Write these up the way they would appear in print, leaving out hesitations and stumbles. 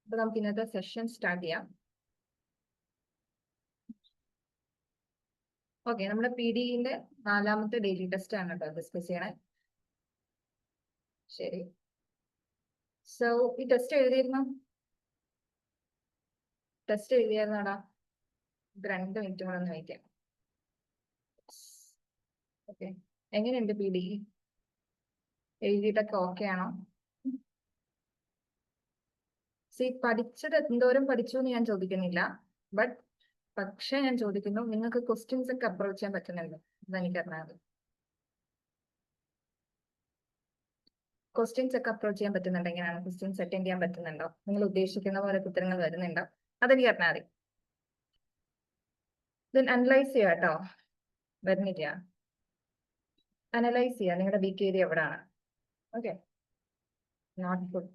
അപ്പൊ നമുക്ക് ഇന്നത്തെ സെഷൻ സ്റ്റാർട്ട് ചെയ്യാം. ഓക്കെ, നമ്മുടെ PDE-ന്റെ 4ാമത്തെ ഡെയിലി ടെസ്റ്റ് ആണ് കേട്ടോ ഡിസ്കസ് ചെയ്യണേ. ശരി, സോ ഈ ടെസ്റ്റ് എഴുതിയിരുന്നോടാ? 2 മിനിറ്റ് കൂടെ ഒന്ന് വയ്ക്കാം. ഓക്കെ, എങ്ങനെയുണ്ട് PDE? എഴുതിയിട്ടൊക്കെ ഓക്കെ ആണോ? പഠിച്ചത് എന്തോരം പഠിച്ചു എന്ന് ഞാൻ ചോദിക്കുന്നില്ല, പക്ഷെ ഞാൻ ചോദിക്കുന്നു നിങ്ങൾക്ക് ക്വസ്റ്റ്യൻസ് ഒക്കെ അപ്രോച്ച് ചെയ്യാൻ പറ്റുന്നുണ്ടോ? അതെനിക്കറിയാം. ക്വസ്റ്റ്യൻസ് ഒക്കെ അപ്രോച്ച് ചെയ്യാൻ പറ്റുന്നുണ്ടെങ്കിലാണ് ക്വസ്റ്റ്യൻസ് അറ്റൻഡ് ചെയ്യാൻ പറ്റുന്നുണ്ടോ? നിങ്ങൾ ഉദ്ദേശിക്കുന്ന പോലെ ഉത്തരങ്ങൾ വരുന്നുണ്ടോ? അതെനിക്ക് അറിഞ്ഞാൽ മതി. ദെൻ അനലൈസ് ചെയ്യുക കേട്ടോ. വരുന്നില്ല, അനലൈസ് ചെയ്യുക. നിങ്ങളുടെ വീക്ക് ഏരിയ എവിടെയാണ്? Okay, not good.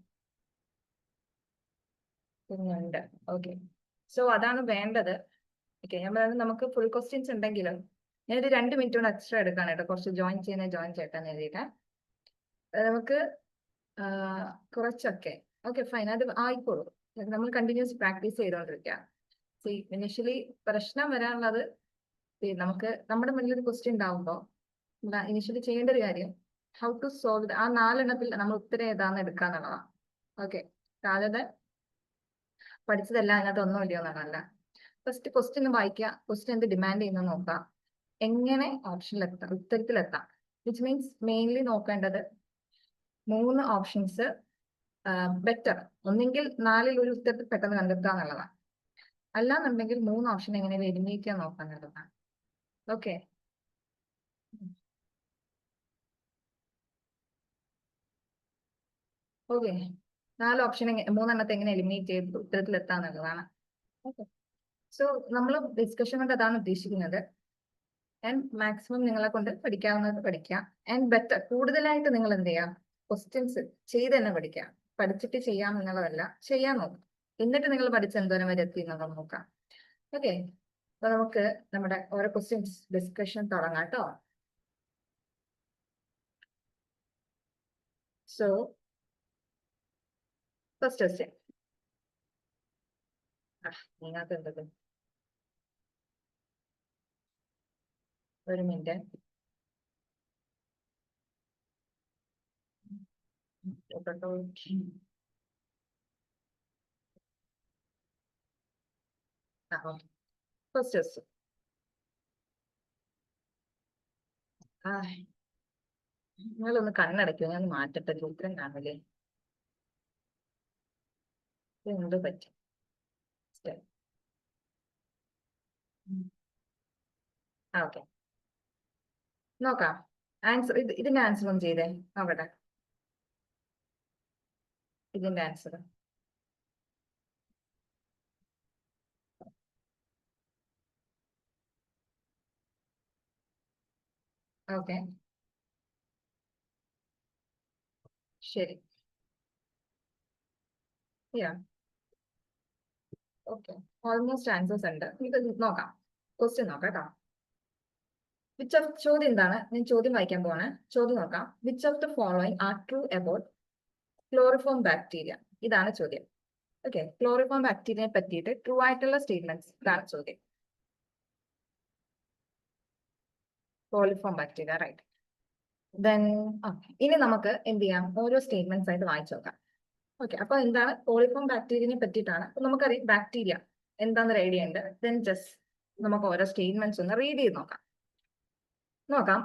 ഉണ്ട്. ഓക്കെ, സോ അതാണ് വേണ്ടത്. ഓക്കെ, ഞാൻ പറയുന്നത് നമുക്ക് ഫുൾ ക്വസ്റ്റ്യൻസ് ഉണ്ടെങ്കിലും ഞാനൊരു 2 മിനിറ്റ് കൊണ്ട് എക്സ്ട്രാ എടുക്കാണ് കേട്ടോ. കുറച്ച് ജോയിൻ ചെയ്യട്ടാന്ന് എഴുതിയിട്ട് നമുക്ക് കുറച്ചൊക്കെ ഓക്കെ ഫൈൻ, അത് ആയിക്കോളൂ. നമ്മൾ കണ്ടിന്യൂസ് പ്രാക്ടീസ് ചെയ്തുകൊണ്ടിരിക്കുക. ഇനിഷ്യലി പ്രശ്നം വരാനുള്ളത് നമുക്ക് നമ്മുടെ മുന്നിൽ ഒരു ക്വസ്റ്റ്യൻ ഉണ്ടാവുമ്പോൾ ഇനിഷ്യലി ചെയ്യേണ്ട ഒരു കാര്യം ഹൗ ടു സോൾവ്. ആ 4 നമ്മൾ ഉത്തരം ഏതാന്ന് എടുക്കാന്നുള്ളതാണ്. ഓക്കെ, അതായത് പഠിച്ചതെല്ലാം അതിനകത്ത് ഒന്നും ഇല്ലയോ എന്നുള്ളതല്ല. ഫസ്റ്റ് ക്വസ്റ്റ്യൻ വായിക്കുക, ക്വസ്റ്റ്യൻ എന്ത് ഡിമാൻഡ് ചെയ്യുന്നത് നോക്കുക, എങ്ങനെ ഓപ്ഷനിലെത്താം, ഉത്തരത്തിലെത്താം. വിച്ച് മീൻസ് മെയിൻലി നോക്കേണ്ടത് 3 ഓപ്ഷൻസ് ബെറ്റർ. ഒന്നെങ്കിൽ 4ൽ ഒരു ഉത്തരത്തിൽ പെട്ടെന്ന് കണ്ടെത്തുക എന്നുള്ളതാണ്. അല്ലാന്നുണ്ടെങ്കിൽ 3 ഓപ്ഷൻ എങ്ങനെ എലിമിനേറ്റ് ചെയ്യാൻ നോക്കാന്നുള്ളതാണ്. ഓക്കെ, ഓക്കെ, 4 ഓപ്ഷൻ 3 എങ്ങനെ എലിമിനേറ്റ് ചെയ്ത് ഉത്തരത്തിൽ എത്താന്നുള്ളതാണ്. ഓക്കെ, സോ നമ്മൾ ഡിസ്കഷൻ കൊണ്ട് അതാണ് ഉദ്ദേശിക്കുന്നത്. ആൻഡ് മാക്സിമം നിങ്ങളെ കൊണ്ട് പഠിക്കാവുന്നത് പഠിക്കാം. ആൻഡ് ബെറ്റർ കൂടുതലായിട്ട് നിങ്ങൾ എന്ത് ചെയ്യാം, ക്വസ്റ്റ്യൻസ് ചെയ്ത് തന്നെ പഠിക്കാം. പഠിച്ചിട്ട് ചെയ്യാം എന്നുള്ളതല്ല, ചെയ്യാൻ നോക്കാം. എന്നിട്ട് നിങ്ങൾ പഠിച്ച് എന്തോരം വരെ എത്തി എന്നുള്ളത് നോക്കാം. ഓക്കെ, അപ്പൊ നമുക്ക് നമ്മുടെ ഓരോ ക്വസ്റ്റ്യൻസ് ഡിസ്കഷൻ തുടങ്ങാം കേട്ടോ. So first question. നിങ്ങൾക്ക് എന്തത്? ഒരു മിനിറ്റ്. First question. നിങ്ങളൊന്ന് കണ്ണടയ്ക്കോ, ഞാൻ മാറ്റട്ടെ. ഉത്തരം കാണില്ലേ? എന്ത് പറ്റി? ഓക്കെ, നോക്കാം. ആൻസർ ഇതിന്റെ ആൻസർ ഒന്ന് ചെയ്തേ നോക്കട്ടെ. ഇതിന്റെ ആൻസർ ഓക്കെ, ശരി. ഓക്കെ, ഓൾമോസ്റ്റ് ആൻസേഴ്സ് ഉണ്ട്. ഇത് നോക്കാം, ക്വസ്റ്റ്യൻ നോക്കാം കേട്ടോ. വിച്ച് ഓഫ്, ചോദ്യം എന്താണ്? ഞാൻ ചോദ്യം വായിക്കാൻ പോവാണ്. ചോദ്യം നോക്കാം. Which of the following are true about coliform bacteria? ഇതാണ് ചോദ്യം. ഓക്കെ, ക്ലോറിഫോം ബാക്ടീരിയയെ പറ്റിയിട്ട് ട്രൂ ആയിട്ടുള്ള സ്റ്റേറ്റ്മെന്റ്സ്, ഇതാണ് ചോദ്യം. ക്ലോറിഫോം ബാക്ടീരിയ, റൈറ്റ്. ദെൻ ഇനി നമുക്ക് എന്ത് ചെയ്യാം, ഓരോ സ്റ്റേറ്റ്മെന്റ്സ് ആയിട്ട് വായിച്ചു നോക്കാം. ഓക്കെ, അപ്പൊ എന്താണ് ക്ലോറിഫോം ബാക്ടീരിയനെ പറ്റിയിട്ടാണ്. അപ്പൊ നമുക്കറിയാം ബാക്ടീരിയ എന്താണെന്നൊരു ഐഡിയ ഉണ്ട്. ദെൻ ജസ്റ്റ് നമുക്ക് ഓരോ സ്റ്റേറ്റ്മെന്റ്സ് ഒന്ന് റീഡ് ചെയ്ത് നോക്കാം.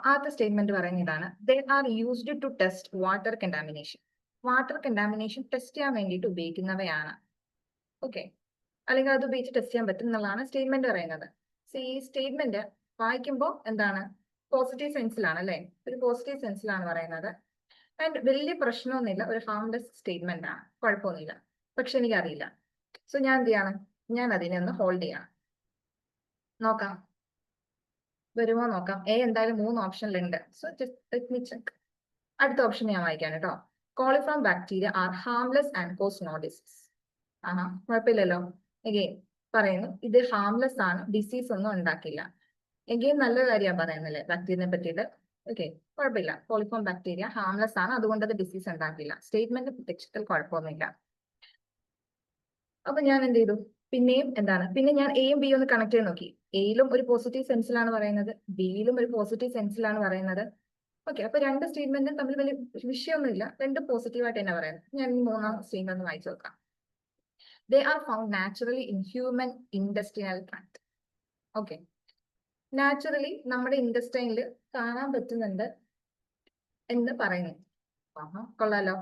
ആദ്യത്തെ സ്റ്റേറ്റ്മെന്റ് പറയുന്ന ഇതാണ്: they are used to test water contamination. Water contamination test ചെയ്യാൻ വേണ്ടിയിട്ട് ഉപയോഗിക്കുന്നവയാണ്. ഓക്കെ, അല്ലെങ്കിൽ അത് ഉപയോഗിച്ച് ടെസ്റ്റ് ചെയ്യാൻ പറ്റും എന്നുള്ളതാണ് സ്റ്റേറ്റ്മെന്റ് പറയുന്നത്. ഈ സ്റ്റേറ്റ്മെന്റ് വായിക്കുമ്പോൾ എന്താണ്, പോസിറ്റീവ് സെൻസിലാണ് അല്ലെ, ഒരു പോസിറ്റീവ് സെൻസിലാണ് പറയുന്നത്. ആൻഡ് വലിയ പ്രശ്നമൊന്നുമില്ല, ഒരു ഹാംലെസ് സ്റ്റേറ്റ്മെന്റ് ആണ്, കുഴപ്പമൊന്നുമില്ല. പക്ഷെ എനിക്കറിയില്ല. സോ ഞാൻ എന്ത് ചെയ്യാണ്, ഞാൻ അതിനെ ഒന്ന് ഹോൾഡ് ചെയ്യണം. നോക്കാം വരുമോ നോക്കാം. എന്തായാലും 3 ഓപ്ഷനിലുണ്ട്. So just let me check. അടുത്ത ഓപ്ഷൻ ഞാൻ വായിക്കാം കേട്ടോ. Coliform bacteria are harmless and cause no disease. കുഴപ്പമില്ലല്ലോ. എഗെയിൻ പറയുന്നു ഇത് ഹാംലെസ് ആണ്, ഡിസീസ് ഒന്നും ഉണ്ടാക്കില്ല. എഗെയിൻ നല്ല കാര്യമാണ് പറയുന്നില്ലേ ബാക്ടീരിയനെ പറ്റിയിട്ട്. ഓക്കെ, കുഴപ്പമില്ല. കോളിഫോം ബാക്ടീരിയ ഹാംലെസ് ആണ്, അതുകൊണ്ട് അത് ഡിസീസ് ഉണ്ടാക്കില്ല. സ്റ്റേറ്റ്മെന്റ് ടെക്സ്റ്റിൽ കുഴപ്പമൊന്നുമില്ല. അപ്പൊ ഞാൻ എന്ത് ചെയ്തു, പിന്നെയും എന്താണ്, പിന്നെ ഞാൻ എയും ബിയും ഒന്ന് കണക്ട് ചെയ്ത് നോക്കി. എയിലും ഒരു പോസിറ്റീവ് സെൻസിലാണ് പറയുന്നത്, ബിയിലും ഒരു പോസിറ്റീവ് സെൻസിലാണ് പറയുന്നത്. ഓക്കെ, അപ്പൊ രണ്ട് സ്റ്റേറ്റ്മെന്റും തമ്മിൽ വലിയ വിഷയമൊന്നുമില്ല, രണ്ടും പോസിറ്റീവായിട്ട് തന്നെ പറയുന്നത്. ഞാൻ ഈ മൂന്നാം സ്റ്റേറ്റ്മെന്റ് ഒന്ന് വായിച്ചു നോക്കാം. They are found naturally in human intestinal tract. Okay, naturally നമ്മുടെ ഇൻഡസ്റ്റൈനിൽ കാണാൻ പറ്റുന്നുണ്ട് എന്ന് പറയുന്നു. കൊള്ളാലോ.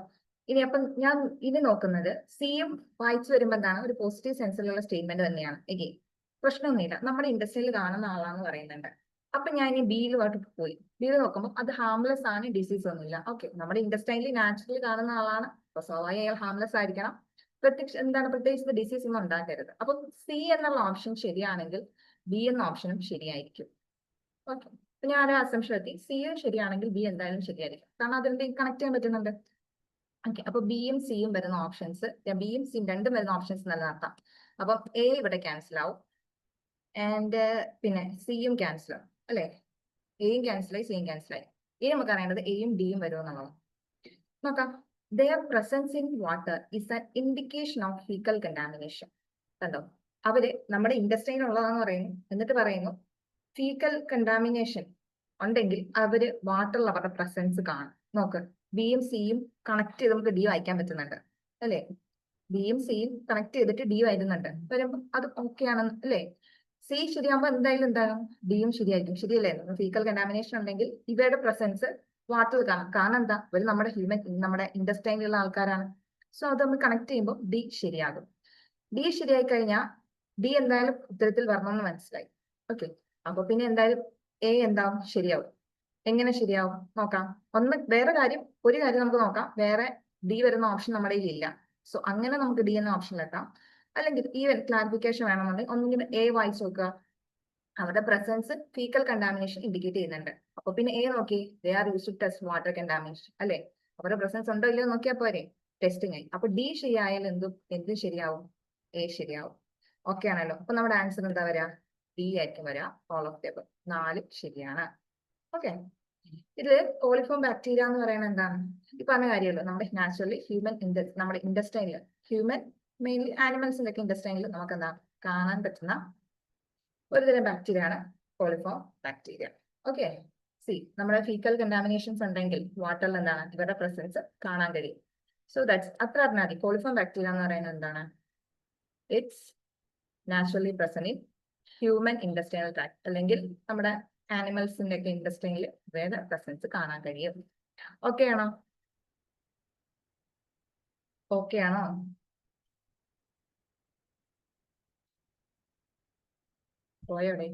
ഇനി അപ്പം ഞാൻ ഇനി നോക്കുന്നത് സിയും വായിച്ചു വരുമ്പോ എന്താണ്, ഒരു പോസിറ്റീവ് സെൻസിലുള്ള സ്റ്റേറ്റ്മെന്റ് തന്നെയാണ്. എഗെയിൻ പ്രശ്നമൊന്നുമില്ല, നമ്മുടെ ഇൻഡസ്ട്രിയിൽ കാണുന്ന ആളാന്ന് പറയുന്നുണ്ട്. അപ്പൊ ഞാൻ ഇനി ബിയിലുമായിട്ട് പോയി. ബിയിൽ നോക്കുമ്പോൾ അത് ഹാംലെസ് ആണ്, ഡിസീസ് ഒന്നുമില്ല. ഓക്കെ, നമ്മുടെ ഇൻഡസ്ട്രിയിൽ നാച്ചുറലി കാണുന്ന ആളാണ്, അപ്പൊ സ്വാഭാവികം അയാൾ ഹാംലെസ് ആയിരിക്കണം. പ്രത്യേകിച്ച് ഡിസീസ് ഒന്നും ഉണ്ടാക്കരുത്. അപ്പൊ സി എന്നുള്ള ഓപ്ഷൻ ശരിയാണെങ്കിൽ ബി എന്ന ഓപ്ഷനും ശരിയായിരിക്കും. ഓക്കെ, അപ്പൊ ഞാൻ ആ അസംഷൻ എത്തി, സിയും ശരിയാണെങ്കിൽ ബി എന്തായാലും ശരിയായിരിക്കും, കാരണം അതിലെന്തെങ്കിലും കണക്ട് ചെയ്യാൻ പറ്റുന്നുണ്ട്. ഓക്കെ, അപ്പൊ ബിയും സിയും വരുന്ന ഓപ്ഷൻസ്, ബിയും സിയും രണ്ടും വരുന്ന ഓപ്ഷൻസ് നിലനിർത്താം. അപ്പം എ ഇവിടെ ക്യാൻസൽ ആവും, ആൻഡ് പിന്നെ സിയും ക്യാൻസൽ ആവും അല്ലെ. എയും ക്യാൻസൽ ആയി, സിയും ക്യാൻസൽ ആയി. ഇനി നമുക്ക് അറിയേണ്ടത് എയും ഡിയും വരും എന്നുള്ളത്. നോക്കാം. Their presence in water is an indication of fecal contamination. കണ്ടോ, അവര് നമ്മുടെ ഇൻഡസ്ട്രിയിൽ ഉള്ളതാന്ന് പറയുന്നു, എന്നിട്ട് പറയുന്നു ഫീക്കൽ കണ്ടാമിനേഷൻ ഉണ്ടെങ്കിൽ അവര് വാട്ടറിൽ അവരുടെ പ്രസൻസ് കാണും. നോക്ക്, ബിയും സിയും കണക്ട് ചെയ്ത് നമുക്ക് ഡി വായിക്കാൻ പറ്റുന്നുണ്ട് അല്ലെ. ബിയും സിയും കണക്ട് ചെയ്തിട്ട് ഡി വരുന്നുണ്ട്, വരുമ്പോ അത് ഓക്കെ ആണ് അല്ലെ. സി ശരിയാകുമ്പോ എന്തായാലും എന്താകും, ഡിയും ശരിയായിരിക്കും, ശരിയല്ലേ. ഫീക്കൽ കണ്ടാമിനേഷൻ ഉണ്ടെങ്കിൽ ഇവയുടെ പ്രസൻസ് വാട്ടറിൽ കാണാം, കാരണം എന്താ, ഇവർ നമ്മുടെ ഇൻഡസ്ട്രിയിലുള്ള ആൾക്കാരാണ്. സോ അത് നമ്മൾ കണക്ട് ചെയ്യുമ്പോൾ ഡി ശരിയാകും. ഡി ശരിയായി കഴിഞ്ഞാൽ ഡി എന്തായാലും ഉത്തരത്തിൽ വരണമെന്ന് മനസ്സിലായി. ഓക്കെ, അപ്പൊ പിന്നെ എന്തായാലും എ എന്താവും, ശരിയാവും. എങ്ങനെ ശരിയാവും നോക്കാം. ഒരു കാര്യം നമുക്ക് നോക്കാം, വേറെ ഡി വരുന്ന ഓപ്ഷൻ നമ്മുടെ കയ്യിൽ ഇല്ല. സോ അങ്ങനെ നമുക്ക് ഡി എന്ന ഓപ്ഷൻ എത്താം. അല്ലെങ്കിൽ ഈവൻ ക്ലാരിഫിക്കേഷൻ വേണമെന്നുണ്ടെങ്കിൽ ഒന്നുകിൽ എ വായിച്ചു നോക്കുക, അവരുടെ പ്രസൻസ് ഫീക്കൽ കണ്ടാമിനേഷൻ ഇൻഡിക്കേറ്റ് ചെയ്യുന്നുണ്ട്. അപ്പൊ പിന്നെ എ നോക്കി, they are use to test water contamination അല്ലെ. അവരുടെ പ്രസൻസ് ഉണ്ടോ ഇല്ലയോ നോക്കിയാൽ പോരെ, ടെസ്റ്റിംഗ് ആയി. അപ്പൊ ഡി ശരിയായാൽ എന്ത് ശരിയാവും, എ ശരിയാവും. ഓക്കെ ആണല്ലോ. അപ്പൊ നമ്മുടെ ആൻസർ എന്താ വരാ, ഡി ആയിരിക്കും വരാ. ഓൾ ഓഫ് ദി അബവ്, 4 ശരിയാണ്. ഓക്കെ, ഇത് കോളിഫോം ബാക്ടീരിയ എന്ന് പറയുന്നത് എന്താണ്, ഈ പറഞ്ഞ കാര്യമല്ലോ, നമ്മുടെ നാച്ചുറലി നമ്മുടെ ഇൻഡസ്ട്രിയിൽ, ഹ്യൂമൻ മെയിൻലി ആനിമൽസിന്റെ ഒക്കെ ഇൻഡസ്ട്രിയിൽ നമുക്ക് എന്താ കാണാൻ പറ്റുന്ന ഒരുതരം ബാക്ടീരിയ ആണ് കോളിഫോം ബാക്ടീരിയ. ഓക്കെ, നമ്മുടെ ഫീക്കൽ കണ്ടാമിനേഷൻസ് ഉണ്ടെങ്കിൽ വാട്ടറിൽ എന്താണ് ഇവരുടെ പ്രസൻസ് കാണാൻ കഴിയും. സോ ദാറ്റ്സ് അത്ര അറിഞ്ഞാൽ മതി. കോളിഫോം ബാക്ടീരിയ എന്ന് പറയുന്നത് എന്താണ്, it's naturally present in human industrial tract, അല്ലെങ്കിൽ നമ്മുടെ ആനിമൽസിന്റെ ഒക്കെ ഇൻഡസ്ട്രിയിൽ ഇവയുടെ പ്രസൻസ് കാണാൻ കഴിയും. ഓക്കെ ആണോ? ഓക്കെ ആണോ? പോയോടെ?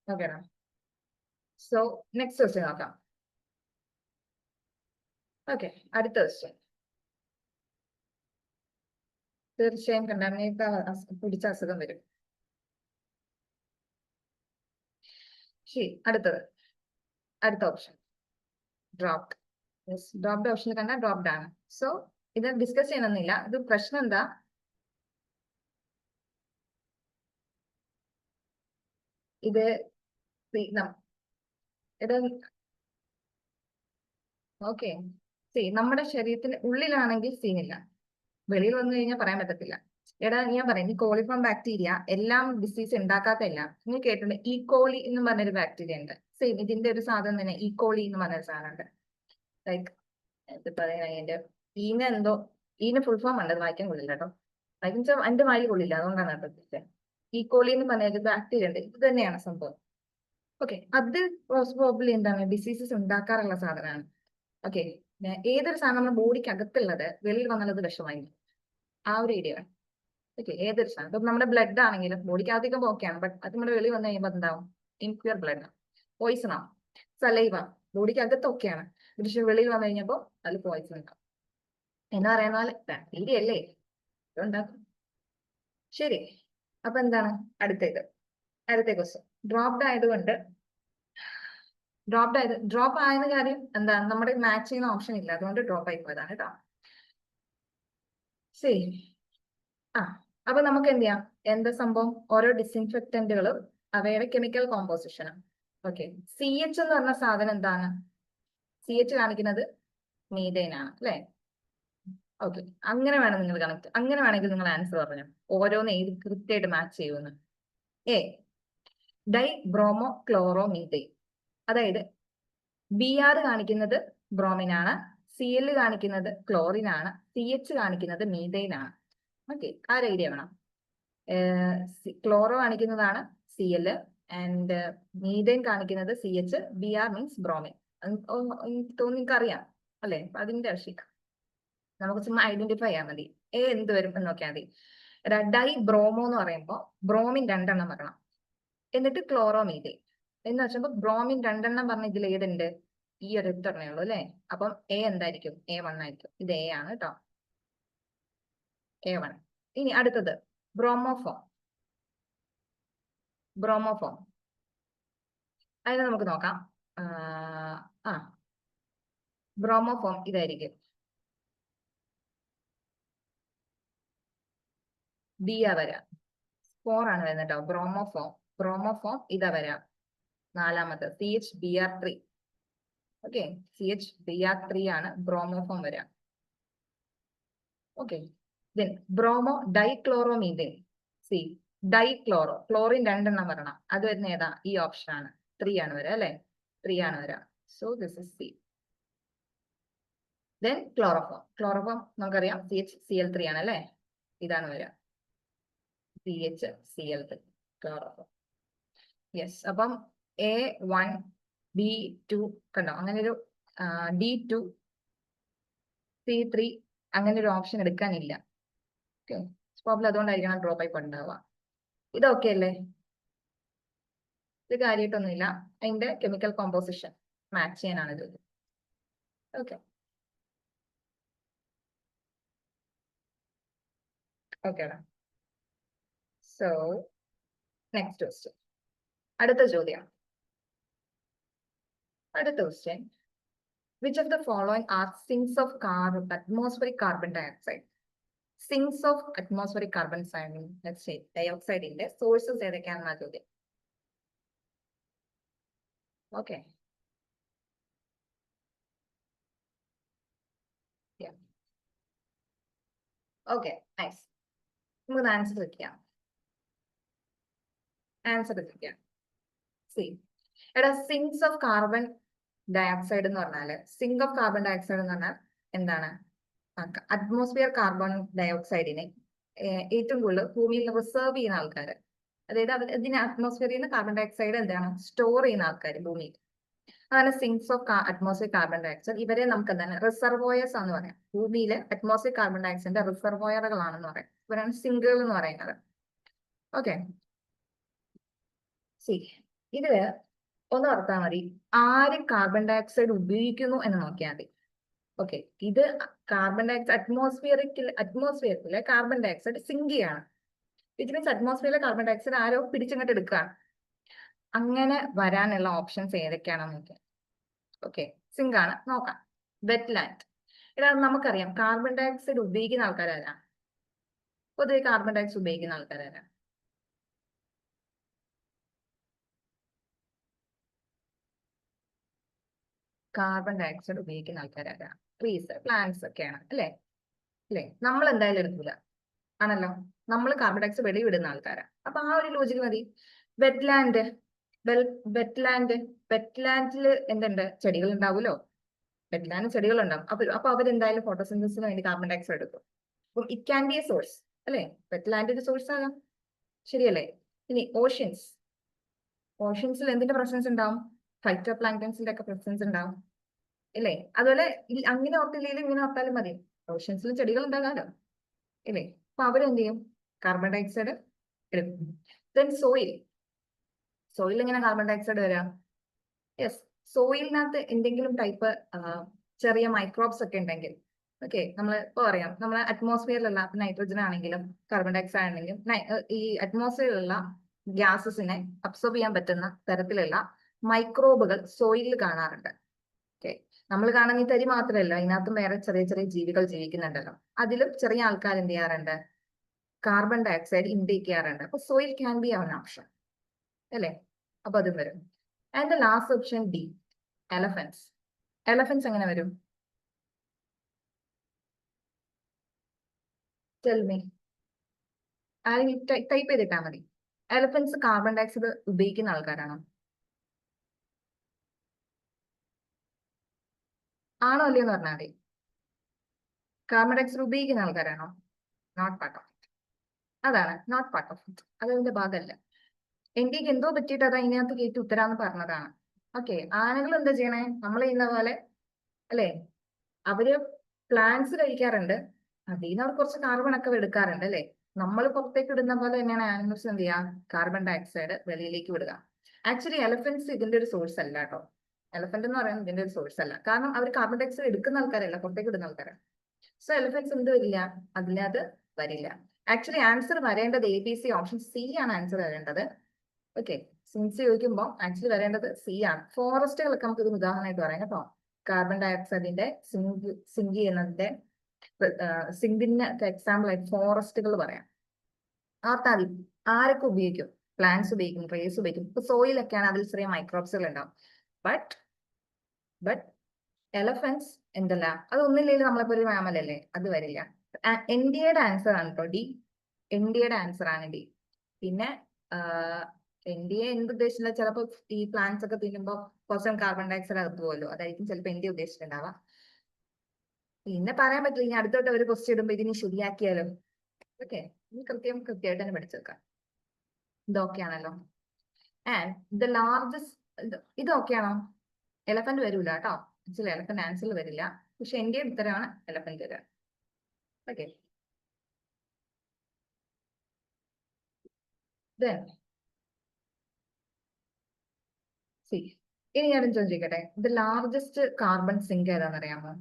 ഓക്കെ ആണോ? സോ നെക്സ്റ്റ് ക്വസ്റ്റ്യൻ നോക്കാം. ഓക്കെ, അടുത്ത ക്വസ്റ്റ്യൻ. തീർച്ചയായും കണ്ടാമിനേറ്റ് പിടിച്ച അസുഖം വരും. ശരി, അടുത്ത ഓപ്ഷൻ ഡ്രോപ്ഡ്. ഡ്രോപ്ഡ് ഓപ്ഷനിൽ കണ്ടാൽ ഡ്രോപ്ഡ് ആണ്. സോ ഇത് ഡിസ്കസ് ചെയ്യണമെന്നില്ല. ഇത് പ്രശ്നം എന്താ, ഇത് ഓക്കെ, നമ്മുടെ ശരീരത്തിന് ഉള്ളിലാണെങ്കിൽ സീനില്ല, വെളിയിൽ വന്നു കഴിഞ്ഞാൽ പറയാൻ പറ്റത്തില്ല. എടാ ഞാൻ പറയാം, ഈ കോളിഫോം ബാക്ടീരിയ എല്ലാം ഡിസീസ് ഉണ്ടാക്കാത്തല്ല. നിങ്ങൾ കേട്ടിട്ടുണ്ട് ഈക്കോളി എന്ന് പറഞ്ഞൊരു ബാക്ടീരിയ ഉണ്ട്. സെയിം ഇതിന്റെ ഒരു സാധനം തന്നെ ഈക്കോളി എന്ന് പറഞ്ഞൊരു സാധനം ഉണ്ട്. ലൈക്ക് എന്ത് പറയാ, ഈന് ഫുൾ ഫോം ഉണ്ട്, അത് വായിക്കാൻ കൊള്ളില്ല കേട്ടോ. വായിച്ചാൽ എന്റെ വായി കൊള്ളില്ല, അതുകൊണ്ടാണ് കേട്ടോ. ഈക്കോളി എന്ന് പറഞ്ഞൊരു ബാക്ടീരിയ ഉണ്ട്, ഇത് തന്നെയാണ് സംഭവം. ഓക്കെ, അത് പ്രോബബ്ലി എന്താണ് ഡിസീസസ് ഉണ്ടാക്കാറുള്ള സാധനമാണ്. ഓക്കെ, ഏതൊരു സാധനം നമ്മുടെ ബോഡിക്ക് അകത്തുള്ളത് വെളിയിൽ വന്നുള്ളത് വിഷമായി, ആ ഒരു ഏരിയ. ഓക്കെ, ഏതൊരു സാധനം, ഇപ്പൊ നമ്മുടെ ബ്ലഡ് ആണെങ്കിലും ബോഡിക്ക് അധികം ഓക്കെയാണ്, ബട്ട് അത് നമ്മുടെ വെളിയിൽ വന്നു കഴിയുമ്പോൾ എന്താവും, ഇംപ്യൂർ ബ്ലഡ്, പോയിസൺ ആവും. സലൈവ ബോഡിക്ക് അകത്ത് ഓക്കെയാണ്, പക്ഷെ വെളിയിൽ വന്നു കഴിഞ്ഞപ്പോൾ അതിൽ പോയിസൺ ഉണ്ടാവും. എന്ന് പറയുന്ന പോലെ ബാക്ടീരിയ അല്ലേ ഉണ്ടാക്കും. ശരി, അപ്പൊ എന്താണ് അടുത്ത ക്വസ്റ്റ്യൻ. ഡ്രോപ്പ് ആയത് കാര്യം എന്താണ്, നമ്മുടെ മാച്ച് ചെയ്യുന്ന ഓപ്ഷൻ ഇല്ല, അതുകൊണ്ട് ഡ്രോപ്പ് ആയി പോയതാണ് കേട്ടോ. ശരി, അപ്പൊ നമുക്ക് എന്ത് ചെയ്യാം, എന്താ സംഭവം, ഓരോ ഡിസിൻഫെക്റ്റന്റുകളും അവയുടെ കെമിക്കൽ കോമ്പോസിഷനും. ഓക്കെ, CH എന്ന് പറഞ്ഞ സാധനം എന്താണ്, CH കാണിക്കുന്നത് മീതേൻ ആണ് അല്ലെ. ഓക്കെ, അങ്ങനെ വേണം നിങ്ങൾ കണക്ട്. അങ്ങനെ വേണമെങ്കിൽ നിങ്ങൾ ആൻസർ പറഞ്ഞു ഓരോന്ന് ഏത് കൃത്യമായിട്ട് മാച്ച് ചെയ്യുമെന്ന്. A dibromochloromethane, അതായത് BR കാണിക്കുന്നത് ബ്രോമിൻ ആണ്, CL കാണിക്കുന്നത് ക്ലോറിൻ ആണ്, CH കാണിക്കുന്നത് മീതേൻ ആണ്. ഓക്കെ, ആ ഒരു ഐഡിയ വേണം. ക്ലോറോ കാണിക്കുന്നതാണ് CL ആൻഡ് മീതേൻ കാണിക്കുന്നത് CH, BR മീൻസ് ബ്രോമിൻ. തോന്നി നിങ്ങൾക്ക് അറിയാം അല്ലെ, അതിന്റെ ആവശ്യമില്ല, നമുക്ക് ചുമ്മാ ഐഡന്റിഫൈ ചെയ്യാൻ മതി. എന്ത് വരും എന്ന് നോക്കിയാൽ മതി. ഡൈ ബ്രോമോ എന്ന് പറയുമ്പോൾ ബ്രോമിൻ 2 എണ്ണം വരണം, എന്നിട്ട് ക്ലോറോ മീതേൻ എന്ന് വെച്ചപ്പോ ബ്രോമിൻ 2 എണ്ണം പറഞ്ഞ ഇതിൽ ഏതുണ്ട്? ഈ ഒരു ഇത്രേ ഉള്ളൂ അല്ലെ. അപ്പം എന്തായിരിക്കും? A1 ആയിരിക്കും. ഇത് A ആണ് കേട്ടോ, A1. ഇനി അടുത്തത് ബ്രോമോഫോം. ബ്രോമോഫോം അതിന് നമുക്ക് നോക്കാം. ബ്രോമോഫോം ഇതായിരിക്കും. B ആ വരാം. 4 ആണ് വരുന്നത് കേട്ടോ ബ്രോമോഫോം. ബ്രോമോഫോം ഇതാ വരാം, 4ാമത്തെ CHBr3. ഓക്കെ, CHBr3 ആണ് ബ്രോമോഫോം വരാം. Okay, then bromo dichloromethane. സി ഡൈക്ലോറോ, ക്ലോറിൻ 2 എണ്ണം വരണം, അത് വരുന്ന ഏതാ? ഈ ഓപ്ഷൻ ആണ്, 3 ആണ് വരാം അല്ലെ, 3 ആണ് വരാം. So this is C. Then chloroform. Chloroform നമുക്കറിയാം CHCl3 ആണ് അല്ലെ, ഇതാണ് വരാം CHCl3 ക്ലോറോഫോം. യെസ്, അപ്പം A1 B2 കണ്ടോ, അങ്ങനെ ഒരു D2 C3 അങ്ങനെ ഒരു ഓപ്ഷൻ എടുക്കാനില്ല. ഓക്കെ, പ്രോബ്ലം അതുകൊണ്ടായിരിക്കണം ഡ്രോപ്പ് ആയി ഉണ്ടാവുക. ഇതൊക്കെ അല്ലേ, ഇത് കാര്യമായിട്ടൊന്നുമില്ല, അതിന്റെ കെമിക്കൽ കോമ്പോസിഷൻ മാച്ച് ചെയ്യാനാണ് ഇത്. ഓക്കെ ഓക്കേടാ. സോ നെക്സ്റ്റ് ക്വസ്റ്റ്യൻ, അടുത്ത ചോദ്യം. അടുത്ത question, which of the following are sinks of atmospheric carbon dioxide? Sinks of atmospheric carbon dioxide ന്റെ സോഴ്സസ് ഏതൊക്കെയാണെന്നാ ചോദ്യം. Okay, okay nice. നമുക്ക് ആൻസർ വെക്കാം. ആൻസർ വെക്കാം. സി എടാ, സിങ്സ് ഓഫ് കാർബൺ ഡയോക്സൈഡ് എന്ന് പറഞ്ഞാല്, സിങ്ക് ഓഫ് കാർബൺ ഡയോക്സൈഡ് എന്ന് പറഞ്ഞാൽ എന്താണ്? അറ്റ്മോസ്ഫിയർ കാർബൺ ഡയോക്സൈഡിനെ ഏറ്റവും കൂടുതൽ ഭൂമിയിൽ റിസർവ് ചെയ്യുന്ന ആൾക്കാർ, അതായത് ഇതിന് അറ്റ്മോസ്ഫിയറിൽ നിന്ന് കാർബൺ ഡയോക്സൈഡ് എന്താണ് സ്റ്റോർ ചെയ്യുന്ന ആൾക്കാർ ഭൂമിയിൽ, അതാണ് sings of atmosphere carbon dioxide. ഇവരെ നമുക്ക് എന്താണ് റിസർവോയേഴ്സ് എന്ന് പറയാം. ഭൂമിയിലെ അറ്റ്മോസ്ഫിയർ കാർബൺ ഡയോക്സൈഡിന്റെ റിസർവോയറുകളാണെന്ന് പറയാം. ഇവരാണ് സിങ്കുകൾ എന്ന് പറയുന്നത്. ഓക്കെ, സി ഇതില് ഒന്ന് ഓർത്താൽ മതി, ആര് കാർബൺ ഡയോക്സൈഡ് ഉപയോഗിക്കുന്നു എന്ന് നോക്കിയാൽ മതി. ഓക്കെ, ഇത് കാർബൺ ഡയോക്സൈഡ് അറ്റ്മോസ്ഫിയറിലെ കാർബൺ ഡയോക്സൈഡ് സിങ്ക് ചെയ്യാണ്. വിച്ച് മീൻസ് അറ്റ്മോസ്ഫിയറിലെ കാർബൺ ഡയോക്സൈഡ് ആരോ പിടിച്ചിങ്ങോട്ട് എടുക്കുകയാണ്. അങ്ങനെ വരാനുള്ള ഓപ്ഷൻസ് ഏതൊക്കെയാണെന്ന് നോക്കിയാൽ. ഓക്കെ, സിങ്ക് ആണ് നോക്കാം. വെറ്റ്ലാൻഡ്, ഇതാണ് നമുക്കറിയാം. കാർബൺ ഡയോക്സൈഡ് ഉപയോഗിക്കുന്ന ആൾക്കാരാരാ? പൊതുവെ കാർബൺ ഡയോക്സൈഡ് ഉപയോഗിക്കുന്ന ആൾക്കാരാരാ? കാർബൺ ഡയോക്സൈഡ് ഉപയോഗിക്കുന്ന ആൾക്കാരാരാ? ട്രീസ്, പ്ലാന്റ്സ് ഒക്കെയാണ് അല്ലേ. അല്ലേ, നമ്മൾ എന്തായാലും എടുക്കൂല ആണല്ലോ, നമ്മൾ കാർബൺ ഡയോക്സൈഡ് വെളിവിടുന്ന ആൾക്കാരാ. അപ്പൊ ആ ഒരു ലോജിക്ക് മതി. വെറ്റ്ലാൻഡ്, വെറ്റ്ലാൻഡിൽ എന്തുണ്ട്? ചെടികൾ ഉണ്ടാവുമല്ലോ. വെറ്റ്ലാൻഡ് ചെടികൾ ഉണ്ടാവും. അപ്പൊ അവരെന്തായാലും ഫോട്ടോസിന്തസിന് വേണ്ടി കാർബൺ ഡയോക്സൈഡ് എടുക്കും. അപ്പം it can be A source അല്ലെ, വെറ്റ്ലാൻഡിന്റെ സോഴ്സ് ആകാം. ശരിയല്ലേ? ഇനി ഓഷ്യൻസിൽ എന്തിന്റെ പ്രസൻസ് ഉണ്ടാവും? ഫൈറ്റോ പ്ലാങ്ക്ടൺസിന്റെ ഒക്കെ പ്രസൻസ് ഉണ്ടാവും ഇല്ലേ. അതുപോലെ അങ്ങനെ ഓർത്തില്ലെങ്കിലും ഇങ്ങനെ ഓർത്താലും മതി, ഓഷ്യൻസിലും ചെടികൾ ഉണ്ടാകാലോ ഇല്ലേ. അപ്പൊ അവരെന്ത് ചെയ്യും? കാർബൺ ഡയോക്സൈഡ് എടുക്കും. ദെൻ സോയിൽ എങ്ങനെ കാർബൺ ഡയോക്സൈഡ് വരാം? യെസ്, സോയിലിനകത്ത് എന്തെങ്കിലും ടൈപ്പ് ചെറിയ മൈക്രോബ്സ് ഒക്കെ ഉണ്ടെങ്കിൽ, ഓക്കെ, നമ്മൾ ഇപ്പൊ പറയാം, നമ്മളെ അറ്റ്മോസ്ഫിയറിലുള്ള നൈട്രജൻ ആണെങ്കിലും കാർബൺ ഡയോക്സൈഡ് ആണെങ്കിലും ഈ അറ്റ്മോസ്ഫിയറിലുള്ള ഗ്യാസസിനെ അബ്സോർബ് ചെയ്യാൻ പറ്റുന്ന തരത്തിലുള്ള മൈക്രോബുകൾ സോയിലിൽ കാണാറുണ്ട്. ഓക്കെ, നമ്മൾ കാണുന്ന ഈ തരി മാത്രമല്ല, അതിനകത്തും വേറെ ചെറിയ ചെറിയ ജീവികൾ ജീവിക്കുന്നുണ്ടല്ലോ. അതിലും ചെറിയ ആൾക്കാർ എന്ത് ചെയ്യാറുണ്ട്? കാർബൺ ഡയോക്സൈഡ് ഇൻടേക്ക് ചെയ്യാറുണ്ട്. അപ്പൊ സോയിൽ ക്യാൻ ബി അവൻ ഓപ്ഷൻ അല്ലേ. അപ്പൊ അതും വരും. And the last option D, elephants. Elephants എങ്ങനെ വരും? Tell me. ആരെങ്കിലും ടൈപ്പ് ചെയ്തിട്ടാ മതി. എലഫൻസ് കാർബൺ ഡയോക്സൈഡ് ഉപയോഗിക്കുന്ന ആൾക്കാരാണോ? ആണോ അല്ലയോ എന്ന് പറഞ്ഞാൽ മതി. കാർബൺ ഡയോക്സൈഡ് ഉപയോഗിക്കുന്ന ആൾക്കാരാണോ? Not part of it. അതാണ് നോട്ട് പാർട്ട് ഓഫ് ഇറ്റ്. അതതിന്റെ ഭാഗമല്ല. ഇന്ത്യക്ക് എന്തോ പറ്റിയിട്ട് അത് അതിനകത്ത് കയറ്റി ഉത്തരാന്ന് പറഞ്ഞതാണ്. ഓക്കെ, ആനകൾ എന്താ ചെയ്യണേ? നമ്മൾ ചെയ്യുന്ന പോലെ അല്ലേ? അവര് പ്ലാന്റ്സ് കഴിക്കാറുണ്ട്, അതിൽ നിന്ന് അവർ കുറച്ച് കാർബൺ ഒക്കെ എടുക്കാറുണ്ട് അല്ലേ? നമ്മൾ പുറത്തേക്ക് ഇടുന്ന പോലെ തന്നെയാണ് ആനിമൽസ് എന്ത് ചെയ്യുക? കാർബൺ ഡയോക്സൈഡ് വെളിയിലേക്ക് വിടുക. ആക്ച്വലി എലഫന്റ്സ് ഇതിന്റെ ഒരു സോഴ്സ് അല്ല കേട്ടോ. എലഫന്റ് എന്ന് പറയുന്നത് ഇതിന്റെ ഒരു സോഴ്സ് അല്ല. കാരണം അവർ കാർബൺ ഡയോക്സൈഡ് എടുക്കുന്ന ആൾക്കാരല്ല, പുറത്തേക്ക് ഇടുന്ന ആൾക്കാരാണ്. സോ എലഫന്റ്സ് എന്ത് വരില്ല? അതിനകത്ത് വരില്ല. ആക്ച്വലി ആൻസർ വരേണ്ടത് ABC ഓപ്ഷൻ സി ആണ് ആൻസർ വരേണ്ടത്. ഓക്കെ, സിൻസ് ചോദിക്കുമ്പോൾ ആക്ച്വലി വരേണ്ടത് സി ആണ്. ഫോറസ്റ്റുകളൊക്കെ നമുക്ക് ഇത് ഉദാഹരണമായിട്ട് പറയാം കേട്ടോ. കാർബൺ ഡയോക്സൈഡിന്റെ സിങ്ക് ചെയ്യുന്നതിന്റെ സിങ്കിന് എക്സാമ്പിൾ ആയിട്ട് ഫോറസ്റ്റുകൾ പറയാം. ആർത്താതി ആരൊക്കെ ഉപയോഗിക്കും? പ്ലാന്റ്സ് ഉപയോഗിക്കും, ട്രീസ് ഉപയോഗിക്കും. ഇപ്പൊ സോയിലൊക്കെയാണ് അതിൽ ചെറിയ മൈക്രോബ്സുകൾ ഉണ്ടാവും. ബട്ട് എലഫൻസ് എന്തല്ല, അത് ഒന്നില്ലെങ്കിൽ നമ്മളെപ്പോ ഒരു മാമലല്ലേ, അത് വരില്ല. ഇന്ത്യയുടെ ആൻസർ ആണ് കേട്ടോ ഡി. ഇന്ത്യയുടെ ആൻസർ ആണ് ഡി. പിന്നെ ഇന്ത്യയെ എന്തുദ്ദേശിച്ചില്ല, ചിലപ്പോ ഈ പ്ലാന്റ്സ് ഒക്കെ തിന്നുമ്പോൾ കുറച്ചും കാർബൺ ഡയോക്സൈഡ് അകത്ത് പോകുമല്ലോ, അതായിരിക്കും ചിലപ്പോൾ ഇന്ത്യ ഉദ്ദേശിച്ചിട്ടുണ്ടാവാം. പിന്നെ പറയാൻ പറ്റില്ല, ഇനി അടുത്തോട്ട് ഒരു ക്വസ്റ്റ്യൻ ഇടുമ്പോ ഇതിനി ശരിയാക്കിയാലോ. ഓക്കെ, കൃത്യമായിട്ട് തന്നെ പഠിച്ചു വെക്കാം. ഇതൊക്കെയാണല്ലോ. ആൻഡ് ദ ലാർജസ്റ്റ്, ഇതൊക്കെയാണോ? എലഫന്റ് വരൂല കേട്ടോ. ആക്ച്വലി എലഫന്റ് ആൻസറിൽ വരില്ല, പക്ഷെ ഇന്ത്യയുടെ ഉത്തരമാണ് എലഫന്റ് വരിക. ഓക്കെ, ഇനി ഞാൻ ചോദിക്കട്ടെ, ദ ലാർജസ്റ്റ് കാർബൺ സിങ്ക് ഏതാണെന്ന് അറിയാമോ?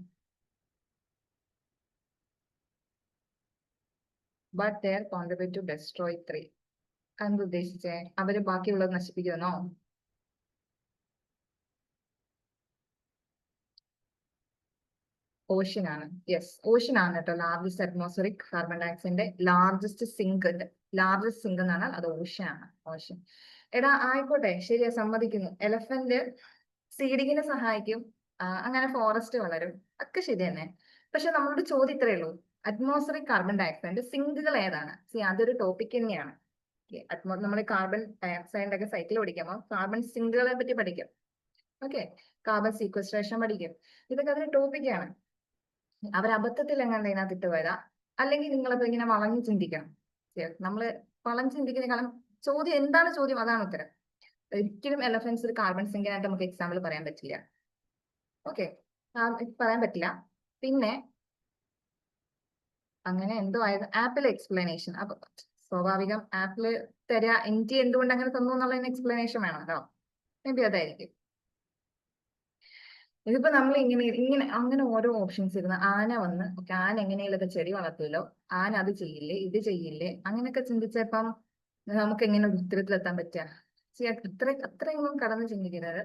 But they contribute to destroy 3. അതെന്ത് ഉദ്ദേശിച്ചേ? അവര് ബാക്കിയുള്ളത് നശിപ്പിക്കുമെന്നോ? ഓഷ്യൻ ആണ്. യെസ്, ഓഷ്യൻ ആണ് കേട്ടോ ലാർജസ്റ്റ് അറ്റ്മോസ്ഫിയറിക് കാർബൺ ഡയോക്സൈഡിന്റെ ലാർജസ്റ്റ് സിങ്ക്. ലാർജസ്റ്റ് സിങ്ക് എന്ന് പറഞ്ഞാൽ അത് ഓഷ്യൻ ആണ്. ഓഷ്യൻ. എടാ ആയിക്കോട്ടെ, ശരിയാ, സമ്മതിക്കുന്നു. എലഫന്റ് സീഡിങ്ങിനെ സഹായിക്കും, അങ്ങനെ ഫോറസ്റ്റ് വളരും, ഒക്കെ ശരി തന്നെ. പക്ഷെ നമ്മളോട് ചോദ്യം ഇത്രയേ ഉള്ളൂ, അറ്റ്മോസ്ഫിയറിക് കാർബൺ ഡയോക്സൈഡിന്റെ സിങ്കുകൾ ഏതാണ്? അതൊരു ടോപ്പിക് തന്നെയാണ്. നമ്മൾ കാർബൺ ഡയോക്സൈഡിന്റെ ഒക്കെ സൈക്കിൾ പഠിക്കുമ്പോൾ കാർബൺ സിങ്കുകളെ പറ്റി പഠിക്കും. ഓക്കെ, കാർബൺ സീക്വസ്ട്രേഷൻ പഠിക്കും. ഇതൊക്കെ അതിന്റെ ടോപ്പിക്കാണ്. അവർ അബദ്ധത്തിൽ എങ്ങനെ അതിനകത്ത് ഇട്ട് വരാം, അല്ലെങ്കിൽ നിങ്ങളിപ്പോ ഇങ്ങനെ വളഞ്ഞു ചിന്തിക്കണം. നമ്മള് വളഞ്ഞു ചിന്തിക്കുന്നതിനേക്കാളും ചോദ്യം എന്താണ് ചോദ്യം, അതാണ് ഉത്തരം. ഒരിക്കലും എലഫൻസ് ഒരു കാർബൺ സിങ്കിനായിട്ട് നമുക്ക് എക്സാമ്പിൾ പറയാൻ പറ്റില്ല. ഓക്കെ, പറയാൻ പറ്റില്ല. പിന്നെ അങ്ങനെ എന്തോ ആയത്, ആപ്പിൾ എക്സ്പ്ലനേഷൻ. അപ്പൊ സ്വാഭാവികം ആപ്പിള് തരാ, ഇന്ത്യ എന്തുകൊണ്ട് അങ്ങനെ തന്നു എന്നുള്ളതിന് എക്സ്പ്ലനേഷൻ വേണമല്ലോ. മേ ബി അതായിരിക്കും. ഇതിപ്പോ നമ്മൾ ഇങ്ങനെ അങ്ങനെ ഓരോ ഓപ്ഷൻസ് ഇരുന്ന് ആന വന്ന്, ഓക്കെ, ആന എങ്ങനെയുള്ളത് ചെടി വളർത്തുമല്ലോ, ആന അത് ചെയ്യില്ലേ, ഇത് ചെയ്യില്ലേ, അങ്ങനെയൊക്കെ ചിന്തിച്ചപ്പം നമുക്ക് എങ്ങനെ ഒരു ഉത്തരത്തിലെത്താൻ പറ്റുക? അത്രയൊന്നും കടന്ന് ചിന്തിക്കരുത്.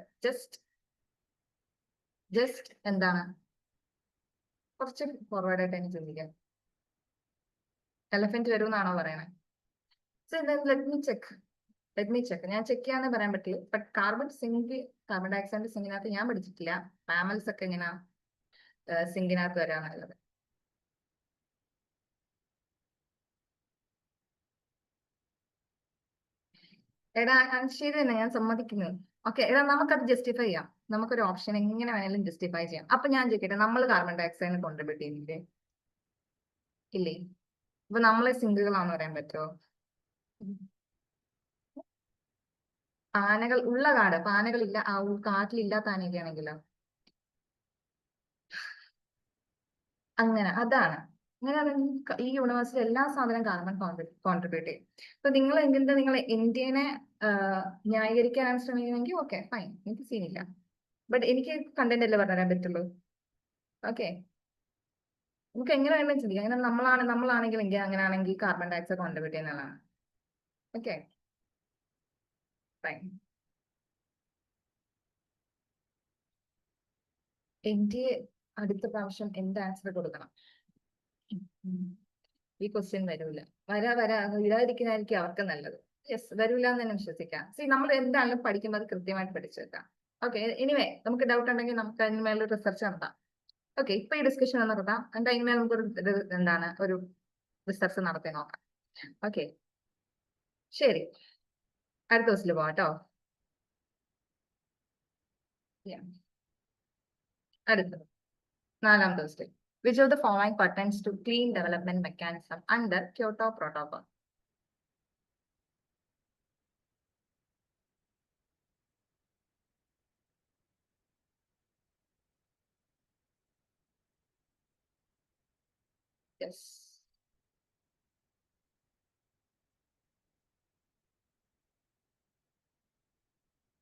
ജസ്റ്റ് എന്താണ്, കുറച്ച് ഫോർവേഡ് ആയിട്ട് തന്നെ ചിന്തിക്കാം. എലഫന്റ് വരുമെന്നാണോ പറയണേ? Let me check. ഞാൻ ചെക്ക് ചെയ്യാന്ന് പറയാൻ പറ്റില്ല. ബട്ട് കാർബൺ ഡയോക്സൈഡ് സിങ്കിനകത്ത് ഞാൻ പഠിച്ചിട്ടില്ല മാമൽസ് ഒക്കെ എങ്ങനെയാ സിങ്കിനകത്ത് വരാന്നുള്ളത്. എടാ ശരി തന്നെ, ഞാൻ സമ്മതിക്കുന്നു. ഓക്കെ, എടാ നമുക്കത് ജസ്റ്റിഫൈ ചെയ്യാം. നമുക്കൊരു ഓപ്ഷൻ എങ്ങനെ വേണേലും ജസ്റ്റിഫൈ ചെയ്യാം. അപ്പൊ ഞാൻ ചോദിക്കട്ടെ, നമ്മൾ കാർബൺ ഡയോക്സൈഡിന് കോൺട്രിബ്യൂട്ട് ചെയ്യുന്നില്ലേ? ഇല്ലേ? അപ്പൊ നമ്മളെ സിങ്കുകളാണെന്ന് പറയാൻ പറ്റുമോ? ആനകൾ ഉള്ള കാട്, അപ്പൊ ആനകളില്ല, ആ കാട്ടിലില്ലാത്ത ആനയൊക്കെ ആണെങ്കിലോ? അങ്ങനെ അതാണ്. അങ്ങനെയാണ് ഈ യൂണിവേഴ്സിൽ എല്ലാ സാധനവും കാർബൺ കോൺട്രിബ്യൂട്ട് ചെയ്യും. അപ്പൊ നിങ്ങൾ ഇന്ത്യനെ ന്യായീകരിക്കാനാണ് ശ്രമിക്കുന്നെങ്കിൽ ഓക്കെ ഫൈൻ, എനിക്ക് സീനില്ല. ബട്ട് എനിക്ക് കണ്ടന്റ് അല്ലേ പറഞ്ഞുതരാൻ പറ്റുള്ളൂ. ഓക്കെ, നമുക്ക് എങ്ങനെ വേണമെങ്കിലും ചിന്തിക്കാം. അങ്ങനെ നമ്മളാണെങ്കിൽ ഇന്ത്യ അങ്ങനെയാണെങ്കിൽ കാർബൺ ഡയോക്സൈഡ് കോൺട്രിബ്യൂട്ട് ചെയ്യുന്നതാണ്. Okay fine. ഇന്ത്യ അടുത്ത പ്രാവശ്യം എന്ത് ആൻസർ കൊടുക്കണം? ഈ ക്വസ്റ്റ്യൻ വരൂല. വരാതിരിക്കുന്നതായിരിക്കും അവർക്ക് നല്ലത്. യെസ്, വരൂല എന്ന് തന്നെ വിശ്വസിക്കാം. നമ്മൾ എന്താണെങ്കിലും പഠിക്കുമ്പോൾ അത് കൃത്യമായിട്ട് പഠിച്ചു വെക്കാം. ഓക്കെ, എനിവേ നമുക്ക് ഡൗട്ട് ഉണ്ടെങ്കിൽ നമുക്ക് അതിന് മേലെ റിസർച്ച് നടത്താം. ഓക്കെ, ഇപ്പൊ ഈ ഡിസ്കഷൻ നടത്താം. എന്നിട്ട് അതിന്മേൽ നമുക്ക് എന്താണ് ഒരു റിസർച്ച് നടത്തി നോക്കാം. ഓക്കെ, ശരി, അടുത്ത ക്വസ്റ്റിൽ പോവാം കേട്ടോ. അടുത്തത് 4ാമത്തെ question. Which of the following pertains to clean development mechanism under Kyoto Protocol? Yes.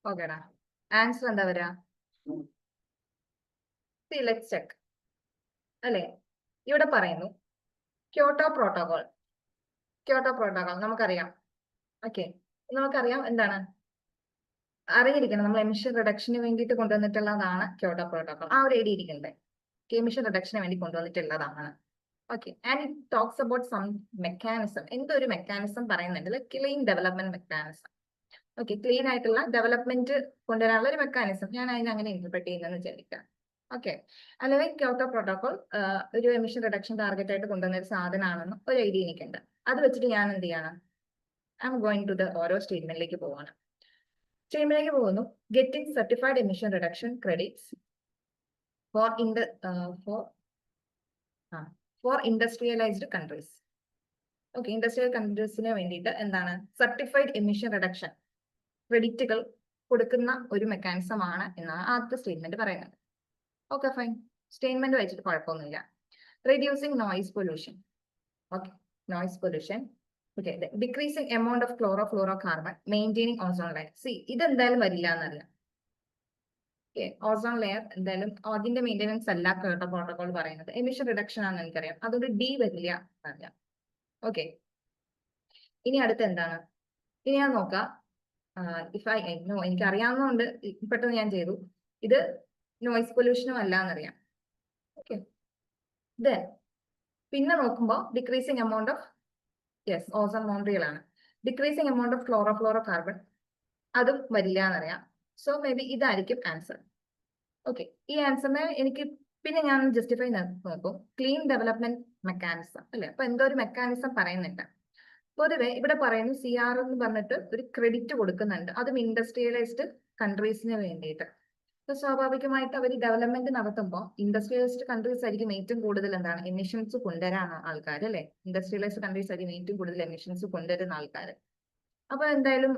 ഓക്കേടാ, ആൻസർ എന്താ വരാ? let's check. അല്ലെ, ഇവിടെ പറയുന്നു ക്യോട്ടോ പ്രോട്ടോകോൾ. ക്യോട്ടോ പ്രോട്ടോകോൾ നമുക്കറിയാം. ഓക്കെ, നമുക്കറിയാം എന്താണ് അറിഞ്ഞിരിക്കണം, നമ്മൾ എമിഷൻ റിഡക്ഷന് വേണ്ടിയിട്ട് കൊണ്ടുവന്നിട്ടുള്ളതാണ് ക്യോട്ടോ പ്രോട്ടോകോൾ. ആ ഒരു ഐഡിയ ഇരിക്കണ്ടേ? എമിഷൻ റിഡക്ഷന് വേണ്ടി കൊണ്ടുവന്നിട്ടുള്ളതാണ്. Okay, and it talks about some mechanism. എന്തൊരു മെക്കാനിസം പറയുന്നുണ്ട്, clean development mechanism. Okay, clean ആയിട്ടുള്ള ഡെവലപ്മെന്റ് കൊണ്ടുവരാനുള്ള ഒരു മെക്കാനിസം. ഞാൻ അതിനെ അങ്ങനെ ഇന്റർപ്രറ്റ് ചെയ്യുന്നതെന്ന് വിചാരിക്കാം. ഓക്കെ, അല്ലെങ്കിൽ ക്യോട്ടോ പ്രോട്ടോകോൾ ഒരു എമിഷൻ റിഡക്ഷൻ ടാർഗറ്റ് ആയിട്ട് കൊണ്ടുവന്ന ഒരു സാധനമാണെന്ന് ഒരു ഐഡിയ എനിക്കുണ്ട്. അത് വെച്ചിട്ട് ഞാൻ എന്ത് ചെയ്യണം? I am going to the ഓരോ സ്റ്റേറ്റ്മെന്റിലേക്ക് പോവാണ്. സ്റ്റേറ്റ്മെന്റിലേക്ക് പോകുന്നു. Getting certified emission reduction credits for industrialised countries. Okay, industrial കൺട്രീസിന് വേണ്ടിയിട്ട് എന്താണ് സർട്ടിഫൈഡ് എമിഷൻ റിഡക്ഷൻ ക്രെഡിറ്റുകൾ കൊടുക്കുന്ന ഒരു മെക്കാനിസം ആണ് എന്നാണ് ആദ്യത്തെ സ്റ്റേറ്റ്മെന്റ് പറയുന്നത്. ഓക്കെ, ഫൈൻ, സ്റ്റേറ്റ്മെന്റ് വായിച്ചിട്ട് കുഴപ്പമൊന്നുമില്ല. Reducing noise pollution. Okay, noise pollution. Okay, decreasing amount of chlorofluorocarbon, maintaining ozone layer. ഇതെന്തായാലും വരില്ല എന്നറിയാം. ഓക്കെ, ഓസോൺ ലെയർ എന്തായാലും അതിന്റെ മെയിൻ്റെനൻസ് അല്ല ക്യോട്ടോ പ്രോട്ടോകോൾ പറയുന്നത്. എമിഷൻ റിഡക്ഷൻ ആണെന്ന് എനിക്കറിയാം, അതുകൊണ്ട് ഡി വരില്ല എന്നറിയാം. ഓക്കെ, ഇനി അടുത്ത എന്താണ്? ഇനി ഞാൻ നോക്കാം. എനിക്ക് അറിയാവുന്നതുകൊണ്ട് പെട്ടെന്ന് ഞാൻ ചെയ്തു. ഇത് നോയിസ് പൊല്യൂഷനും അല്ല എന്നറിയാം. ഓക്കെ, പിന്നെ നോക്കുമ്പോൾ decreasing amount of ozone Montreal ആണ്. ഡിക്രീസിങ് എമൗണ്ട് ഓഫ് ക്ലോറോഫ്ലോറോകാർബൺ അതും വരില്ല എന്നറിയാം. സോ മേ ബി ഇതായിരിക്കും ആൻസർ. ഓക്കെ, ഈ ആൻസറിനെ എനിക്ക് പിന്നെ ഞാൻ ജസ്റ്റിഫൈ നോക്കും. ക്ലീൻ ഡെവലപ്മെന്റ് മെക്കാനിസം അല്ലെ, അപ്പൊ എന്തോ ഒരു മെക്കാനിസം പറയുന്നുണ്ട്. പൊതുവെ ഇവിടെ പറയുന്നു CR എന്ന് പറഞ്ഞിട്ട് ഒരു ക്രെഡിറ്റ് കൊടുക്കുന്നുണ്ട്, അതും ഇൻഡസ്ട്രിയലൈസ്ഡ് കൺട്രീസിന് വേണ്ടിയിട്ട്. സ്വാഭാവികമായിട്ട് അവർ ഡെവലപ്മെന്റ് നടത്തുമ്പോൾ ഇൻഡസ്ട്രിയലൈസ്ഡ് കൺട്രീസ് ആയിരിക്കും ഏറ്റവും കൂടുതൽ എന്താണ് എമിഷൻസ് കൊണ്ടുവരാൻ ആൾക്കാർ അല്ലെ. ഇൻഡസ്ട്രിയലൈസ്ഡ് കൺട്രീസ് ആയിരിക്കും ഏറ്റവും കൂടുതൽ എമിഷൻസ് കൊണ്ടുവരുന്ന ആൾക്കാർ. അപ്പൊ എന്തായാലും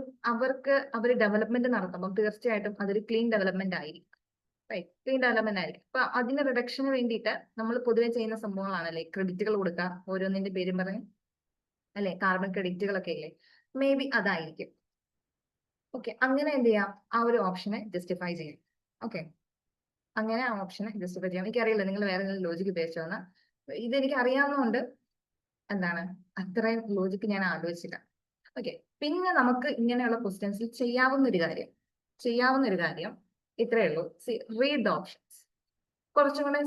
അവർ ഡെവലപ്മെന്റ് നടത്തുമ്പോൾ തീർച്ചയായിട്ടും അതൊരു ക്ലീൻ ഡെവലപ്മെന്റ് ആയിരിക്കും. ക്ലീൻ ഡെവലപ്മെന്റ് ആയിരിക്കും. അപ്പൊ അതിന് റിഡക്ഷന് വേണ്ടിയിട്ട് നമ്മൾ പൊതുവെ ചെയ്യുന്ന സംഭവങ്ങളാണല്ലേ ക്രെഡിറ്റുകൾ കൊടുക്കുക, ഓരോന്നിന്റെ പേരും പറഞ്ഞ് അല്ലെ, കാർബൺ ക്രെഡിറ്റുകളൊക്കെ ഇല്ലേ, മേ ബി അതായിരിക്കും. ഓക്കെ, അങ്ങനെ എന്ത് ചെയ്യാം, ആ ഒരു ഓപ്ഷനെ ജസ്റ്റിഫൈ ചെയ്യാം. ഓക്കെ, അങ്ങനെ ആ ഓപ്ഷനെ ജസ്റ്റിഫൈ ചെയ്യാം. എനിക്കറിയില്ല നിങ്ങൾ വേറെ എന്തെങ്കിലും ലോജിക്ക് ഉപയോഗിച്ചോന്ന്. ഇതെനിക്ക് അറിയാവുന്നതുകൊണ്ട് എന്താണ് അത്രയും ലോജിക്ക് ഞാൻ ആലോചിച്ചില്ല. ഓക്കെ, പിന്നെ നമുക്ക് ഇങ്ങനെയുള്ള ക്വസ്റ്റ്യൻസിൽ ചെയ്യാവുന്ന ഒരു കാര്യം ഇത്രയേ ഉള്ളൂ. Read the options. കുറച്ചും കൂടെ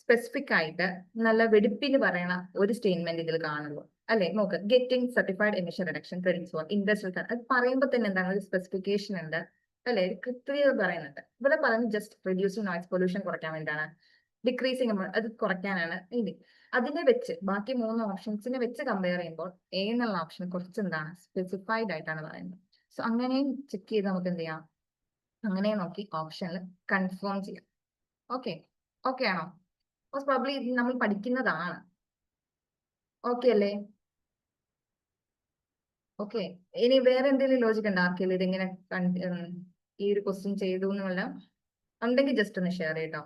സ്പെസിഫിക് ആയിട്ട് നല്ല വെടുപ്പിന് പറയണ ഒരു സ്റ്റേറ്റ്മെന്റ് ഇതിൽ കാണുള്ളൂ അല്ലെ. നോക്ക്, getting certified emission reduction credits for industrial. അത് പറയുമ്പോൾ തന്നെ എന്താണ് ഒരു സ്പെസിഫിക്കേഷൻ ഉണ്ട് അല്ലെ, കൃത്യത പറയുന്നുണ്ട്. ഇവിടെ പറയുന്നത് ജസ്റ്റ് റെഡ്യൂസിങ് നോയിസ് പൊല്യൂഷൻ കുറയ്ക്കാൻ വേണ്ടിയാണ്, ഡിക്രീസിങ് അത് കുറയ്ക്കാനാണ്. ഇനി അതിനെ വെച്ച് ബാക്കി 3 ഓപ്ഷൻസിനെ വെച്ച് കമ്പയർ ചെയ്യുമ്പോൾ എ എന്നുള്ള ഓപ്ഷൻ കുറച്ച് എന്താണ് സ്പെസിഫൈഡ് ആയിട്ടാണ് പറയുന്നത്. സോ അങ്ങനെയും ചെക്ക് ചെയ്ത് നമുക്ക് എന്ത് ചെയ്യാം, അങ്ങനെ നോക്കി ഓപ്ഷനിൽ കൺഫേം ചെയ്യാം. ഓക്കെ, ഓക്കെ ആണോ? മോസ്റ്റ് പ്രോബ്ലി ഇത് നമ്മൾ പഠിക്കുന്നതാണ്. ഓക്കെ അല്ലേ? ഓക്കെ, ഇനി വേറെ എന്തെങ്കിലും ലോജിക് ഉണ്ടോ ആർക്കെങ്കിലും ഇതെങ്ങനെ ഈ ഒരു ക്വസ്റ്റ്യൻ ചെയ്തു എന്നുള്ള ഉണ്ടെങ്കിൽ ജസ്റ്റ് ഒന്ന് ഷെയർ ചെയ്യട്ടോ.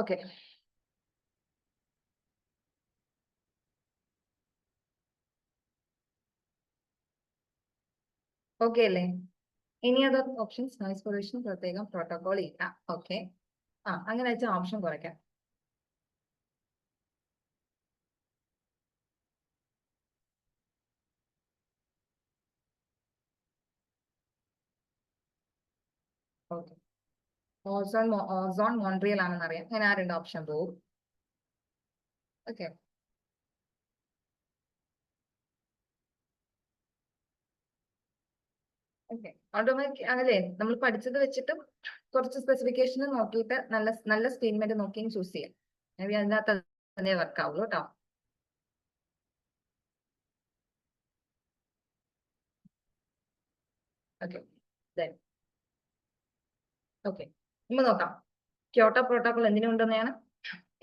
ഓക്കെ, ഓക്കെ അല്ലേ? ഇനി അതർ ഓപ്ഷൻസ് നോയിസ് പൊല്യൂഷൻ പ്രത്യേകം പ്രോട്ടോകോൾ ഇല്ല. ഓക്കെ, അങ്ങനെ വെച്ചാൽ ഓപ്ഷൻ കുറയ്ക്കാം. ഓക്കെ, ഓസോൺ മോൺട്രിയൽ ആണെന്ന് അറിയാം. അങ്ങനെ ആ 2 ഓപ്ഷൻ പോകും. ഓക്കെ, ഓക്കെ, ഓട്ടോമാറ്റിക് അതല്ലേ നമ്മൾ പഠിച്ചത് വെച്ചിട്ടും കുറച്ച് സ്പെസിഫിക്കേഷൻ നോക്കിയിട്ട് നല്ല നല്ല സ്റ്റേറ്റ്മെന്റ് നോക്കിയും ചൂസ് ചെയ്യാം. മേ ബി അതിനകത്ത് തന്നെ വർക്ക് ആവുള്ളൂ കേട്ടോ. ഓക്കെ, ഓക്കെ, നമ്മൾ നോക്കാം. ക്യോട്ടോ പ്രോട്ടോകോൾ എന്തിനുകൊണ്ടുവന്നെയാണ്?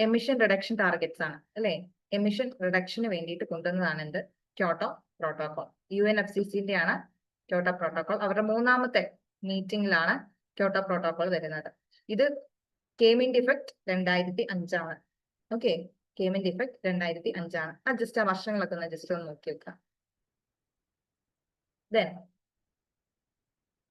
എമിഷൻ റിഡക്ഷൻ ടാർഗറ്റ്സ് ആണ് അല്ലെ. എമിഷൻ റിഡക്ഷന് വേണ്ടിയിട്ട് കൊണ്ടുവന്നതാണ് എന്ത്? Kyoto protocol. UNFCCന്റെ ആണ് ക്യോട്ടോ പ്രോട്ടോകോൾ. അവരുടെ 3ാമത്തെ മീറ്റിംഗിലാണ് ക്യോട്ടോ പ്രോട്ടോകോൾ വരുന്നത്. ഇത് കേം ഇൻ ഡിഫക്ട് 2005 ആണ്. ഓക്കെ, കേം ഇൻ ഡിഫക്ട് 2005 ആണ്. ജസ്റ്റ് ആ വർഷങ്ങളൊക്കെ ഒന്ന് ജസ്റ്റ് ഒന്ന് നോക്കി വെക്കാം. ദെൻ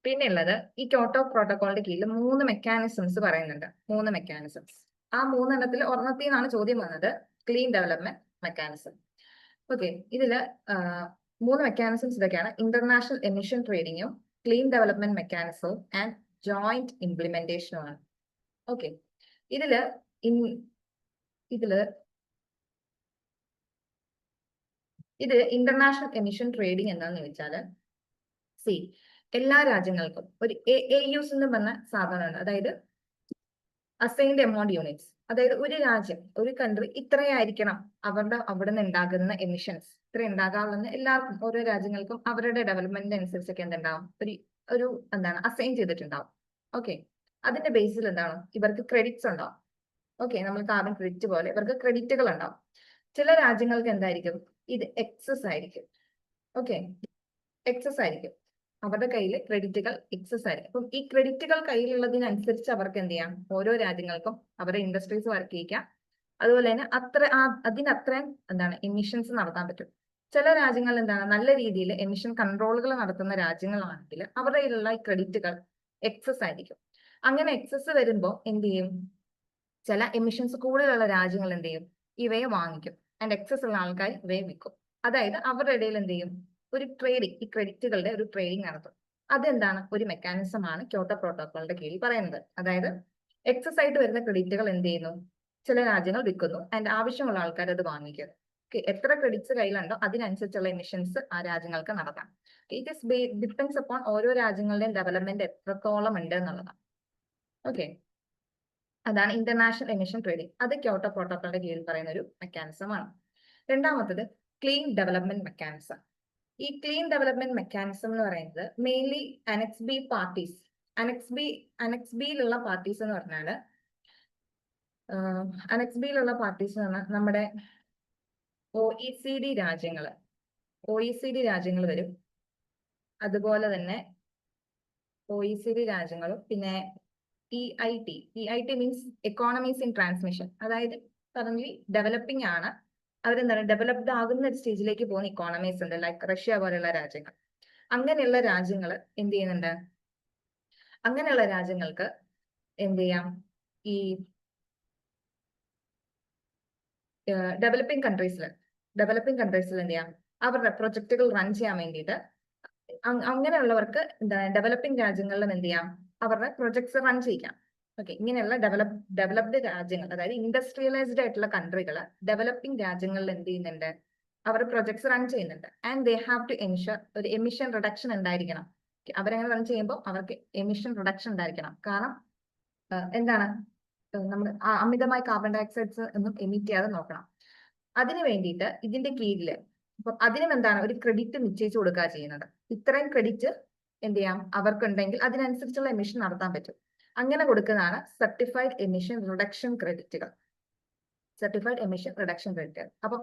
പിന്നെ ഉള്ളത് ഈ ക്യോട്ടോ പ്രോട്ടോകോളിന്റെ കീഴിൽ 3 മെക്കാനിസംസ് പറയുന്നുണ്ട്. 3 മെക്കാനിസംസ്. ആ 3 ഒരെണ്ണത്തിൽ നിന്നാണ് ചോദ്യം വന്നത്, ക്ലീൻ ഡെവലപ്മെന്റ് മെക്കാനിസം. ഓക്കെ, ഇതില് 3 മെക്കാനിസംസ് ഇതൊക്കെയാണ്: ഇന്റർനാഷണൽ എമിഷൻ ട്രേഡിങ്ങും, ക്ലീൻ ഡെവലപ്മെന്റ് മെക്കാനിസവും ആൻഡ് ജോയിന്റ് ഇംപ്ലിമെന്റേഷനും ആണ്. ഓക്കെ, ഇതില് ഇത് ഇന്റർനാഷണൽ എമിഷൻ ട്രേഡിംഗ് എന്താണെന്ന് ചോദിച്ചാല്, എല്ലാ രാജ്യങ്ങൾക്കും ഒരു AUs എന്ന് പറഞ്ഞ സാധനമുണ്ട്. അതായത് അസൈൻഡ് എമൗണ്ട് യൂണിറ്റ്സ്. അതായത് ഒരു രാജ്യം, ഒരു കൺട്രി ഇത്രയായിരിക്കണം അവിടെ നിന്ന് ഉണ്ടാകുന്ന എമിഷൻസ്, ഇത്ര ഉണ്ടാകാവുന്ന എല്ലാവർക്കും, ഓരോ രാജ്യങ്ങൾക്കും അവരുടെ ഡെവലപ്മെന്റ് അനുസരിച്ചൊക്കെ എന്തുണ്ടാവും, ഒരു എന്താണ് അസൈൻ ചെയ്തിട്ടുണ്ടാവും. ഓക്കെ, അതിന്റെ ബേസിൽ എന്താണ് ഇവർക്ക് ക്രെഡിറ്റ്സ് ഉണ്ടാവും. ഓക്കെ, നമ്മൾ കാർബൺ ക്രെഡിറ്റ് പോലെ ഇവർക്ക് ക്രെഡിറ്റുകൾ ഉണ്ടാവും. ചില രാജ്യങ്ങൾക്ക് എന്തായിരിക്കും, ഇത് എക്സസ് ആയിരിക്കും. ഓക്കെ, എക്സസ് ആയിരിക്കും, അവരുടെ കയ്യിൽ ക്രെഡിറ്റുകൾ എക്സസ് ആയിരിക്കും. അപ്പം ഈ ക്രെഡിറ്റുകൾ കയ്യിലുള്ളതിനനുസരിച്ച് അവർക്ക് എന്ത് ചെയ്യാം, ഓരോ രാജ്യങ്ങൾക്കും അവരുടെ ഇൻഡസ്ട്രീസ് വർക്ക് ചെയ്യിക്കാം. അതുപോലെ തന്നെ അതിനത്രയും എന്താണ് എമിഷൻസ് നടത്താൻ പറ്റും. ചില രാജ്യങ്ങൾ എന്താണ് നല്ല രീതിയിൽ എമിഷൻ കൺട്രോളുകൾ നടത്തുന്ന രാജ്യങ്ങളാണെങ്കിൽ അവരുടെ കയ്യിലുള്ള ഈ ക്രെഡിറ്റുകൾ എക്സസ് ആയിരിക്കും. അങ്ങനെ എക്സസ് വരുമ്പോൾ എന്ത് ചെയ്യും, ചില എമിഷൻസ് കൂടുതലുള്ള രാജ്യങ്ങൾ എന്ത് ചെയ്യും, ഇവയെ വാങ്ങിക്കും. ആൻഡ് എക്സസ് ഉള്ള ആൾക്കാർ ഇവയെ വിൽക്കും. അതായത് അവരുടെ ഇടയിൽ എന്ത് ചെയ്യും, ഒരു ട്രേഡിംഗ്, ഈ ക്രെഡിറ്റുകളുടെ ഒരു ട്രേഡിംഗ് നടത്തും. അതെന്താണ്, ഒരു മെക്കാനിസം ആണ് ക്യോട്ടോ പ്രോട്ടോകോളിന്റെ കീഴിൽ പറയുന്നത്. അതായത് എക്സസ് ആയിട്ട് വരുന്ന ക്രെഡിറ്റുകൾ എന്ത് ചെയ്യുന്നു, ചില രാജ്യങ്ങൾ വിൽക്കുന്നു ആൻഡ് ആവശ്യമുള്ള ആൾക്കാർ അത് വാങ്ങിക്കുന്നു. എത്ര ക്രെഡിറ്റ്സ് കയ്യിലുണ്ടോ അതിനനുസരിച്ചുള്ള എമിഷൻസ് ആ രാജ്യങ്ങൾക്ക് നടത്താം. ഇറ്റ് ഇസ് ഡിപ്പെൻസ് അപ്പോൺ ഓരോ രാജ്യങ്ങളുടെയും ഡെവലപ്മെന്റ് എത്രത്തോളം ഉണ്ട് എന്നുള്ളതാണ്. ഓക്കെ, അതാണ് ഇന്റർനാഷണൽ എമിഷൻ ട്രേഡിംഗ്. അത് ക്യോട്ടോ പ്രോട്ടോകോളിന്റെ കീഴിൽ പറയുന്ന ഒരു മെക്കാനിസം ആണ്. രണ്ടാമത്തത് ക്ലീൻ ഡെവലപ്മെന്റ് മെക്കാനിസം. ഈ ക്ലീൻ ഡെവലപ്മെന്റ് മെക്കാനിസം എന്ന് പറയുന്നത് mainly annex B parties. Annex ബിയിലുള്ള പാർട്ടീസ് എന്ന് പറഞ്ഞാല് നമ്മുടെ OECD രാജ്യങ്ങൾ വരും. അതുപോലെ തന്നെ OECD രാജ്യങ്ങളും പിന്നെ EIT means economies in transmission. അതായത് കറന്റ് ഡെവലപ്പിംഗ് ആണ്, അവരെന്താണ് ഡെവലപ്ഡ് ആകുന്ന ഒരു സ്റ്റേജിലേക്ക് പോകുന്ന ഇക്കോണമീസ് ഉണ്ട്, ലൈക്ക് റഷ്യ പോലെയുള്ള രാജ്യങ്ങൾ. അങ്ങനെയുള്ള രാജ്യങ്ങൾ എന്ത് ചെയ്യുന്നുണ്ട്, അങ്ങനെയുള്ള രാജ്യങ്ങൾക്ക് എന്ത് ചെയ്യാം, ഈ ഡെവലപ്പിംഗ് കൺട്രീസിൽ എന്ത് ചെയ്യാം, അവരുടെ പ്രൊജക്ടുകൾ റൺ ചെയ്യാൻ വേണ്ടിയിട്ട് അങ്ങനെയുള്ളവർക്ക് എന്താണ് ഡെവലപ്പിംഗ് രാജ്യങ്ങളിലും എന്ത് ചെയ്യാം, അവരുടെ പ്രൊജക്ട്സ് റൺ ചെയ്യിക്കാം. ഓക്കെ, ഇങ്ങനെയുള്ള ഡെവലപ്ഡ് രാജ്യങ്ങൾ, അതായത് ഇൻഡസ്ട്രിയലൈസ്ഡ് ആയിട്ടുള്ള കൺട്രികൾ ഡെവലപ്പിംഗ് രാജ്യങ്ങളിൽ എന്ത് ചെയ്യുന്നുണ്ട്, അവർ പ്രൊജക്ട്സ് റൺ ചെയ്യുന്നുണ്ട്. And they have to ensure ഒരു എമിഷൻ റിഡക്ഷൻ ഉണ്ടായിരിക്കണം. അവരങ്ങനെ റൺ ചെയ്യുമ്പോൾ അവർക്ക് എമിഷൻ റിഡക്ഷൻ ഉണ്ടായിരിക്കണം. കാരണം എന്താണ്, നമ്മൾ അമിതമായി കാർബൺ ഡയോക്സൈഡ്സ് ഒന്നും എമിറ്റ് ചെയ്യാതെ നോക്കണം. അതിനു വേണ്ടിയിട്ട് ഇതിന്റെ കീഴില് അപ്പം അതിനും എന്താണ് ഒരു ക്രെഡിറ്റ് നിശ്ചയിച്ചു കൊടുക്കുക ചെയ്യുന്നത്. ഇത്രയും ക്രെഡിറ്റ് എന്ത് ചെയ്യാം അവർക്കുണ്ടെങ്കിൽ അതിനനുസരിച്ചുള്ള എമിഷൻ നടത്താൻ പറ്റും. അങ്ങനെ കൊടുക്കുന്നതാണ് സർട്ടിഫൈഡ് എമിഷൻ റിഡക്ഷൻ ക്രെഡിറ്റുകൾ. അപ്പം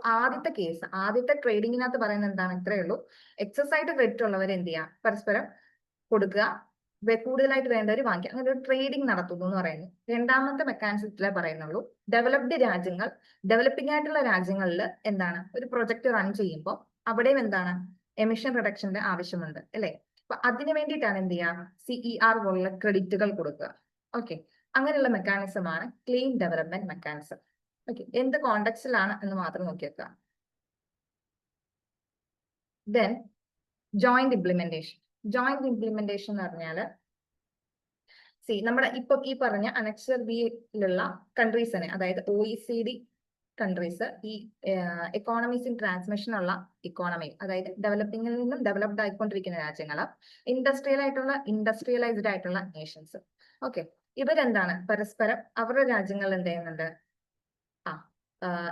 ആദ്യത്തെ ട്രേഡിങ്ങിനകത്ത് പറയുന്നത് എന്താണ്, ഇത്രയേ ഉള്ളൂ. എക്സസ് ആയിട്ട് ക്രെഡിറ്റ് ഉള്ളവർ എന്ത് ചെയ്യാം, പരസ്പരം കൊടുക്കുക, കൂടുതലായിട്ട് വേണ്ടവർ വാങ്ങിക്കുക, അങ്ങനെ ഒരു ട്രേഡിംഗ് നടത്തുന്നു എന്ന് പറയുന്നു. രണ്ടാമത്തെ മെക്കാനിസത്തിലേ പറയുന്നുള്ളൂ. ഡെവലപ്പിംഗ് ആയിട്ടുള്ള രാജ്യങ്ങളിൽ എന്താണ് ഒരു പ്രൊജക്ട് റൺ ചെയ്യുമ്പോൾ അവിടെയും എന്താണ് എമിഷൻ റിഡക്ഷന്റെ ആവശ്യമുണ്ട് അല്ലെ. അപ്പൊ അതിനു വേണ്ടിയിട്ടാണ് എന്ത് ചെയ്യുക, CER പോലുള്ള ക്രെഡിറ്റുകൾ കൊടുക്കുക. ഓക്കെ, അങ്ങനെയുള്ള മെക്കാനിസമാണ് ക്ലീൻ ഡെവലപ്മെന്റ് മെക്കാനിസം. ഓക്കെ, എന്ത് കോണ്ടെക്സ്റ്റിലാണ് എന്ന് മാത്രം നോക്കി വെക്കുക. ദെൻ ജോയിന്റ് ഇംപ്ലിമെന്റേഷൻ എന്ന് പറഞ്ഞാല് നമ്മുടെ ഇപ്പൊ ഈ പറഞ്ഞ അനക്സർ ബിയിലുള്ള കൺട്രീസിനെ, അതായത് OECD കൺട്രീസ് ഈ എക്കോണമീസ് ഇൻ ട്രാൻസ്മിഷൻ ഉള്ള ഇക്കോണമി, അതായത് ഡെവലപ്പിംഗിൽ നിന്നും ഡെവലപ്ഡ് ആയിക്കൊണ്ടിരിക്കുന്ന രാജ്യങ്ങൾ, ഇൻഡസ്ട്രിയലൈസ്ഡ് ആയിട്ടുള്ള നേഷൻസ്. ഓക്കെ, ഇവരെന്താണ് പരസ്പരം അവരുടെ രാജ്യങ്ങൾ എന്ത് ചെയ്യുന്നുണ്ട്,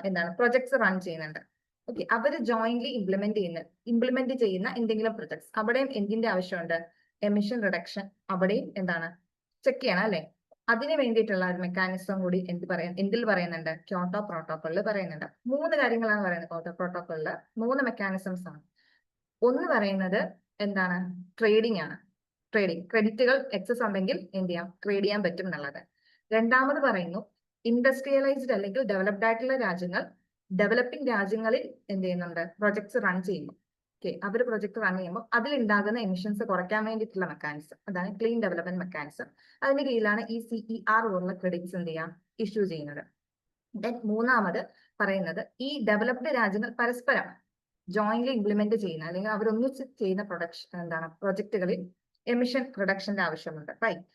എന്താണ് പ്രൊജക്ട്സ് റൺ ചെയ്യുന്നുണ്ട്. ഓക്കെ, അവര് ജോയിന്റ്ലി ഇംപ്ലിമെന്റ് ചെയ്യുന്ന എന്തെങ്കിലും പ്രൊജക്ട്സ്, അവിടെയും എന്തിന്റെ ആവശ്യമുണ്ട്, എമിഷൻ റിഡക്ഷൻ അവിടെയും എന്താണ് ചെക്ക് ചെയ്യണം അല്ലെ. അതിന് വേണ്ടിയിട്ടുള്ള ഒരു മെക്കാനിസം കൂടി എന്തിൽ പറയുന്നുണ്ട്, ക്യോട്ടോ പ്രോട്ടോകോളിൽ പറയുന്നുണ്ട്. 3 കാര്യങ്ങളാണ് പറയുന്നത് ക്യോട്ടോ പ്രോട്ടോകോളിൽ, 3 മെക്കാനിസംസ് ആണ്. ഒന്ന് പറയുന്നത് എന്താണ്, ട്രേഡിംഗ് ആണ്. ക്രെഡിറ്റുകൾ എക്സസ് ഉണ്ടെങ്കിൽ എന്ത് ചെയ്യാം, ട്രേഡ് ചെയ്യാൻ പറ്റും എന്നുള്ളത്. രണ്ടാമത് പറയുന്നു ഇൻഡസ്ട്രിയലൈസ്ഡ് അല്ലെങ്കിൽ ഡെവലപ്ഡ് ആയിട്ടുള്ള രാജ്യങ്ങൾ ഡെവലപ്പിംഗ് രാജ്യങ്ങളിൽ എന്ത് ചെയ്യുന്നുണ്ട്, പ്രൊജക്ട്സ് റൺ ചെയ്യുമ്പോൾ, അവർ പ്രൊജക്ട് റൺ ചെയ്യുമ്പോൾ അതിലുണ്ടാകുന്ന എമിഷൻസ് കുറയ്ക്കാൻ വേണ്ടിയിട്ടുള്ള മെക്കാനിസം, അതാണ് ക്ലീൻ ഡെവലപ്മെന്റ് മെക്കാനിസം. അതിന്റെ കീഴിലാണ് ഈ CER പോലുള്ള ക്രെഡിറ്റ്സ് എന്ത് ചെയ്യാം, ഇഷ്യൂ ചെയ്യുന്നത്. ദെൻ മൂന്നാമത് പറയുന്നത് ഈ ഡെവലപ്ഡ് രാജ്യങ്ങൾ പരസ്പരം ജോയിന്റ്ലി ഇംപ്ലിമെന്റ് ചെയ്യുന്ന അല്ലെങ്കിൽ അവരൊന്നിച്ച് ചെയ്യുന്ന പ്രൊജക്ടുകളിൽ എമിഷൻ റിഡക്ഷന്റെ ആവശ്യമുണ്ട്. റൈറ്റ്,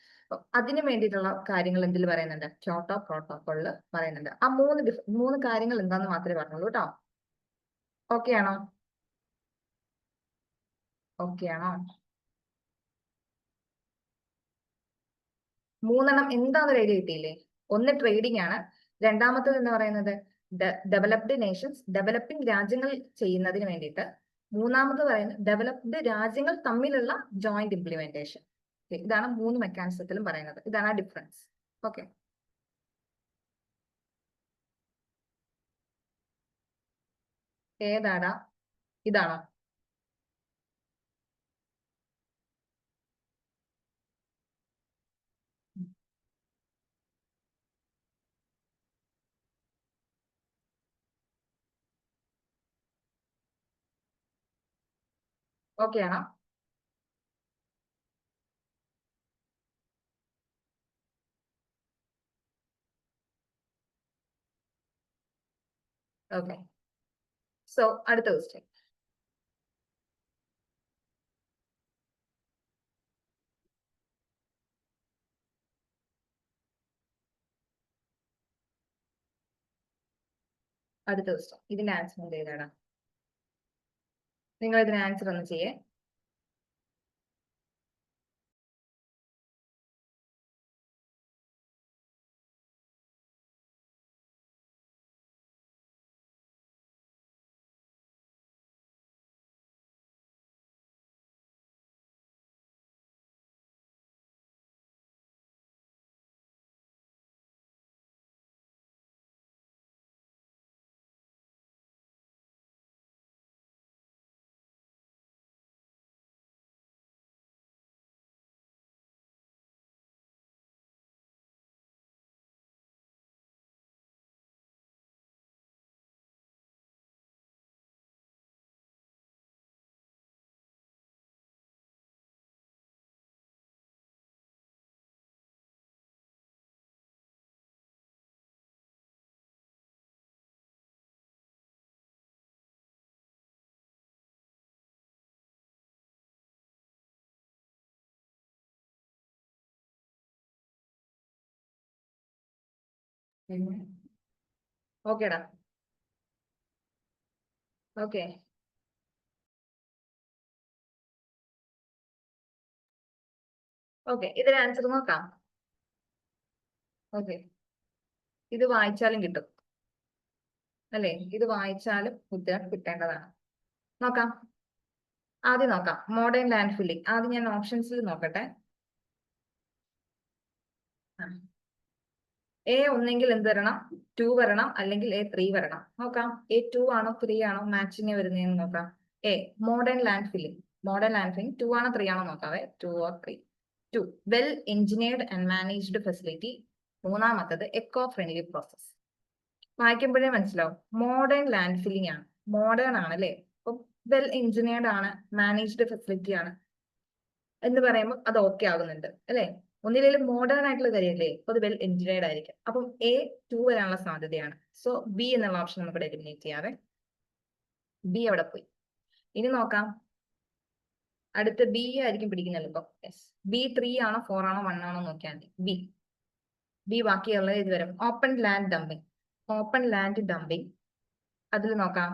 അതിനു വേണ്ടിയിട്ടുള്ള കാര്യങ്ങൾ എന്തിൽ പറയുന്നുണ്ട്, ക്യോട്ടോ പ്രോട്ടോകോളിൽ പറയുന്നുണ്ട്. ആ 3 കാര്യങ്ങൾ എന്താന്ന് മാത്രമേ പറഞ്ഞുള്ളൂ കേട്ടോ. ഓക്കെ ആണോ? ഓക്കെ ആണോ? 3 എന്താന്ന് എഴുതി കിട്ടിയില്ലേ? ഒന്ന് ട്രേഡിംഗ് ആണ്, രണ്ടാമത്തത് എന്ന് പറയുന്നത് ഡെവലപ്ഡ് നേഷൻസ് ഡെവലപ്പിംഗ് രാജ്യങ്ങൾ ചെയ്യുന്നതിന് വേണ്ടിയിട്ട്, മൂന്നാമത് പറയുന്നത് ഡെവലപ്ഡ് രാജ്യങ്ങൾ തമ്മിലുള്ള ജോയിന്റ് ഇംപ്ലിമെന്റേഷൻ. ഇതാണ് 3 മെക്കാനിസത്തിലും പറയുന്നത്. ഇതാണ് ആ ഡിഫറൻസ്. ഓക്കെ, ഏതാടാ, ഇതാണോ? ഓക്കെ ആണോ? ഓക്കെ, സോ അടുത്ത ക്വസ്റ്റ്യൻ. അടുത്ത ക്വസ്റ്റ്യൻ, ഇതിന്റെ ആൻസർ എന്ത് ചെയ്താണ്? നിങ്ങൾ ഇതിന് ആൻസർ ഒന്ന് ചെയ്യേ. ഓക്കേടാ, ഓക്കെ. ഓക്കെ, ഇതിന് ആൻസർ നോക്കാം. ഓക്കെ, ഇത് വായിച്ചാലും കിട്ടും അല്ലേ? ഇത് വായിച്ചാലും ഉത്തരം കിട്ടേണ്ടതാണ്. നോക്കാം, ആദ്യം നോക്കാം മോഡേൺ ലാൻഡ് ഫില്ലിംഗ്. ആദ്യം ഞാൻ ഓപ്ഷൻസിൽ നോക്കട്ടെ. A ഒന്നെങ്കിൽ എന്ത് വരണം, 2 വരണം, അല്ലെങ്കിൽ A3 വരണം. നോക്കാം, A2 ആണോ 3 ആണോ മാച്ചിങ് വരുന്നതെന്ന് നോക്കാം. മോഡേൺ ലാൻഡ് ഫില്ലിംഗ് 2 ആണോ 3 ആണോ നോക്കാവേ. 2 or 3. 2 well engineered and managed facility. മൂന്നാമത്തത് എക്കോ ഫ്രണ്ട്ലി പ്രോസസ്. വായിക്കുമ്പോഴേ മനസ്സിലാവും, മോഡേൺ ലാൻഡ് ഫില്ലിംഗ് ആണ്, മോഡേൺ ആണ് അല്ലേ. അപ്പം വെൽ എഞ്ചിനീയർഡ് ആണ്, മാനേജ്ഡ് ഫെസിലിറ്റി ആണ് എന്ന് പറയുമ്പോൾ അത് ഓക്കെ ആകുന്നുണ്ട് അല്ലെ. ഒന്നിലേലും മോഡേൺ ആയിട്ടുള്ള കാര്യമല്ലേ, അപ്പൊ അത് വെൽ എഞ്ചിനീയർഡ് ആയിരിക്കും. അപ്പം A2 വരാനുള്ള സാധ്യതയാണ്. സോ B എന്നുള്ള ഓപ്ഷൻ നമുക്ക് എലിമിനേറ്റ് ചെയ്യാവേ. B അവിടെ പോയി. ഇനി നോക്കാം, അടുത്ത B ആയിരിക്കും പിടിക്കുന്നല്ലോ ഇപ്പൊ. B3 ആണോ 4 ആണോ 1 ആണോ നോക്കിയാൽ മതി. B ബാക്കിയുള്ളത് ഇത് വരും. Open land dumping. Open land dumping, അതിൽ നോക്കാം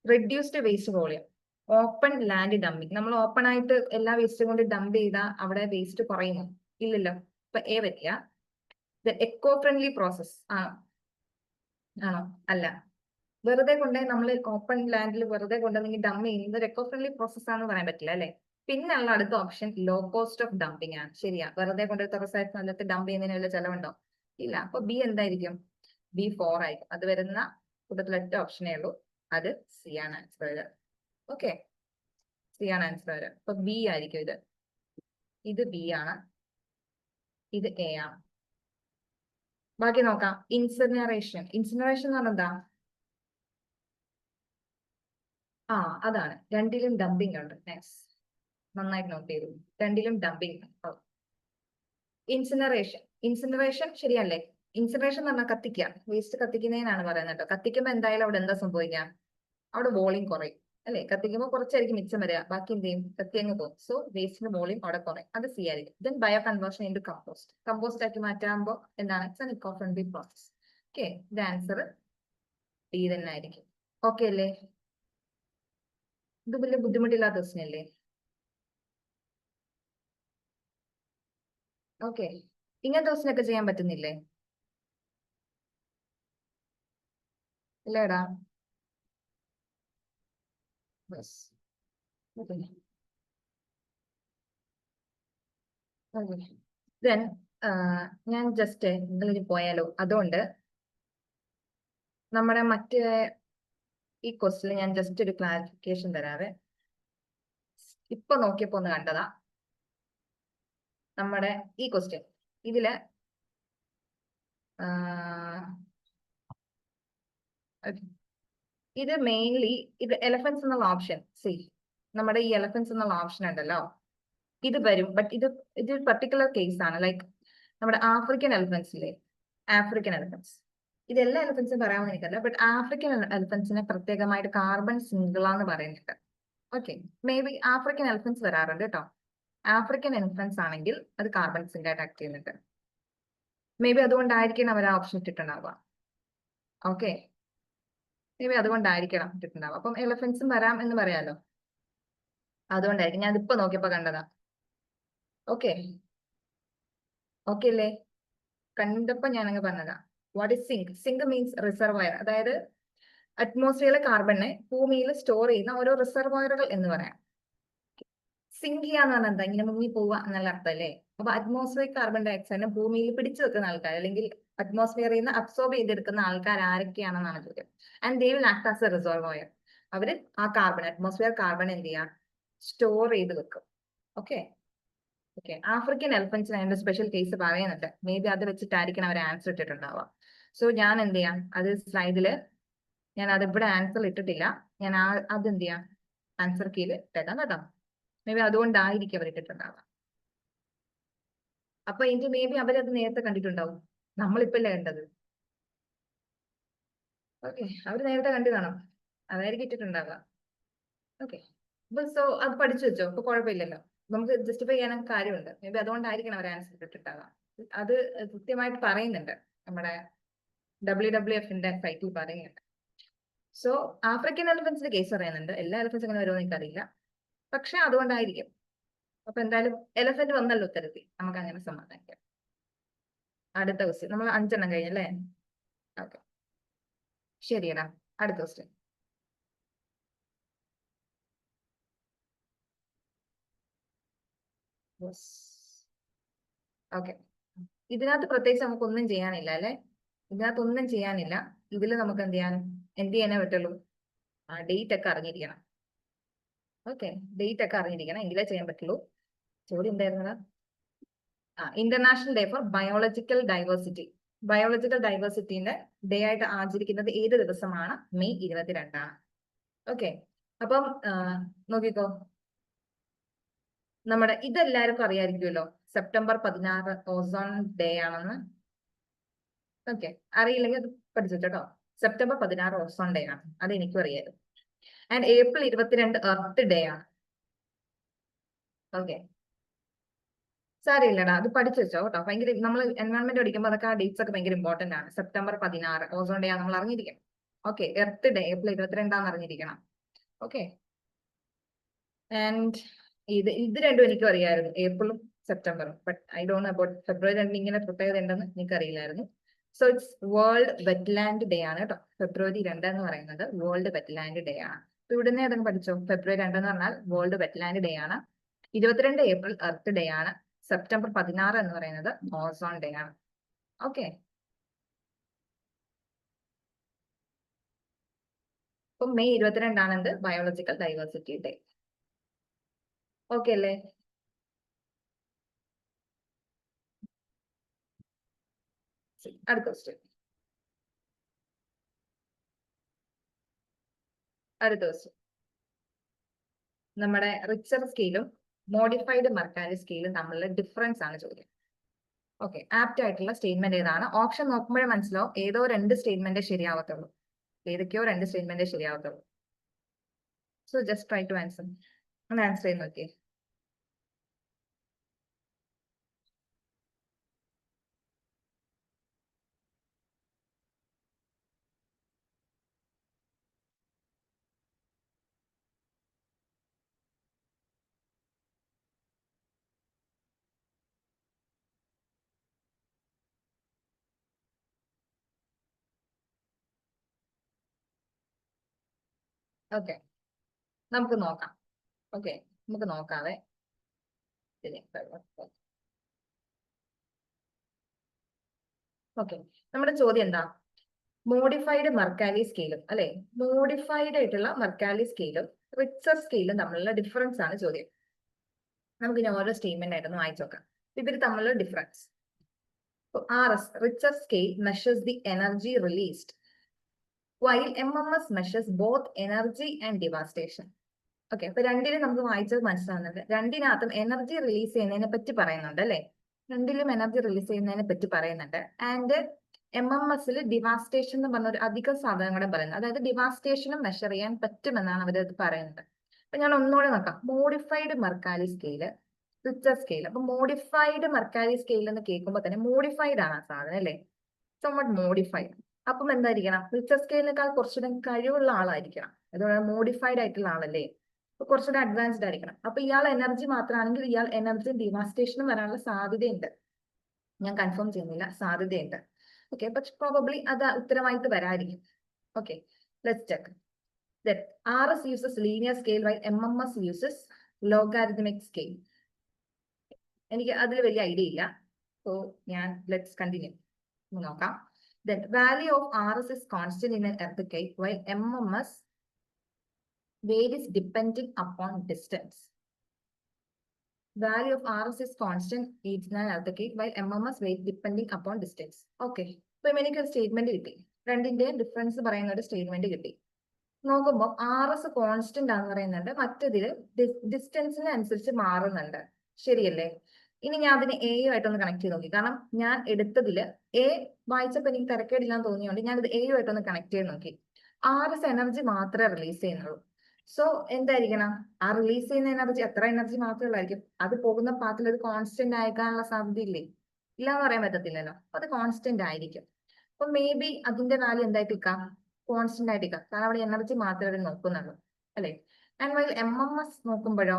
reduced waste volume. Open land dumping, നമ്മൾ ഓപ്പൺ ആയിട്ട് എല്ലാ വേസ്റ്റും കൊണ്ട് ഡംപ് ചെയ്താൽ അവിടെ വേസ്റ്റ് കുറയുമോ? ഇല്ലല്ലോ. അപ്പൊ എ പറ്റിയ എക്കോ ഫ്രണ്ട്ലി പ്രോസസ് ആണോ? അല്ല. വെറുതെ കൊണ്ടുപോയി നമ്മൾ ഓപ്പൺ ലാൻഡിൽ വെറുതെ കൊണ്ടുവന്നെങ്കിൽ ഡംപ് ചെയ്യുന്നത് ഒരു എക്കോ ഫ്രണ്ട്ലി പ്രോസസ് ആണെന്ന് പറയാൻ പറ്റില്ല അല്ലെ. പിന്നെയുള്ള അടുത്ത option low cost of dumping ആണ്. ശരിയാ, വെറുതെ കൊണ്ടുപോയി തുറസായിട്ട് നല്ലത് ഡംപ് ചെയ്യുന്നതിന് വല്ല ചെലവുണ്ടോ? ഇല്ല. അപ്പൊ ബി എന്തായിരിക്കും? B4 ആയിരിക്കും. അത് വരുന്ന കൂട്ടത്തിൽ ഒറ്റ ഓപ്ഷനേ ഉള്ളൂ, അത് സി ആണ് ആൻസർ വരിക. ഓക്കെ, സി ആണ് ആൻസർ വരിക. അപ്പൊ ബി ആയിരിക്കും ഇത് ബി ആണ്, ഇത് എ ആണ്. ബാക്കി നോക്കാം. ഇൻസിനറേഷൻ. ഇൻസിനറേഷൻ എന്ന് പറഞ്ഞാൽ എന്താ? അതാണ്, രണ്ടിലും ഡംപിങ് ഉണ്ട്. നന്നായിട്ട് നോട്ട് ചെയ്തു, രണ്ടിലും ഡംപിങ്. ഇൻസിനറേഷൻ ശരിയല്ലേ? ഇൻസിനറേഷൻ എന്ന് പറഞ്ഞാൽ കത്തിക്കുക, വേസ്റ്റ് കത്തിക്കുന്നതിനാണ് പറയുന്നത് കേട്ടോ. കത്തിക്കുമ്പോൾ എന്തായാലും അവിടെ എന്താ സംഭവിക്കാം? അവിടെ വോളിയം കുറയും അല്ലെ. കത്തിക്കുമ്പോൾ കുറച്ചായിരിക്കും മിച്ചം വരിക, ബാക്കി എന്ത് ചെയ്യും? കത്തി അങ്ങ് പോകും. സോ വേസ്റ്റിന്റെ വോളിയം അവിടെ കുറയും, അത് സി ആയിരിക്കും. Then bio conversion into compost. Compost ആക്കി മാറ്റാകുമ്പോൾ എന്താണ്? It's an eco friendly process. Okay, ഇത് ആൻസർ ഡി തന്നെ ആയിരിക്കും. ഓക്കെ അല്ലേ? ഇത് വലിയ ബുദ്ധിമുട്ടില്ലാത്ത ക്വസ്റ്റ്യൻ അല്ലേ? ഓക്കെ, ഇങ്ങനത്തെ ക്വസ്റ്റ്യൻ ഒക്കെ ചെയ്യാൻ പറ്റുന്നില്ലേ? ഇല്ലേടാ? ബസ് ദെൻ ഞാൻ ജസ്റ്റ് ഇതിലേക്ക് പോയാലോ? അതുകൊണ്ട് നമ്മുടെ മറ്റേ ഈ ക്വസ്റ്റിൽ ഞാൻ ജസ്റ്റ് ഒരു ക്ലാരിഫിക്കേഷൻ തരാവേ. ഇപ്പൊ നോക്കിയപ്പോ ഒന്ന് കണ്ടതാ നമ്മുടെ ഈ ക്വസ്റ്റ്യൻ. ഇതില് ഇത് മെയിൻലി ഇത് എലഫൻസ് എന്നുള്ള ഓപ്ഷൻ, സി നമ്മുടെ ഈ എലഫൻസ് എന്നുള്ള ഓപ്ഷൻ ഉണ്ടല്ലോ, ഇത് വരും. ബട്ട് ഇത് പർട്ടിക്കുലർ കേസ് ആണ്. ലൈക്ക് നമ്മുടെ ആഫ്രിക്കൻ എലഫൻസ് ഇല്ലേ, ആഫ്രിക്കൻ എലഫൻസ്. ഇതെല്ലാ എലഫൻസും പറയാമെന്ന് എനിക്കല്ല, ബട്ട് ആഫ്രിക്കൻ എലഫൻസിനെ പ്രത്യേകമായിട്ട് കാർബൺ സിംഗിളാന്ന് പറയുന്നുണ്ട്. Okay, may be African elephants വരാറുണ്ട് കേട്ടോ. ആഫ്രിക്കൻ എലഫൻസ് ആണെങ്കിൽ അത് കാർബൺ സിംഗ് ആയിട്ട് ആക്ട് ചെയ്യുന്നുണ്ട്. മേ ബി അതുകൊണ്ടായിരിക്കണം അവർ ആ ഓപ്ഷൻ ഇട്ടിട്ടുണ്ടാവുക. ഓക്കെ, മേ ബി അതുകൊണ്ടായിരിക്കണം ഇട്ടിട്ടുണ്ടാവുക. അപ്പം എലഫൻസും വരാം എന്ന് പറയാലോ, അതുകൊണ്ടായിരിക്കും. ഞാൻ ഇതിപ്പോ നോക്കിയപ്പോ കണ്ടതാ. ഓക്കെ, ഓക്കെ അല്ലേ? കണ്ടപ്പോ ഞാൻ അങ്ങ് പറഞ്ഞതാ. What is sink? Sink means reservoir, അതായത് അറ്റ്മോസ്ഫിയറിലെ കാർബണിനെ ഭൂമിയിൽ സ്റ്റോർ ചെയ്യുന്ന ഓരോ റിസർവയറുകൾ എന്ന് പറയാം. സിങ്ക് ചെയ്യാന്ന് പറഞ്ഞാൽ എന്താ? ഇങ്ങനെ മുങ്ങി പോവുക എന്നുള്ള അർത്ഥം അല്ലേ? അപ്പൊ അറ്റ്മോസ്ഫിയറിക് കാർബൺ ഡൈ ഓക്സൈഡിനെ ഭൂമിയിൽ പിടിച്ചു വെക്കുന്ന ആൾക്കാർ, അല്ലെങ്കിൽ അറ്റ്മോസ്ഫിയറിൽ നിന്ന് അബ്സോർബ് ചെയ്തെടുക്കുന്ന ആൾക്കാർ ആരൊക്കെയാണെന്നാണ് ചോദ്യം. And they will act as A reservoir. അവര് ആ കാർബൺ, അറ്റ്മോസ്ഫിയർ കാർബൺ എന്ത് ചെയ്യാം? സ്റ്റോർ ചെയ്ത് വെക്കും. Okay, okay. ആഫ്രിക്കൻ എലഫൻസിന് അതിന്റെ സ്പെഷ്യൽ കേസ് പറയുന്നുണ്ട്. മേ ബി അത് വെച്ചിട്ടായിരിക്കണം അവർ ആൻസർ ഇട്ടിട്ടുണ്ടാവുക. സോ ഞാൻ എന്ത് ചെയ്യാം? അത് സ്ലൈഡില് ഞാൻ അത് ഇവിടെ ആൻസർ ഇട്ടിട്ടില്ല. ഞാൻ അത് എന്ത് ചെയ്യാം? ആൻസർ കീയിൽ ഇട്ടേക്കാം കേട്ടോ. മേ ബി അതുകൊണ്ടായിരിക്കും അവർ ഇട്ടിട്ടുണ്ടാവുക. അപ്പൊ എനിക്ക് മേ ബി അവരത് നേരത്തെ കണ്ടിട്ടുണ്ടാവും, നമ്മളിപ്പല്ലേ കണ്ടത്. ഓക്കെ, അവർ നേരത്തെ കണ്ടു കാണും, അതായിരിക്കും ഇട്ടിട്ടുണ്ടാവുക. ഓക്കെ, സോ അത് പഠിച്ചു വെച്ചോ, അപ്പൊ കുഴപ്പമില്ലല്ലോ. നമുക്ക് ജസ്റ്റിഫൈ ചെയ്യാൻ കാര്യമുണ്ട്. മേ ബി അതുകൊണ്ടായിരിക്കണം അവർ ആൻസർ ഇട്ടിട്ടുണ്ടാവുക. അത് കൃത്യമായിട്ട് പറയുന്നുണ്ട്, നമ്മുടെ WWFന്റെ സൈറ്റിൽ പറയുന്നുണ്ട്. സോ ആഫ്രിക്കൻ എലഫൻസിന്റെ കേസ് പറയുന്നുണ്ട്. എല്ലാ എലഫൻസ് അങ്ങനെ വരുമോ എന്ന് എനിക്കറിയില്ല, പക്ഷെ അതുകൊണ്ടായിരിക്കും. അപ്പൊ എന്തായാലും എലഫന്റ് വന്നല്ലോ ഉത്തരത്തിൽ, നമുക്ക് അങ്ങനെ സമാധാനിക്കാം. അടുത്ത ക്വസ്റ്റ്യൻ, നമ്മൾ 5 കഴിഞ്ഞല്ലേ? ഓക്കെ, ശരിയടാ. അടുത്ത ക്വസ്റ്റ്യൻ. ഓക്കെ, ഇതിനകത്ത് പ്രത്യേകിച്ച് നമുക്ക് ഒന്നും ചെയ്യാനില്ല അല്ലെ? ഇതിനകത്ത് ഒന്നും ചെയ്യാനില്ല. ഇതിൽ നമുക്ക് എന്ത് ചെയ്യാനേ പറ്റുള്ളൂ? ഡേറ്റ് ഒക്കെ അറിഞ്ഞിരിക്കണം. ഓക്കെ, ഡേറ്റ് ഒക്കെ അറിഞ്ഞിരിക്കണം, എങ്കിലേ ചെയ്യാൻ പറ്റുള്ളൂ. ചോദ്യം എന്തായിരുന്നതാ? International day for biological diversity. Biological ഡൈവേഴ്സിറ്റിന്റെ ഡേ ആയിട്ട് ആചരിക്കുന്നത് ഏത് ദിവസമാണ്? മെയ് 22. ഓക്കെ, അപ്പം നോക്കിക്കോ, നമ്മുടെ ഇതെല്ലാവർക്കും അറിയാമായിരിക്കുമല്ലോ, സെപ്റ്റംബർ 16 ഓസോൺ ഡേ ആണെന്ന്. ഓക്കെ, അറിയില്ലെങ്കിൽ അത് പഠിച്ചു കേട്ടോ. സെപ്റ്റംബർ 16 ഓസോൺ ഡേ ആണ്, അത് എനിക്കും അറിയായിരുന്നു. ആൻഡ് ഏപ്രിൽ 22 എർത്ത് ഡേ ആണ്. ഓക്കെ, സാരമില്ലടാ, അത് പഠിച്ചു വെച്ചോ കേട്ടോ. ഭയങ്കര നമ്മൾ എൻവയോൺമെന്റ് പഠിക്കുമ്പോൾ അതൊക്കെ ആ ഡേറ്റ്സ് ഒക്കെ ഭയങ്കര ഇമ്പോർട്ടന്റ് ആണ്. സെപ്റ്റംബർ 16 ഓസോൺ ഡേ നമ്മൾ അറിഞ്ഞിരിക്കണം. ഓക്കെ, എർത്ത് ഡേ ഏപ്രിൽ 22 അറിഞ്ഞിരിക്കണം. ഓക്കെ, ആൻഡ് ഇത് രണ്ടും എനിക്കും അറിയായിരുന്നു, ഏപ്രിലും സെപ്റ്റംബറും. But I don't know about February 2 ഇങ്ങനെ പ്രത്യേകത ഉണ്ടെന്ന് എനിക്ക് അറിയില്ലായിരുന്നു. So it's world wetland day ആണ് കേട്ടോ. ഫെബ്രുവരി 2 എന്ന് പറയുന്നത് വേൾഡ് വെറ്റ്ലാൻഡ് ഡേ ആണ്. ഇവിടുന്ന് അതങ്ങ് പഠിച്ചോ. ഫെബ്രുവരി 2 എന്ന് പറഞ്ഞാൽ വേൾഡ് വെറ്റ്ലാൻഡ് ഡേ ആണ്. 22 ഏപ്രിൽ എർത്ത് ഡേ ആണ്. സെപ്റ്റംബർ 16 എന്ന് പറയുന്നത് ഓസോൺ ഡേ ആണ്. ഓക്കെ, അപ്പൊ മെയ് 22 എന്ത് ബയോളജിക്കൽ ഡൈവേഴ്സിറ്റി ഡേ. ഓക്കെ അല്ലേ? അടുത്ത ക്വസ്റ്റ്യൻ. അടുത്ത ക്വസ്റ്റ്യൻ നമ്മുടെ റിച്ചർ സ്കെയിലും മോഡിഫൈഡ് മെർക്കാലി സ്കെയിലും തമ്മിലുള്ള ഡിഫറൻസ് ആണ് ചോദ്യം. ഓക്കെ, ആപ്റ്റ് ആയിട്ടുള്ള സ്റ്റേറ്റ്മെന്റ് ഏതാണ്? ഓപ്ഷൻ നോക്കുമ്പോഴേ മനസ്സിലാവും ഏതോ രണ്ട് സ്റ്റേറ്റ്മെന്റ് ശരിയാവത്തുള്ളൂ, ഏതൊക്കെയോ രണ്ട് സ്റ്റേറ്റ്മെന്റ് ശരിയാവത്തുള്ളൂ. So just try to answer. ഒന്ന് ആൻസർ ചെയ്ത് നോക്കിയേ. ഓക്കെ, നമുക്ക് നോക്കാം. ഓക്കെ, നമുക്ക് നോക്കാവേ. ഓക്കെ, നമ്മുടെ ചോദ്യം എന്താ? മോഡിഫൈഡ് മെർക്കാലി സ്കെയിലും അല്ലെ, മോഡിഫൈഡ് ആയിട്ടുള്ള മെർക്കാലി സ്കെയിലും റിച്ചർ സ്കെയിലും തമ്മിലുള്ള ഡിഫറൻസ് ആണ് ചോദ്യം. നമുക്ക് ഇനി ഓരോ സ്റ്റേറ്റ്മെന്റ് ആയിട്ടൊന്ന് വായിച്ചു നോക്കാം. ഇവർ തമ്മിലുള്ള difference. RS, richer scale, measures the energy released, while MMS measures both energy and devastation. Okay, അപ്പൊ രണ്ടിലും നമുക്ക് വായിച്ചത് മനസ്സിലാവുന്നുണ്ട്. രണ്ടിനകത്തും എനർജി റിലീസ് ചെയ്യുന്നതിനെ പറ്റി പറയുന്നുണ്ട് അല്ലെ, രണ്ടിലും എനർജി റിലീസ് ചെയ്യുന്നതിനെ പറ്റി പറയുന്നുണ്ട്. ആൻഡ് MMS ഡിവാസ്റ്റേഷൻ എന്ന് പറഞ്ഞ ഒരു അധിക സാധനം കൂടെ പറയുന്നത്, അതായത് ഡിവാസ്റ്റേഷനും മെഷർ ചെയ്യാൻ പറ്റുമെന്നാണ് അവർ പറയുന്നത്. അപ്പൊ ഞാൻ ഒന്നുകൂടെ നോക്കാം. Modified Mercalli scale, Richter scale. അപ്പൊ മോഡിഫൈഡ് മെർക്കാലി സ്കെയിൽ എന്ന് കേൾക്കുമ്പോൾ തന്നെ മോഡിഫൈഡ് ആണ് ആ സാധനം അല്ലെ, somewhat മോഡിഫൈഡ്. അപ്പം എന്തായിരിക്കണം? റിച്ചർ സ്കെയിലിനേക്കാൾ കുറച്ചുകൂടെ കഴിവുള്ള ആളായിരിക്കണം. അതുകൊണ്ട് മോഡിഫൈഡ് ആയിട്ടുള്ള ആളല്ലേ, കുറച്ചുകൂടെ അഡ്വാൻസ്ഡ് ആയിരിക്കണം. അപ്പൊ ഇയാൾ എനർജി മാത്രമാണെങ്കിൽ ഇയാൾ എനർജി ഡിവാസ്റ്റേഷനും വരാനുള്ള സാധ്യതയുണ്ട്. ഞാൻ കൺഫേം ചെയ്യുന്നില്ല, സാധ്യതയുണ്ട്. ഓക്കെ, പക്ഷെ പ്രോബബ്ലി അത് ഉത്തരമായിട്ട് വരായിരിക്കും. Okay, let's check. RS uses linear scale while MMS uses logarithmic scale. എനിക്ക് അതിൽ വലിയ ഐഡിയ ഇല്ല. സോ ഞാൻ ലെറ്റ്സ് കണ്ടിന്യൂ നോക്കാം. Then value of RS is constant in an earthquake while MMS varies depending upon distance. Value of RS is constant in an earthquake while MMS varies depending upon distance. Okay, so എനിക്ക് ഒരു statement കിട്ടി, രണ്ടിന്റെയും difference പറയുന്ന ഒരു statement കിട്ടി. നോക്കുമ്പോൾ RS constant ആണെന്ന് പറയുന്നുണ്ട്, മറ്റതില് ഡിസ്റ്റൻസിനനുസരിച്ച് മാറുന്നുണ്ട്. ശരിയല്ലേ? ഇനി ഞാൻ അതിനെ ആയിട്ടൊന്ന് കണക്ട് ചെയ്ത് നോക്കി. കാരണം ഞാൻ എടുത്തതില് വായിച്ചപ്പോ എനിക്ക് തിരക്കേടില്ലാന്ന് തോന്നിയോണ്ട് ഞാൻ ഇത് ആയിട്ടൊന്ന് കണക്ട് ചെയ്ത് നോക്കി. RS എനർജി മാത്രമേ റിലീസ് ചെയ്യുന്നുള്ളൂ. സോ എന്തായിരിക്കണം? ആ റിലീസ് ചെയ്യുന്ന എനർജി എത്ര എനർജി മാത്രമേ ഉള്ളായിരിക്കും? അത് പോകുന്ന പാത്തിൽ അത് കോൺസ്റ്റന്റ് ആയിക്കാനുള്ള സാധ്യത ഇല്ലേ? ഇല്ല എന്ന് പറയാൻ പറ്റത്തില്ലല്ലോ. അപ്പൊ അത് കോൺസ്റ്റന്റ് ആയിരിക്കും. അപ്പൊ മേ ബി അതിന്റെ വാല്യൂ എന്തായിട്ടിരിക്കാം? കോൺസ്റ്റന്റ് ആയിട്ടിരിക്കാം. കാരണം അവിടെ എനർജി മാത്രമേ അവർ നോക്കുന്നുള്ളൂ അല്ലെ. ആൻഡ് വൈൽ MMS നോക്കുമ്പോഴോ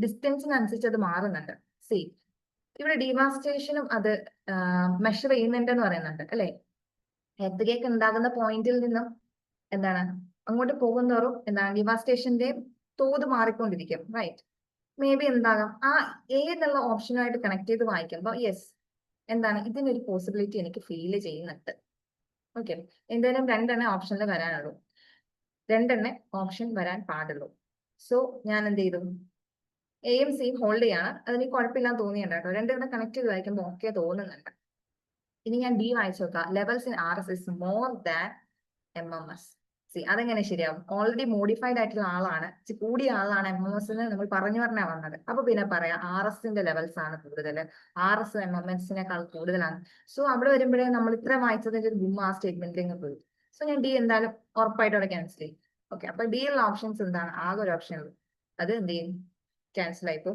ഡിസ്റ്റൻസിനനുസരിച്ച് അത് മാറുന്നുണ്ട്. സി, ഇവിടെ ഡിവാസ്റ്റേഷനും അത് മെഷർ ചെയ്യുന്നുണ്ടെന്ന് പറയുന്നുണ്ട് അല്ലെ. എർത്ത് ഉണ്ടാകുന്ന പോയിന്റിൽ നിന്നും എന്താണ് അങ്ങോട്ട് പോകുന്നതോറും എന്താണ് ഡിവാസ്റ്റേഷന്റെ തോത് മാറിക്കൊണ്ടിരിക്കും. റൈറ്റ്? മേ ബി എന്താകാം ആ എന്നുള്ള ഓപ്ഷനുമായിട്ട് കണക്ട് ചെയ്ത് വായിക്കുമ്പോൾ യെസ്, എന്താണ് ഇതിനൊരു പോസിബിലിറ്റി എനിക്ക് ഫീൽ ചെയ്യുന്നുണ്ട്. ഓക്കെ, എന്തായാലും രണ്ടെണ്ണേ ഓപ്ഷനിൽ വരാനുള്ളൂ, രണ്ടെണ്ണേ ഓപ്ഷൻ വരാൻ പാടുള്ളൂ. സോ ഞാൻ എന്ത് ചെയ്തു? എയും സിയും ഹോൾഡ് ചെയ്യാണ്. അതെനിക്ക് കുഴപ്പമില്ലാന്ന് തോന്നിയുണ്ട് കേട്ടോ. രണ്ടെണ്ണം കണക്ട് ചെയ്ത് വായിക്കുമ്പോൾ ഓക്കെ തോന്നുന്നുണ്ട്. ഇനി ഞാൻ ഡി വായിച്ചു നോക്കാം. Levels in RS is more than MMS. C, അതെങ്ങനെ ശരിയാവും? ഓൾറെഡി മോഡിഫൈഡ് ആയിട്ടുള്ള ആളാണ്, കൂടിയ ആളാണ് MMS നമ്മൾ പറഞ്ഞാ വന്നത്. അപ്പൊ പിന്നെ പറയാം RSന്റെ ലെവൽസ് ആണ് കൂടുതൽ, RS MMSനേക്കാൾ കൂടുതലാണ്. സോ അവിടെ വരുമ്പോഴേ നമ്മൾ ഇത്ര വായിച്ചതിന്റെ ഒരു ഗുമ്മ ആ സ്റ്റേറ്റ്മെന്റിലേക്ക് പോയി. സോ ഞാൻ ഡി എന്തായാലും ഉറപ്പായിട്ട് അവിടെ ക്യാൻസൽ ചെയ്യും. ഓക്കെ, അപ്പൊ ഡി ഉള്ള ഓപ്ഷൻസ് എന്താണ്? ആകെ ഒരു ഓപ്ഷൻ ഉള്ളൂ, അത് എന്ത് ചെയ്യും? ക്യാൻസൽ ആയിപ്പോ.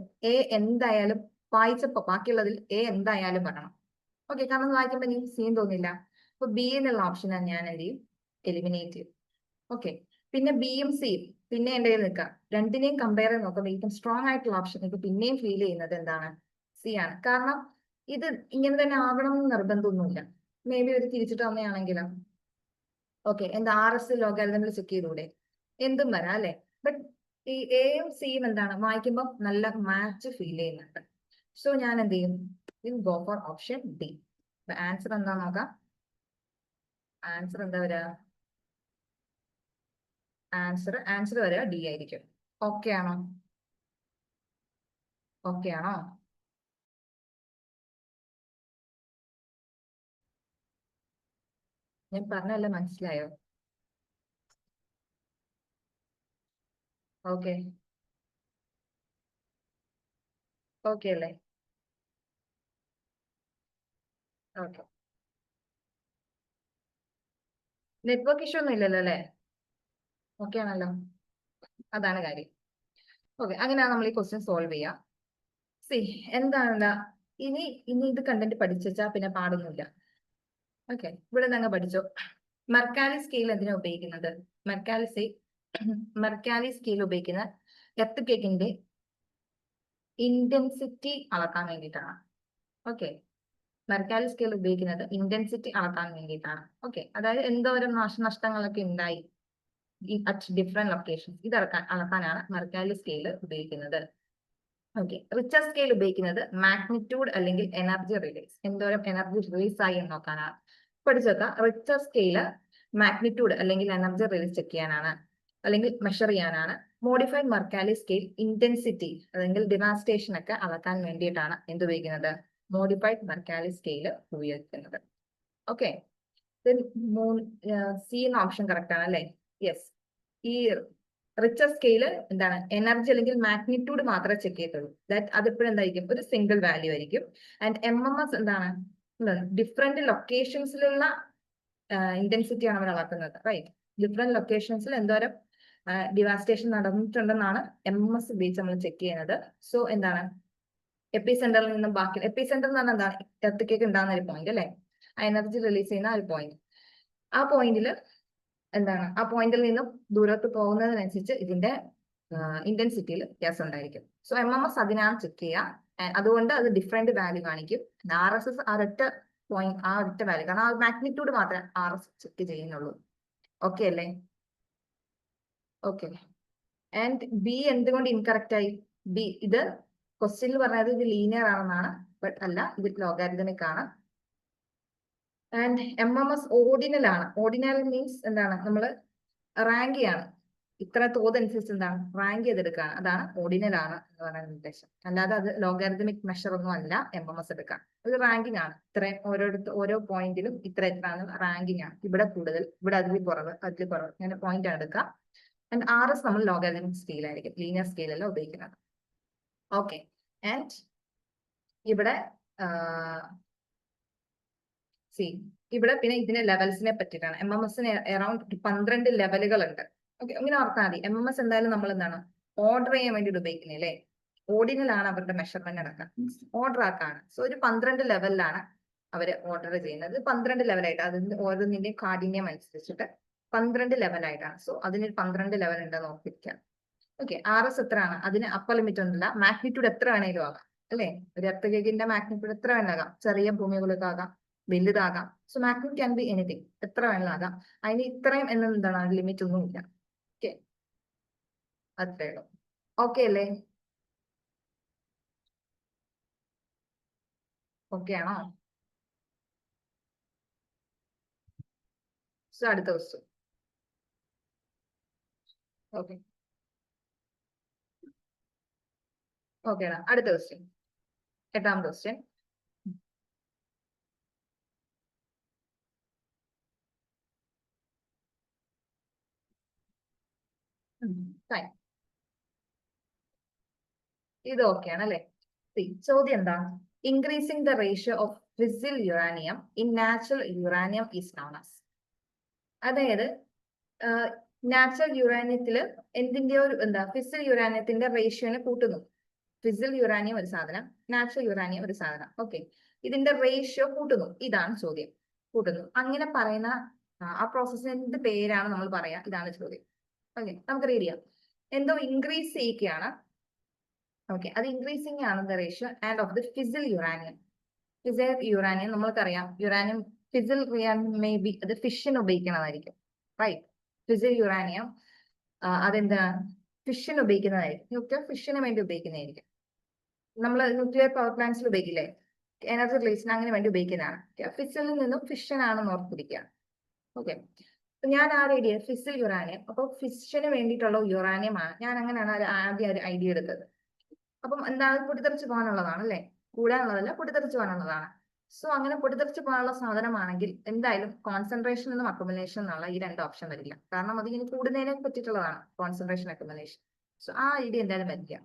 എന്തായാലും വായിച്ചപ്പോ ബാക്കിയുള്ളതിൽ എ എന്തായാലും വരണം. ഓക്കെ, കാരണം വായിക്കുമ്പോൾ എനിക്ക് സീൻ തോന്നില്ല. അപ്പൊ ബി എന്നുള്ള ഓപ്ഷനാണ് ഞാൻ എന്ത് ചെയ്യും, എലിമിനേറ്റ് ചെയ്യും. ഓക്കെ, പിന്നെ ബിയും സിയും പിന്നെ എന്റെ കയ്യിൽ നിൽക്കാം. രണ്ടിനെയും കമ്പയർ ചെയ്ത് നോക്കുമ്പോൾ ഏറ്റവും സ്ട്രോങ് ആയിട്ടുള്ള ഓപ്ഷൻ എനിക്ക് പിന്നെയും ഫീൽ ചെയ്യുന്നത് എന്താണ്, സി ആണ്. കാരണം ഇത് ഇങ്ങനെ തന്നെ ആവണം എന്ന് നിർബന്ധമൊന്നുമില്ല. മേ ബി ഒരു തിരിച്ചിട്ട് തന്നെയാണെങ്കിലും ഓക്കെ, എന്താ RS ലോഗാരിതമിൽ ചെക്ക് ചെയ്തൂടെ, എന്തും വരാം അല്ലെ. ബട്ട് ഈ എയും സിയും എന്താണ് വായിക്കുമ്പോൾ നല്ല മാച്ച് ഫീൽ ചെയ്യുന്നുണ്ട്. സോ ഞാൻ എന്ത് ചെയ്യും, go for option D. Answer എന്താ നോക്കാം. ആൻസർ എന്താ വരിക, ആൻസർ വരിക ഡി ആയിരിക്കും. ഓക്കെ ആണോ? ഓക്കെ ആണോ? ഞാൻ പറഞ്ഞല്ല, മനസ്സിലായോ? ഓക്കെ, ഓക്കെ അല്ലേ? ഓക്കെ, നെറ്റ്വർക്ക് ഇഷ്യൂ ഒന്നും ഇല്ലല്ലോ അല്ലേ? ഓക്കെ ആണല്ലോ, അതാണ് കാര്യം. ഓക്കെ, അങ്ങനെയാണ് നമ്മൾ ഈ ക്വസ്റ്റ്യൻ സോൾവ് ചെയ്യാം. സി എന്താണ് ഇനി ഇനി ഇത് കണ്ടന്റ് പഠിച്ചാ പിന്നെ പാടൊന്നുമില്ല. ഓക്കെ, ഇവിടെ നിങ്ങൾ പഠിച്ചോ. മെർക്കാലി സ്കെയിൽ എന്തിനാ ഉപയോഗിക്കുന്നത്? മെർക്കാലി സ്കെയിൽ ഉപയോഗിക്കുന്ന എർത്ത് കേക്കിന്റെ ഇന്റൻസിറ്റി അളക്കാൻ വേണ്ടിയിട്ടാണ്. ഓക്കെ, മെർക്കാലി സ്കെയിൽ ഉപയോഗിക്കുന്നത് ഇന്റൻസിറ്റി അളക്കാൻ വേണ്ടിയിട്ടാണ്. ഓക്കെ, അതായത് എന്തോരം നാശനഷ്ടങ്ങളൊക്കെ ഉണ്ടായി അറ്റ് ഡിഫറെന്റ് ലൊക്കേഷൻസ്, ഇത് അളക്കാനാണ് മെർക്കാലി സ്കെയിൽ ഉപയോഗിക്കുന്നത്. ഓക്കെ, റിച്ചർ സ്കെയിൽ ഉപയോഗിക്കുന്നത് മാഗ്നിറ്റ്യൂഡ് അല്ലെങ്കിൽ എനർജി റിലീസ്, എന്തോരം എനർജി റിലീസ് ആയി എന്ന് നോക്കാനാണ്. പഠിച്ചേക്കാം, റിച്ചർ സ്കെയില് മാഗ്നിറ്റ്യൂഡ് അല്ലെങ്കിൽ എനർജി റിലീസ് ചെക്ക് ചെയ്യാനാണ്, അല്ലെങ്കിൽ മെഷർ ചെയ്യാനാണ്. മോഡിഫൈഡ് മെർക്കാലി സ്കെയിൽ ഇന്റൻസിറ്റി അല്ലെങ്കിൽ ഡിവാസ്റ്റേഷൻ ഒക്കെ അളക്കാൻ വേണ്ടിയിട്ടാണ് എന്ത് ഉപയോഗിക്കുന്നത്, മോഡിഫൈഡ് മെർക്കാലി സ്കെയിൽ ഉപയോഗിക്കുന്നത്. ഓക്കെ, സി എന്ന ഓപ്ഷൻ കറക്റ്റ് ആണ് അല്ലേ? യെസ്, ഈ റിച്ചർ സ്കെയില് എന്താണ്, എനർജി അല്ലെങ്കിൽ മാഗ്നിറ്റ്യൂഡ് മാത്രമേ ചെക്ക് ചെയ്യത്തുള്ളൂ. ദാറ്റ് അതിപ്പോഴും എന്തായിരിക്കും, ഒരു സിംഗിൾ വാല്യൂ ആയിരിക്കും. ആൻഡ് MMS എന്താണ്, ഡിഫറെന്റ് ലൊക്കേഷൻസിലുള്ള ഇന്റൻസിറ്റി ആണ് അവർ അളക്കുന്നത്. റൈറ്റ്, ഡിഫറെന്റ് ലൊക്കേഷൻസിൽ എന്തോരം ഡിവാസ്റ്റേഷൻ നടന്നിട്ടുണ്ടെന്നാണ് MMS ഉപയോഗിച്ച് നമ്മൾ ചെക്ക് ചെയ്യുന്നത്. സോ എന്താണ്, എപ്പി സെന്ററിൽ നിന്നും ബാക്കി, എപ്പി സെന്റർ എന്ന് പറഞ്ഞാൽ എന്താണ്, എർത്ത് ഉണ്ടാകുന്ന ഒരു പോയിന്റ് അല്ലെ, ആ എനർജി റിലീസ് ചെയ്യുന്ന ഒരു പോയിന്റ്. ആ പോയിന്റിൽ എന്താണ്, ആ പോയിന്റിൽ നിന്നും ദൂരത്ത് പോകുന്നതിനനുസരിച്ച് ഇതിന്റെ ഇന്റൻസിറ്റിയിൽ വ്യത്യാസം ഉണ്ടായിരിക്കും. സോ MMS അതിനാണ് ചെക്ക് ചെയ്യുക. അതുകൊണ്ട് അത് ഡിഫറെന്റ് വാല്യൂ കാണിക്കും. RSS ആ ഒരൊറ്റ പോയിന്റ്, ആ ഒറ്റ വാല്യൂ, കാരണം ആ മാഗ്നിറ്റ്യൂഡ് മാത്രമേ RS ചെക്ക് ചെയ്യുന്നുള്ളൂ. ഓക്കെ അല്ലേ? ഓക്കെ, ആൻഡ് ബി എന്തുകൊണ്ട് ഇൻകറക്റ്റ് ആയി? ബി ഇത് ക്വസ്റ്റ്യനിൽ പറഞ്ഞത് ഇത് ലീനിയർ ആണെന്നാണ്, ബട്ട് അല്ല, ഇത് ലോഗാരിതമിക് ആണ്. ആൻഡ് MMS ഓർഡിനൽ ആണ്. ഓർഡിനൽ മീൻസ് എന്താണ്, നമ്മൾ റാങ്ക് ചെയ്യാണ്, ഇത്ര തോതനുസരിച്ച് എന്താണ് റാങ്ക് ചെയ്തെടുക്കുകയാണ്. അതാണ് ഓർഡിനൽ ആണ് എന്ന് പറയുന്ന ഉദ്ദേശം. അല്ലാതെ അത് ലോഗാരിതമിക് മെഷർ ഒന്നും അല്ല MMS എടുക്കാൻ. ഒരു റാങ്കിങ് ആണ്, ഇത്രയും ഓരോ പോയിന്റിലും ഇത്ര ആണ് റാങ്കിങ് ആണ്. ഇവിടെ കൂടുതൽ, ഇവിടെ അതിൽ കുറവ്, അങ്ങനെ പോയിന്റ് ആണ് എടുക്കുക. ആൻഡ് RS നമ്മൾ ലോഗാരിതമിക് സ്കെയിൽ ആയിരിക്കും, ലീനിയർ സ്കെയിൽ അല്ല ഉപയോഗിക്കുന്നത്. ഓക്കെ, ആൻഡ് ഇവിടെ സി ഇവിടെ പിന്നെ ഇതിന്റെ ലെവൽസിനെ പറ്റിയിട്ടാണ്. MMSന് അറൌണ്ട് 12 ലെവലുകൾ ഉണ്ട്. ഓക്കെ, അങ്ങനെ ഓർത്താൽ മതി. MMS എന്തായാലും നമ്മൾ എന്താണ് ഓർഡർ ചെയ്യാൻ വേണ്ടിയിട്ട് ഉപയോഗിക്കുന്നത് അല്ലേ. ഓർഡിനൽ ആണ് അവരുടെ മെഷർമെന്റ് അടക്കം, ഓർഡർ ആക്കാണ്. സോ ഒരു 12 ലെവലിലാണ് അവര് ഓർഡർ ചെയ്യുന്നത്. 12 ലെവലായിട്ട്, അതിന്റെ ഓരോന്നിന്റെയും കാഠിന്യം അനുസരിച്ചിട്ട് 12 ലെവലായിട്ടാണ്. സോ അതിന് 12 ലെവൽ ഉണ്ടെന്ന് ഓർത്തിരിക്കാം. ഓക്കെ, RS എത്രയാണ്, അതിന് അപ്പർ ലിമിറ്റ് ഒന്നുമില്ല. മാഗ്നിറ്റ്യൂഡ് എത്ര വേണേലും ആകാം അല്ലെ. ഒരു എർത്ത് കേക്കിന്റെ മാഗ്നിറ്റ്യൂഡ് എത്ര വേണേലാകാം, ചെറിയ ഭൂമികൾക്ക് ആകാം, വലുതാകാം. So magnitude can be anything, എത്ര വേണേലാകാം. അതിന് ഇത്രയും എന്താണ് ലിമിറ്റ് ഒന്നുമില്ല. ഓക്കെ, അത്രേ ഉള്ളൂ. ഓക്കെ അല്ലേ? ഓക്കെ ആണോ? സോ അടുത്ത ക്വസ്റ്റ്യൻ. ഓക്കെ, ഓക്കെ ആണ്. അടുത്ത ക്വസ്റ്റ്യൻ, എട്ടാമത്തെ ക്വസ്റ്റ്യൻ. ഫൈൻ, ഇത് ഓക്കെ ആണ് അല്ലെ? ചോദ്യം എന്താ, increasing the ratio of fissile uranium in natural uranium is known as. അതായത് നാച്ചുറൽ യുറാനിയത്തില് എന്തിന്റെയോ ഫിസിൽ യുറാനിയത്തിന്റെ റേഷ്യോനെ കൂട്ടുന്നു. ഫിസിൽ യുറാനിയം ഒരു സാധനം, നാച്ചുറൽ യുറാനിയം ഒരു സാധനം. ഓക്കെ, ഇതിന്റെ റേഷ്യോ കൂട്ടുന്നു, ഇതാണ് ചോദ്യം. കൂട്ടുന്നു അങ്ങനെ പറയുന്ന ആ പ്രോസസ്സിന്റെ പേരാണ് നമ്മൾ പറയാ, ഇതാണ് ചോദ്യം. ഓക്കെ, നമുക്ക് റീഡ് ചെയ്യാം. എന്തോ ഇൻക്രീസ് ചെയ്യിക്കുകയാണ്. ഓക്കെ, അത് ഇൻക്രീസിങ് ആണ് the ratio and of the fissile uranium. Fissile uranium നമ്മൾക്കറിയാം, uranium fissile uranium maybe അത് ഫിഷിന് ഉപയോഗിക്കുന്നതായിരിക്കും. റൈറ്റ്, ഫിസിൽ യുറാനിയം അതെന്താണ്, ഫിഷിന് ഉപയോഗിക്കുന്നതായിരിക്കും. ന്യൂക്ലിയർ ഫിഷിന് വേണ്ടി ഉപയോഗിക്കുന്നതായിരിക്കും. നമ്മൾ ന്യൂക്ലിയർ പവർ പ്ലാന്റ്സിൽ ഉപയോഗിക്കില്ലേ, എനർജി റിലീസിന് അങ്ങനെ വേണ്ടി ഉപയോഗിക്കുന്നതാണ്. ഫിസിലിൽ നിന്നും ഫിഷനാണെന്ന് ഓർത്തിരിക്കുക. ഓക്കെ, ഞാൻ ആ ഐഡിയ ഫിസിൽ യുറാനിയം, അപ്പോൾ ഫിഷിന് വേണ്ടിയിട്ടുള്ള യുറാനിയമാണ്. ഞാൻ അങ്ങനെയാണ് ആദ്യം ഒരു ഐഡിയ എടുത്തത്. അപ്പം എന്താണ്, പൊട്ടിത്തെറിച്ച് പോകാനുള്ളതാണ് അല്ലെ, കൂടാനുള്ളതല്ല, പൊട്ടിത്തെറിച്ച് പോകാനുള്ളതാണ്. സോ അങ്ങനെ പൊട്ടിത്തെറിച്ച് പോകാനുള്ള സാധനമാണെങ്കിൽ എന്തായാലും കോൺസെൻട്രേഷൻ എന്നും അക്കുമുലേഷൻ എന്നുള്ള ഈ രണ്ട് ഓപ്ഷൻ വരില്ല. കാരണം അത് ഇനി കൂടുന്നതിനെ പറ്റിയിട്ടുള്ളതാണ് കോൺസെൻട്രേഷൻ അക്കുമുലേഷൻ. സോ ആ ഐഡിയ എന്തായാലും വരില്ല.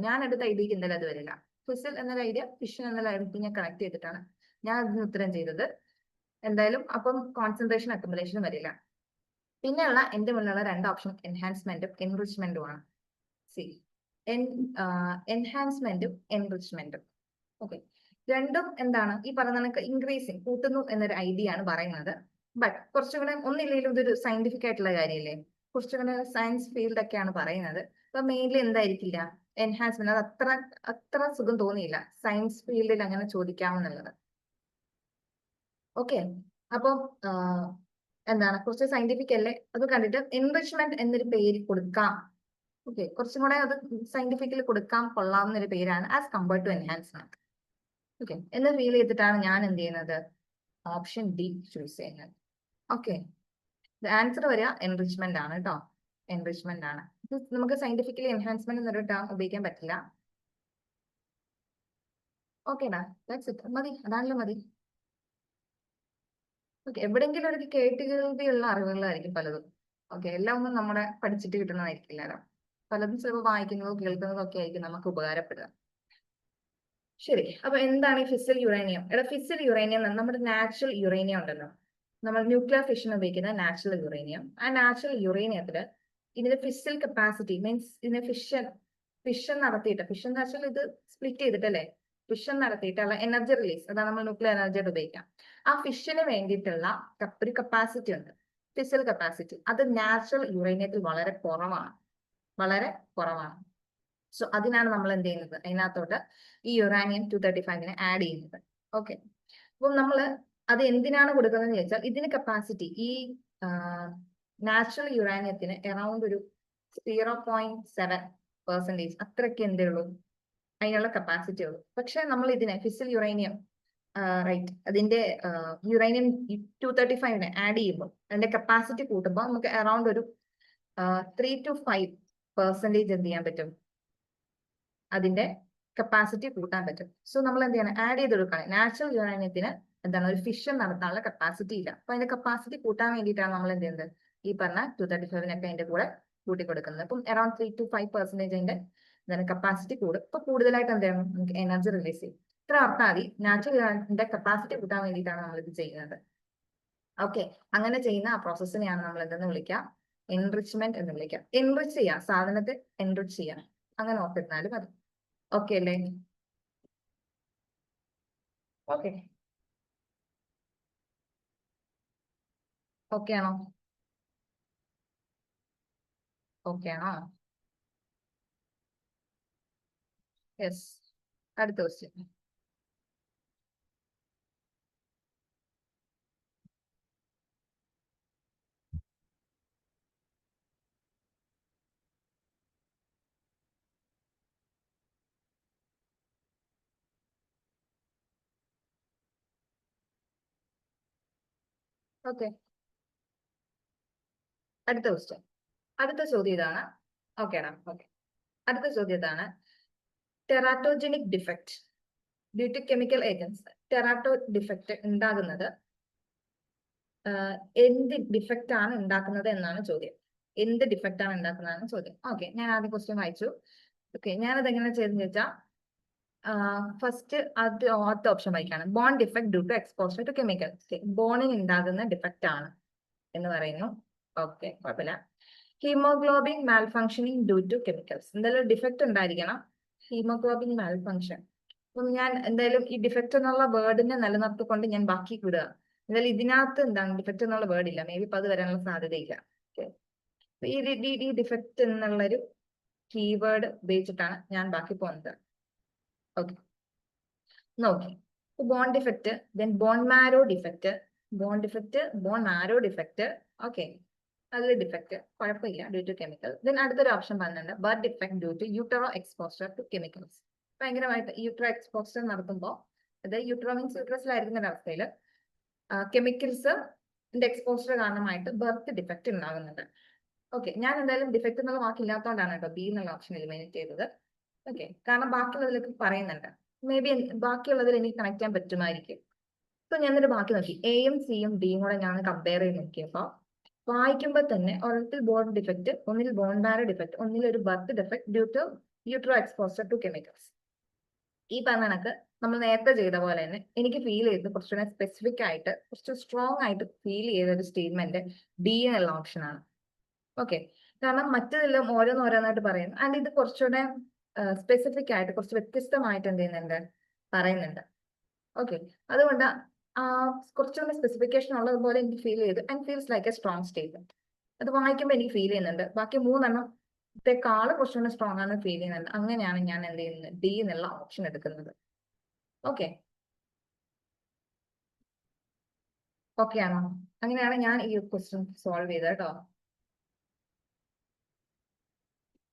ഞാൻ എടുത്ത ഐഡിയക്ക് എന്തായാലും അത് വരില്ല. ഫിസിൽ എന്നൊരു ഐഡിയ ഫിഷൻ എന്നുള്ള ഐഡിയ ഞാൻ കണക്ട് ചെയ്തിട്ടാണ് ഞാൻ അതിന് ഉത്തരം ചെയ്തത്. എന്തായാലും അപ്പം കോൺസെൻട്രേഷൻ അക്കുമുലേഷനും വരില്ല. പിന്നെയുള്ള എന്റെ മുന്നിലുള്ള രണ്ട് ഓപ്ഷൻ എൻഹാൻസ്മെന്റും എൻറിച്ച്മെന്റും ആണ്. സി എൻഹാൻസ്മെന്റും എൻറിച്ച്മെന്റും. ഓക്കെ, രണ്ടും എന്താണ്, ഈ പറയുന്ന ഇൻക്രീസിങ് കൂട്ടുന്നു എന്നൊരു ഐഡിയ ആണ് പറയുന്നത്. ബട്ട് കുറച്ചുകൂടെ ഒന്നില്ലെങ്കിലും ഇതൊരു സയന്റിഫിക് ആയിട്ടുള്ള കാര്യമല്ലേ, കുറച്ചുകൂടെ സയൻസ് ഫീൽഡ് ഒക്കെയാണ് പറയുന്നത്. അപ്പൊ മെയിൻലി എന്തായിരിക്കില്ല, എൻഹാൻസ്മെന്റ്. അത് അത്ര സുഖം തോന്നിയില്ല സയൻസ് ഫീൽഡിൽ അങ്ങനെ ചോദിക്കാമെന്നുള്ളത്. ഓക്കെ, അപ്പം എന്താണ്, കുറച്ച് സയന്റിഫിക് അല്ലേ, അത് കണ്ടിട്ട് എൻറിച്ച്മെന്റ് എന്നൊരു പേര് കൊടുക്കാം. ഓക്കെ, കുറച്ചും കൂടെ അത് സയന്റിഫിക്കലി കൊടുക്കാൻ കൊള്ളാവുന്ന ഒരു പേരാണ് as compared to enhancement. Okay, എന്ന് ഫീൽ ചെയ്തിട്ടാണ് ഞാൻ എന്ത് ചെയ്യുന്നത്, ഓപ്ഷൻ ഡി ചൂസ് ചെയ്യുന്നത്. ഓക്കെ, ആൻസർ വരിക എൻറിച്ച്മെന്റ് ആണ് കേട്ടോ, എൻറിച്ച്മെന്റ് ആണ്. നമുക്ക് സയന്റിഫിക്കലി എൻഹാൻസ്മെന്റ് എന്നൊരു ടേം ഉപയോഗിക്കാൻ പറ്റില്ല. ഓക്കേടാ, ദാറ്റ്സ് ഇറ്റ്, മതി, അതാണല്ലോ മതി. ഓക്കെ, എവിടെയെങ്കിലും ഒരു കേട്ടുകേൾവിയുള്ള അറിവുകളായിരിക്കും പലതും. ഓക്കെ, എല്ലാം ഒന്നും നമ്മുടെ പഠിച്ചിട്ട് കിട്ടുന്നതായിരിക്കില്ലല്ലോ. പലതും ചിലപ്പോൾ വായിക്കുന്നതോ കേൾക്കുന്നതോ ഒക്കെ ആയിരിക്കും നമുക്ക് ഉപകാരപ്പെടുക. ശരി, അപ്പൊ എന്താണ് ഈ ഫിസിൽ യുറേനിയം? ഫിസിൽ യുറേനിയം നമ്മുടെ നാച്ചുറൽ യുറേനിയം ഉണ്ടല്ലോ, നമ്മൾ ന്യൂക്ലിയർ ഫിഷൻ ഉപയോഗിക്കുന്ന നാച്ചുറൽ യുറേനിയം. ആ നാച്ചുറൽ യുറേനിയത്തില് ഇതിന്റെ ഫിസിൽ കപ്പാസിറ്റി മീൻസ് ഇതിനെ ഫിഷൻ നടത്തിയിട്ട്, ഫിഷൻ എന്ന് വെച്ചാൽ ഇത് സ്പ്ലിറ്റ് ചെയ്തിട്ടല്ലേ, ഫിഷൻ നടത്തിയിട്ടുള്ള എനർജി റിലീസ്, അതാണ് നമ്മൾ ന്യൂക്ലിയർ എനർജിയായിട്ട് ഉപയോഗിക്കാം. ആ ഫിഷന് വേണ്ടിയിട്ടുള്ള ഒരു കപ്പാസിറ്റി ഉണ്ട്, ഫിസിൽ കപ്പാസിറ്റി. അത് നാച്ചുറൽ യുറേനിയത്തിൽ വളരെ കുറവാണ്, വളരെ കുറവാണ്. സോ അതിനാണ് നമ്മൾ എന്ത് ചെയ്യുന്നത്, അതിനകത്തോട്ട് ഈ യുറാനിയം 235 ആഡ് ചെയ്യുന്നത്. ഓക്കെ, അപ്പം നമ്മൾ അത് എന്തിനാണ് കൊടുക്കുന്നതെന്ന് ചോദിച്ചാൽ, ഇതിന് കപ്പാസിറ്റി ഈ നാച്ചുറൽ യുറാനിയത്തിന് അറൌണ്ട് ഒരു 0.7% അത്രയ്ക്ക് എന്തേ ഉള്ളൂ, അതിനുള്ള കപ്പാസിറ്റി ഉള്ളൂ. പക്ഷെ നമ്മൾ ഇതിനെ ഫിസിൽ യുറേനിയം റൈറ്റ്, അതിന്റെ യുറേനിയം 235 ആഡ് ചെയ്യുമ്പോൾ അതിന്റെ കപ്പാസിറ്റി കൂട്ടുമ്പോൾ നമുക്ക് അറൌണ്ട് ഒരു 3 to 5% എന്ത് ചെയ്യാൻ പറ്റും, അതിന്റെ കപ്പാസിറ്റി കൂട്ടാൻ പറ്റും. സോ നമ്മൾ എന്ത് ചെയ്യണം, ആഡ് ചെയ്ത് കൊടുക്കണം. നാച്ചുറൽ യുറാനിയത്തിന് എന്താണ്, ഒരു ഫിഷൻ നടത്താനുള്ള കപ്പാസിറ്റി ഇല്ല. അപ്പൊ അതിന്റെ കപ്പാസിറ്റി കൂട്ടാൻ വേണ്ടിയിട്ടാണ് നമ്മൾ എന്ത് ചെയ്യുന്നത്, ഈ പറഞ്ഞ 235 അതിന്റെ കൂടെ കൂട്ടി കൊടുക്കുന്നത്. അപ്പം അറൌണ്ട് 3 to 5% അതിന്റെ എന്താണ് കപ്പാസിറ്റി കൂടും. ഇപ്പൊ കൂടുതലായിട്ട് എന്ത് ചെയ്യണം, നമുക്ക് എനർജി റിലീസ് ചെയ്യും. ഇത്ര ഓർത്താൽ മതി, നാച്ചുറൽ യുറാനിയത്തിന്റെ കപ്പാസിറ്റി കൂട്ടാൻ വേണ്ടിയിട്ടാണ് നമ്മൾ ഇത് ചെയ്യുന്നത്. ഓക്കെ, അങ്ങനെ ചെയ്യുന്ന ആ പ്രോസസ്സിനെയാണ് നമ്മൾ എന്തെന്ന് വിളിക്കുക, എൻറിച്ച്മെന്റ് എന്ന് വിളിക്കുക. എൻറിച്ച് ചെയ്യാം, സാധനത്തെ എൻറിച്ച് ചെയ്യാം, അങ്ങനെ ഓർത്തിരുന്നാലും മതി. ഓക്കെ അല്ലേ? ഓക്കെ, ഓക്കെ ആണോ? ഓക്കെ ആണോ? യെസ്, അടുത്ത ക്വസ്റ്റ്യൻ. ഓക്കെ, അടുത്ത ക്വസ്റ്റ്യൻ. അടുത്ത ചോദ്യം ഇതാണ്. ഓക്കെ ആണോ? ഓക്കെ, അടുത്ത ചോദ്യം ഇതാണ്. Teratogenic defect due to chemical agents. Terato defect ഉണ്ടാകുന്നത് എന്ത് ഡിഫക്റ്റ് ആണ് ഉണ്ടാക്കുന്നത് എന്നാണ് ചോദ്യം. എന്ത് ഡിഫക്റ്റ് ആണ് ഉണ്ടാക്കുന്നതാണ് ചോദ്യം. ഓക്കെ, ഞാൻ ആദ്യം ക്വസ്റ്റ്യൻ വായിച്ചു. ഓക്കെ, ഞാനത് എങ്ങനെ ചെയ്തെന്ന് വെച്ചാൽ, ഫസ്റ്റ് ആദ്യത്തെ ഓപ്ഷൻ വായിക്കാണ്. Bone defect due to exposure to chemical. ബോണിന് ഉണ്ടാകുന്ന ഡിഫക്റ്റ് ആണ് എന്ന് പറയുന്നു. ഓക്കെ, കുഴപ്പമില്ല. Haemoglobin malfunctioning due to chemicals. എന്തായാലും ഡിഫക്റ്റ് ഉണ്ടായിരിക്കണം. Haemoglobin malfunction. അപ്പം ഞാൻ എന്തായാലും ഈ ഡിഫക്റ്റ് എന്നുള്ള വേർഡിനെ നിലനിർത്തിക്കൊണ്ട് ഞാൻ ബാക്കി വിടുക. എന്തായാലും ഇതിനകത്ത് എന്താണ് ഡിഫക്റ്റ് എന്നുള്ള വേർഡ് ഇല്ല, മേ ബി ഇപ്പൊ അത് വരാനുള്ള സാധ്യതയില്ല. ഓക്കെ, ഈ ഡിഫക്റ്റ് എന്നുള്ളൊരു കീവേഡ് ഉപയോഗിച്ചിട്ടാണ് ഞാൻ ബാക്കി പോകുന്നത്. ഓക്കെ, നോക്കി bone defect, then bone marrow defect, bone marrow defect. Okay, അതിൽ ഡിഫക്റ്റ് കുഴപ്പമില്ല ഡ്യൂ ടു കെമിക്കൽ. ദെൻ അടുത്തൊരു ഓപ്ഷൻ പറഞ്ഞിട്ടുണ്ട് birth defect due to utero exposure to chemicals. ഭയങ്കരമായിട്ട് യൂട്ടറോ എക്സ്പോസ്റ്റർ നടത്തുമ്പോൾ, അതായത് യൂട്ടറോ മീൻസ് യൂട്രസിലായിരിക്കുന്ന ഒരവസ്ഥയിൽ കെമിക്കൽസ് എക്സ്പോസ്റ്റർ കാരണമായിട്ട് ബർത്ത് ഡിഫക്റ്റ് ഉണ്ടാകുന്നുണ്ട്. ഓക്കെ, ഞാൻ എന്തായാലും ഡിഫക്റ്റ് എന്നുള്ള വാക്കില്ലാത്തതുകൊണ്ടാണ് കേട്ടോ ബി എന്നുള്ള ഓപ്ഷൻ എലിമിനേറ്റ് ചെയ്തത്. ഓക്കെ, കാരണം ബാക്കിയുള്ളതിലേക്ക് പറയുന്നുണ്ട്, മേ ബി ബാക്കിയുള്ളതിൽ എനിക്ക് കണക്ട് ചെയ്യാൻ പറ്റുമായിരിക്കും. സോ ഞാൻ എന്നിട്ട് ബാക്കി നോക്കി, എയും സിയും ഡിയും കൂടെ ഞാൻ കമ്പയർ ചെയ്ത് നോക്കിയപ്പോൾ വായിക്കുമ്പോൾ തന്നെ ഒരിടത്തിൽ ബോൺ ഡിഫക്റ്റ്, ഒന്നിൽ ബോൺ മാരോ ഡിഫക്റ്റ്, ഒന്നിൽ ഒരു birth defect due to utero exposure to chemicals. ഈ പറഞ്ഞ കണക്ക് നമ്മൾ നേരത്തെ ചെയ്ത പോലെ തന്നെ എനിക്ക് ഫീൽ ചെയ്ത് കുറച്ചുകൂടെ സ്പെസിഫിക് ആയിട്ട് കുറച്ച് സ്ട്രോങ് ആയിട്ട് ഫീൽ ചെയ്ത ഒരു സ്റ്റേറ്റ്മെന്റ് ഡി എന്നുള്ള ഓപ്ഷനാണ്. ഓക്കെ, കാരണം മറ്റതെല്ലാം ഓരോന്നോരോന്നായിട്ട് പറയുന്നു, ആൻഡ് ഇത് കുറച്ചുകൂടെ സ്പെസിഫിക് ആയിട്ട് കുറച്ച് വ്യത്യസ്തമായിട്ട് എന്ത് ചെയ്യുന്നുണ്ട് പറയുന്നുണ്ട്. ഓക്കെ, അതുകൊണ്ട് കുറച്ചുകൂടെ സ്പെസിഫിക്കേഷൻ ഉള്ളതുപോലെ എനിക്ക് ഫീൽ ചെയ്തു and feels like A strong statement. അത് വായിക്കുമ്പോൾ എനിക്ക് ഫീൽ ചെയ്യുന്നുണ്ട് ബാക്കി മൂന്നെണ്ണത്തെക്കാള് കുറച്ചുകൂടെ സ്ട്രോങ് ആണ് ഫീൽ ചെയ്യുന്നുണ്ട്. അങ്ങനെയാണ് ഞാൻ എന്ത് ചെയ്യുന്നത് ഡി എന്നുള്ള ഓപ്ഷൻ എടുക്കുന്നത്. ഓക്കെ, ഓക്കെ ആണോ? അങ്ങനെയാണ് ഞാൻ ഈ ക്വസ്റ്റ്യൻ സോൾവ് ചെയ്തത് കേട്ടോ.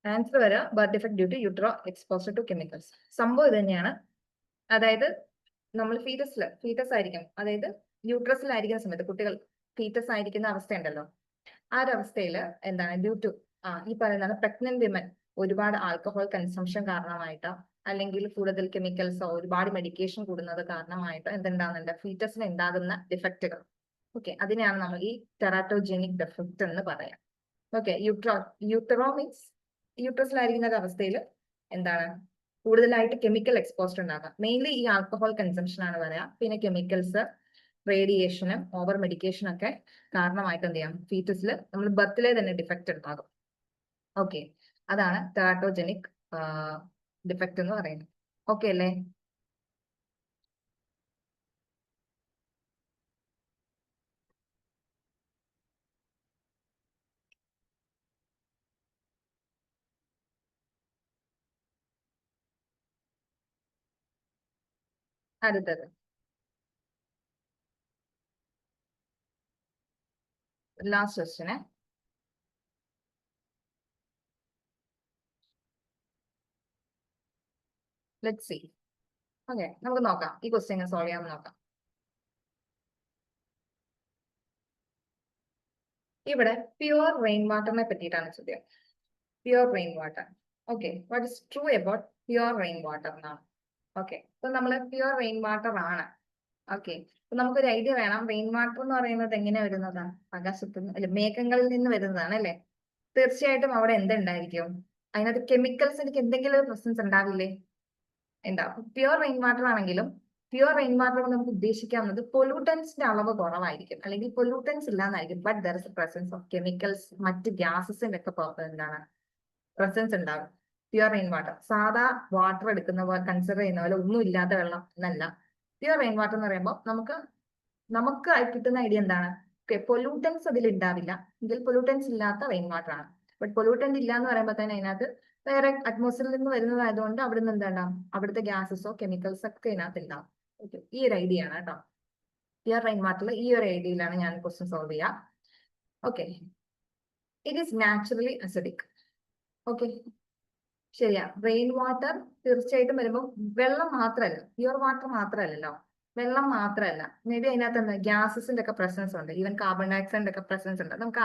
ആൻസർ വരാം birth defect due to utero exposure to chemicals. സംഭവം ഇത് തന്നെയാണ്. അതായത് നമ്മൾ ഫീറ്റസ് ആയിരിക്കും, അതായത് യൂട്രസിലായിരിക്കുന്ന സമയത്ത് കുട്ടികൾ ഫീറ്റസ് ആയിരിക്കുന്ന അവസ്ഥ ഉണ്ടല്ലോ, ആ ഒരു അവസ്ഥയിൽ എന്താണ് ഡ്യൂ ടു ഈ പറയുന്നതാണ് പ്രഗ്നന്റ് വിമൻ ഒരുപാട് ആൽക്കഹോൾ കൺസംഷൻ കാരണമായിട്ടോ അല്ലെങ്കിൽ കൂടുതൽ കെമിക്കൽസോ ഒരുപാട് മെഡിക്കേഷൻ കൂടുന്നത് കാരണമായിട്ടോ എന്തുണ്ടാകുന്നുണ്ട് ഫീറ്റസിന് ഉണ്ടാകുന്ന ഡിഫക്റ്റുകൾ. ഓക്കെ, അതിനെയാണ് നമ്മൾ ഈ ടെറാറ്റോജെനിക് ഡിഫക്റ്റ് എന്ന് പറയാം. ഓക്കെ, യൂട്രോ മീൻസ് യൂട്രസിലായിരിക്കുന്ന ഒരു അവസ്ഥയിൽ എന്താണ് കൂടുതലായിട്ട് കെമിക്കൽ എക്സ്പോസ്റ്റ് ഉണ്ടാകാം. മെയിൻലി ഈ ആൽക്കഹോൾ കൺസംഷൻ ആണ് പറയാം, പിന്നെ കെമിക്കൽസ്, റേഡിയേഷനും ഓവർ മെഡിക്കേഷനും ഒക്കെ കാരണമായിട്ട് എന്ത് ചെയ്യാം ഫീറ്റസിൽ നമ്മൾ ബർത്തിലെ തന്നെ ഡിഫക്റ്റ് ഉണ്ടാകും. ഓക്കെ, അതാണ് ടെറാറ്റോജെനിക് ഡിഫക്റ്റ് എന്ന് പറയുന്നത്. ഓക്കെ അല്ലേ? അടുത്തത് last question. Let's see. Okay, നമുക്ക് നോക്കാം ഈ ക്വസ്റ്റ്യൻ സോൾവ് ചെയ്യാമെന്ന് നോക്കാം. ഇവിടെ പ്യുവർ റെയിൻ വാട്ടറിനെ പറ്റിയിട്ടാണ് ചോദ്യം. Pure rain water. Okay, what is true about pure rain water എന്നാണ്. ഓക്കെ, അപ്പൊ നമ്മൾ പ്യുവർ റെയിൻ വാട്ടർ ആണ്. ഓക്കെ, അപ്പൊ നമുക്കൊരു ഐഡിയ വേണം, റെയിൻ വാട്ടർ എന്ന് പറയുന്നത് എങ്ങനെ വരുന്നതാണ്? ആകാശത്ത് അല്ലെ മേഘങ്ങളിൽ നിന്ന് വരുന്നതാണ് അല്ലെ? തീർച്ചയായിട്ടും അവിടെ എന്തുണ്ടായിരിക്കും? അതിനകത്ത് കെമിക്കൽസ് എനിക്ക് എന്തെങ്കിലും ഒരു പ്രസൻസ് ഉണ്ടാവില്ലേ? ഉണ്ടാവും. പ്യുവർ റെയിൻ വാട്ടർ ആണെങ്കിലും പ്യുവർ റെയിൻ വാട്ടർ നമുക്ക് ഉദ്ദേശിക്കാവുന്നത് പൊല്യൂട്ടൻസിന്റെ അളവ് കുറവായിരിക്കും, അല്ലെങ്കിൽ പൊല്യൂട്ടൻസ് ഇല്ലാന്നായിരിക്കും, but there is a presence of chemicals, മറ്റ് ഗ്യാസസിന്റെ ഒക്കെ എന്താണ് പ്രസൻസ് ഉണ്ടാകും. പ്യുവർ റെയിൻ വാട്ടർ സാധാ വാട്ടർ എടുക്കുന്ന പോലെ കൺസിഡർ ചെയ്യുന്ന പോലെ ഒന്നും ഇല്ലാത്ത വെള്ളം എന്നല്ല. പ്യുവർ റെയിൻ വാട്ടർ എന്ന് പറയുമ്പോൾ നമുക്ക് കിട്ടുന്ന ഐഡിയ എന്താണ്? പൊല്യൂട്ടൻസ് അതിൽ ഉണ്ടാവില്ല, ഇതിൽ പൊല്യൂട്ടൻസ് ഇല്ലാത്ത റെയിൻ വാട്ടർ ആണ്. ബട്ട് പൊല്യൂട്ടൻസ് ഇല്ല എന്ന് പറയുമ്പോൾ തന്നെ അതിനകത്ത് വേറെ അറ്റ്മോസ്ഫിയറിൽ നിന്ന് വരുന്നതായതുകൊണ്ട് അവിടെ നിന്ന് എന്തുണ്ടാവും, അവിടുത്തെ ഗ്യാസസോ കെമിക്കൽസ് ഒക്കെ ഇതിനകത്ത് ഉണ്ടാവും. ഓക്കെ, ഈ ഒരു ഐഡിയ ആണ് കേട്ടോ. പ്യുവർ റെയിൻ വാട്ടറിൽ ഈ ഒരു ഐഡിയയിലാണ് ഞാൻ ക്വസ്റ്റ്യൻ സോൾവ് ചെയ്യുക. Okay, it is naturally acidic. Okay, ശരിയാ. റെയിൻ വാട്ടർ തീർച്ചയായിട്ടും വരുമ്പോൾ വെള്ളം മാത്രമല്ല, പ്യുവർ വാട്ടർ മാത്രമല്ലല്ലോ, വെള്ളം മാത്രമല്ല, മേ ബി അതിനകത്ത് എന്താ ഗ്യാസസിന്റെ ഒക്കെ പ്രസൻസ് ഉണ്ട്, ഈവൻ കാർബൺ ഡയോക്സൈഡിന്റെ ഒക്കെ പ്രസൻസ് ഉണ്ട്, നമുക്ക്